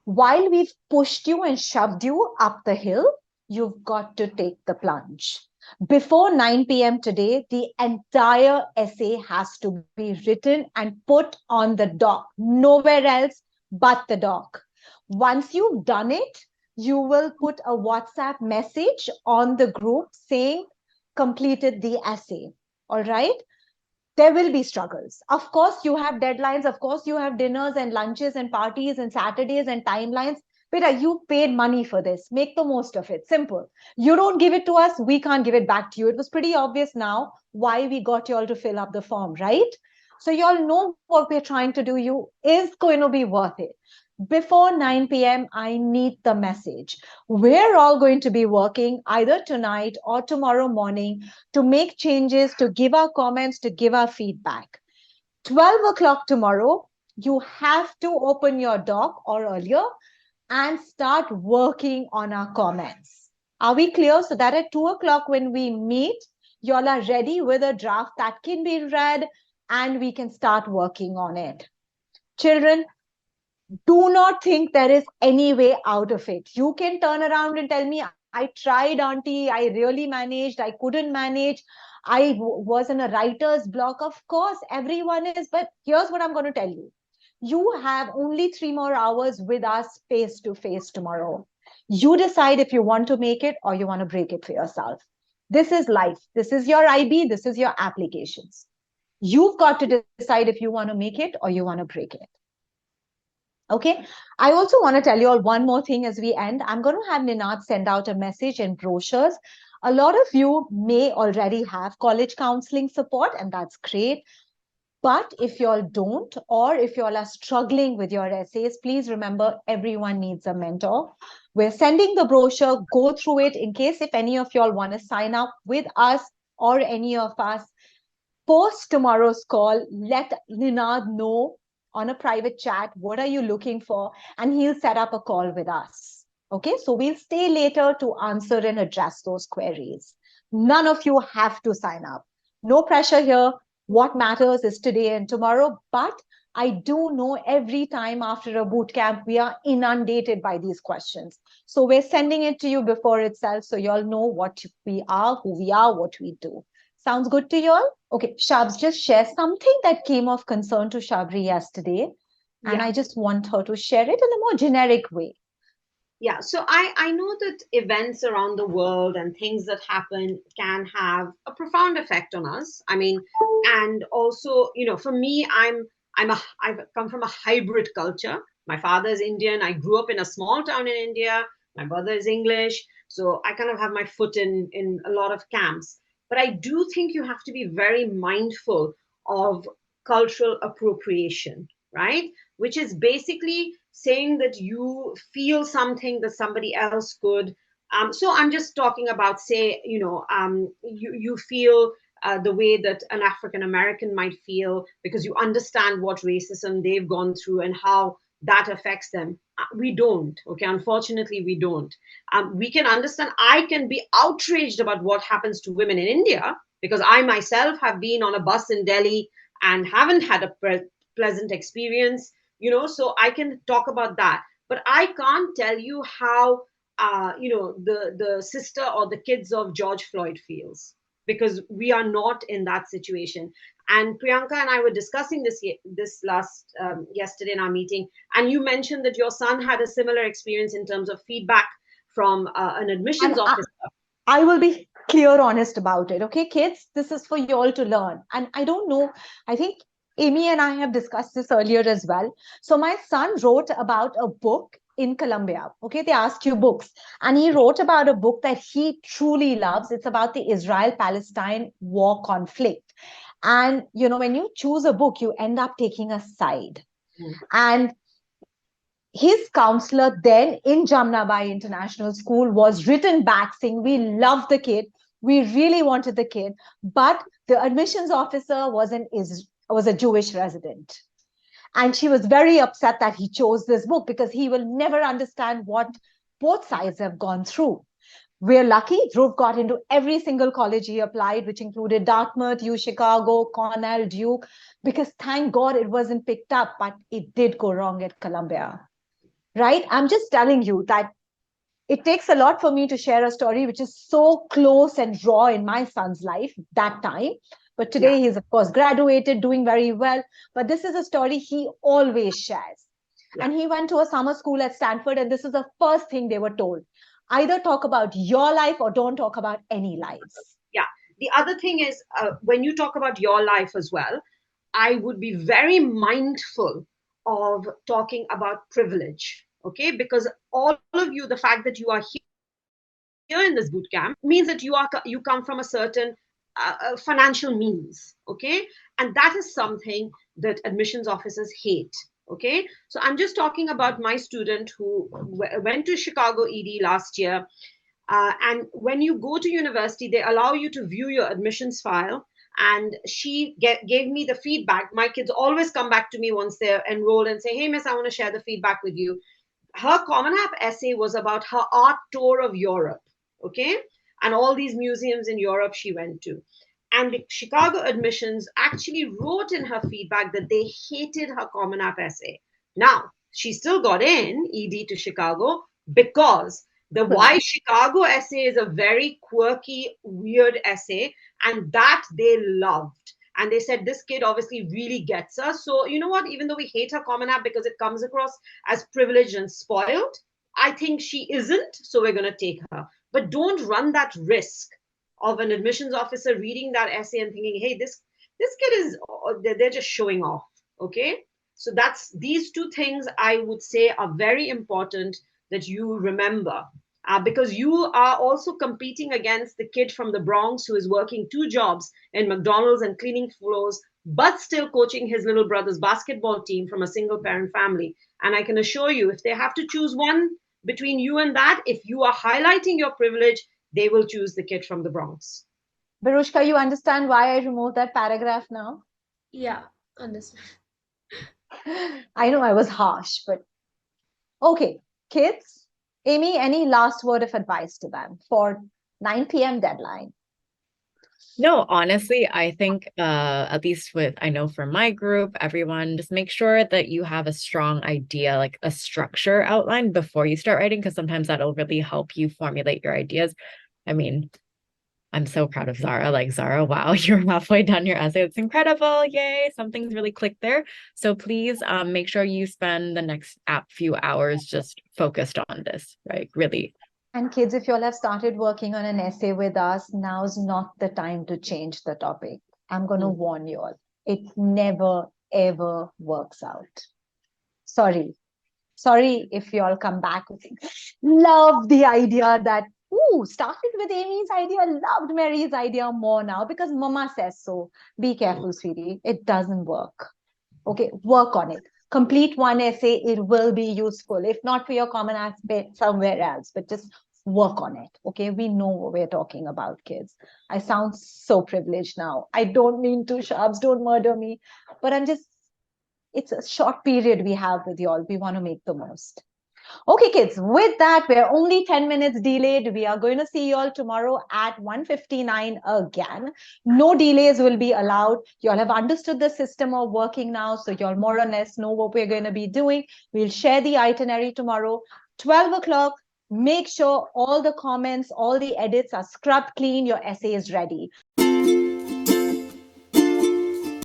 Speaker 1: while we've pushed you and shoved you up the hill, you've got to take the plunge. Before 9 p.m. today, the entire essay has to be written and put on the doc, nowhere else but the doc. Once you've done it, you will put a WhatsApp message on the group saying completed the essay. All right. There will be struggles. Of course, you have deadlines. Of course, you have dinners and lunches and parties and Saturdays and timelines. Beta, you paid money for this. Make the most of it. Simple. You don't give it to us, we can't give it back to you. It was pretty obvious now why we got you all to fill up the form, right? So you all know what we're trying to do. You is going to be worth it. Before 9 p.m., I need the message. We're all going to be working either tonight or tomorrow morning to make changes, to give our comments, to give our feedback. 12 o'clock tomorrow, you have to open your doc or earlier and start working on our comments. Are we clear? So that at 2 o'clock when we meet, you all are ready with a draft that can be read and we can start working on it. Children, do not think there is any way out of it. You can turn around and tell me, I tried, auntie, I really managed, I couldn't manage, I was in a writer's block. Of course, everyone is, but here's what I'm going to tell you. You have only 3 more hours with us face to face tomorrow. You decide if you want to make it or you want to break it for yourself. This is life. This is your IB. This is your applications. You've got to decide if you want to make it or you want to break it. Okay. I also want to tell you all one more thing as we end. I'm going to have Ninad send out a message and brochures. A lot of you may already have college counseling support, and that's great. But if you all don't, or if you all are struggling with your essays, please remember everyone needs a mentor. We're sending the brochure, go through it in case if any of you all want to sign up with us or any of us. Post tomorrow's call, let Ninad know on a private chat, what are you looking for? And he'll set up a call with us. Okay, so we'll stay later to answer and address those queries. None of you have to sign up. No pressure here. What matters is today and tomorrow. But I do know every time after a boot camp, we are inundated by these questions. So we're sending it to you before itself, so you all know what we are, who we are, what we do. Sounds good to you all? Okay, Shabs, just share something that came of concern to Shabri yesterday. And I just want her to share it in a more generic way.
Speaker 3: Yeah, so I know that events around the world and things that happen can have a profound effect on us. I mean, and also, for me, I've come from a hybrid culture. My father is Indian. I grew up in a small town in India. My brother is English. So I kind of have my foot in a lot of camps. But I do think you have to be very mindful of cultural appropriation, right? Which is basically saying that you feel something that somebody else could. So I'm just talking about, say, you feel the way that an African American might feel because you understand what racism they've gone through and how that affects them. We don't. Okay, unfortunately, we don't. We can understand. I can be outraged about what happens to women in India because I myself have been on a bus in Delhi and haven't had a pleasant experience. So I can talk about that, but I can't tell you how the sister or the kids of George Floyd feels, because we are not in that situation. And Priyanka and I were discussing this last yesterday in our meeting, and you mentioned that your son had a similar experience in terms of feedback from an admissions officer.
Speaker 1: I will be clear, honest about it. Okay, kids, this is for you all to learn. And I don't know, I think Amy and I have discussed this earlier as well. So my son wrote about a book in Colombia. Okay, they ask you books. And he wrote about a book that he truly loves. It's about the Israel-Palestine war conflict. And, when you choose a book, you end up taking a side. And his counselor then in Jamnabai International School was written back saying, we love the kid. We really wanted the kid. But the admissions officer was a Jewish resident. And she was very upset that he chose this book because he will never understand what both sides have gone through. We're lucky. Dhruv got into every single college he applied, which included Dartmouth, U Chicago, Cornell, Duke, because thank God it wasn't picked up, but it did go wrong at Columbia. Right? I'm just telling you that it takes a lot for me to share a story which is so close and raw in my son's life that time. But today he's, of course, graduated, doing very well. But this is a story he always shares. And he went to a summer school at Stanford, and this is the first thing they were told. Either talk about your life or don't talk about any lives.
Speaker 3: Yeah. The other thing is, when you talk about your life as well, I would be very mindful of talking about privilege, okay? Because all of you, the fact that you are here in this boot camp means that you come from a certain financial means, okay? And that is something that admissions officers hate, okay? So I'm just talking about my student who went to Chicago ED last year. And when you go to university, they allow you to view your admissions file. And she gave me the feedback. My kids always come back to me once they're enrolled and say, "Hey, miss, I want to share the feedback with you." Her Common App essay was about her art tour of Europe, okay? And all these museums in Europe she went to. And the Chicago admissions actually wrote in her feedback that they hated her Common App essay. Now, she still got in ED to Chicago because the Why Chicago essay is a very quirky, weird essay, and that they loved. And they said, this kid obviously really gets us. So, you know what? Even though we hate her Common App because it comes across as privileged and spoiled, I think she isn't. So we're going to take her. But don't run that risk of an admissions officer reading that essay and thinking, hey, this kid is, they're just showing off. Okay. So that's these two things I would say are very important that you remember. Because you are also competing against the kid from the Bronx who is working 2 jobs in McDonald's and cleaning floors, but still coaching his little brother's basketball team from a single parent family. And I can assure you, if they have to choose one between you and that, if you are highlighting your privilege, they will choose the kid from the Bronx.
Speaker 1: Barushka, you understand why I removed that paragraph now?
Speaker 11: Yeah, understand.
Speaker 1: I know I was harsh, but okay, kids. Amy, any last word of advice to them for 9 p.m. deadline?
Speaker 2: No, honestly, I think at least I know for my group, everyone, just make sure that you have a strong idea, like a structure outlined before you start writing, because sometimes that'll really help you formulate your ideas. I mean, I'm so proud of Zara. Like, Zara, wow, you're halfway done your essay. It's incredible. Yay. Something's really clicked there. So please make sure you spend the next few hours just focused on this, right? Really.
Speaker 1: And kids, if you all have started working on an essay with us, now's not the time to change the topic. I'm going to warn you all. It never, ever works out. Sorry if you all come back with love the idea that, started with Amy's idea, loved Mary's idea more now because mama says so. Be careful, sweetie. It doesn't work. Okay, work on it. Complete one essay, it will be useful. If not for your Common Aspect, somewhere else, but just work on it. Okay, we know what we're talking about, kids. I sound so privileged now. I don't mean to, Shabs, don't murder me. But it's a short period we have with you all. We want to make the most. Okay, kids, with that, we're only 10 minutes delayed. We are going to see you all tomorrow at 1:59 again. No delays will be allowed. You all have understood the system of working now, so you all more or less know what we're going to be doing. We'll share the itinerary tomorrow, 12 o'clock. Make sure all the comments, all the edits are scrubbed clean. Your essay is ready.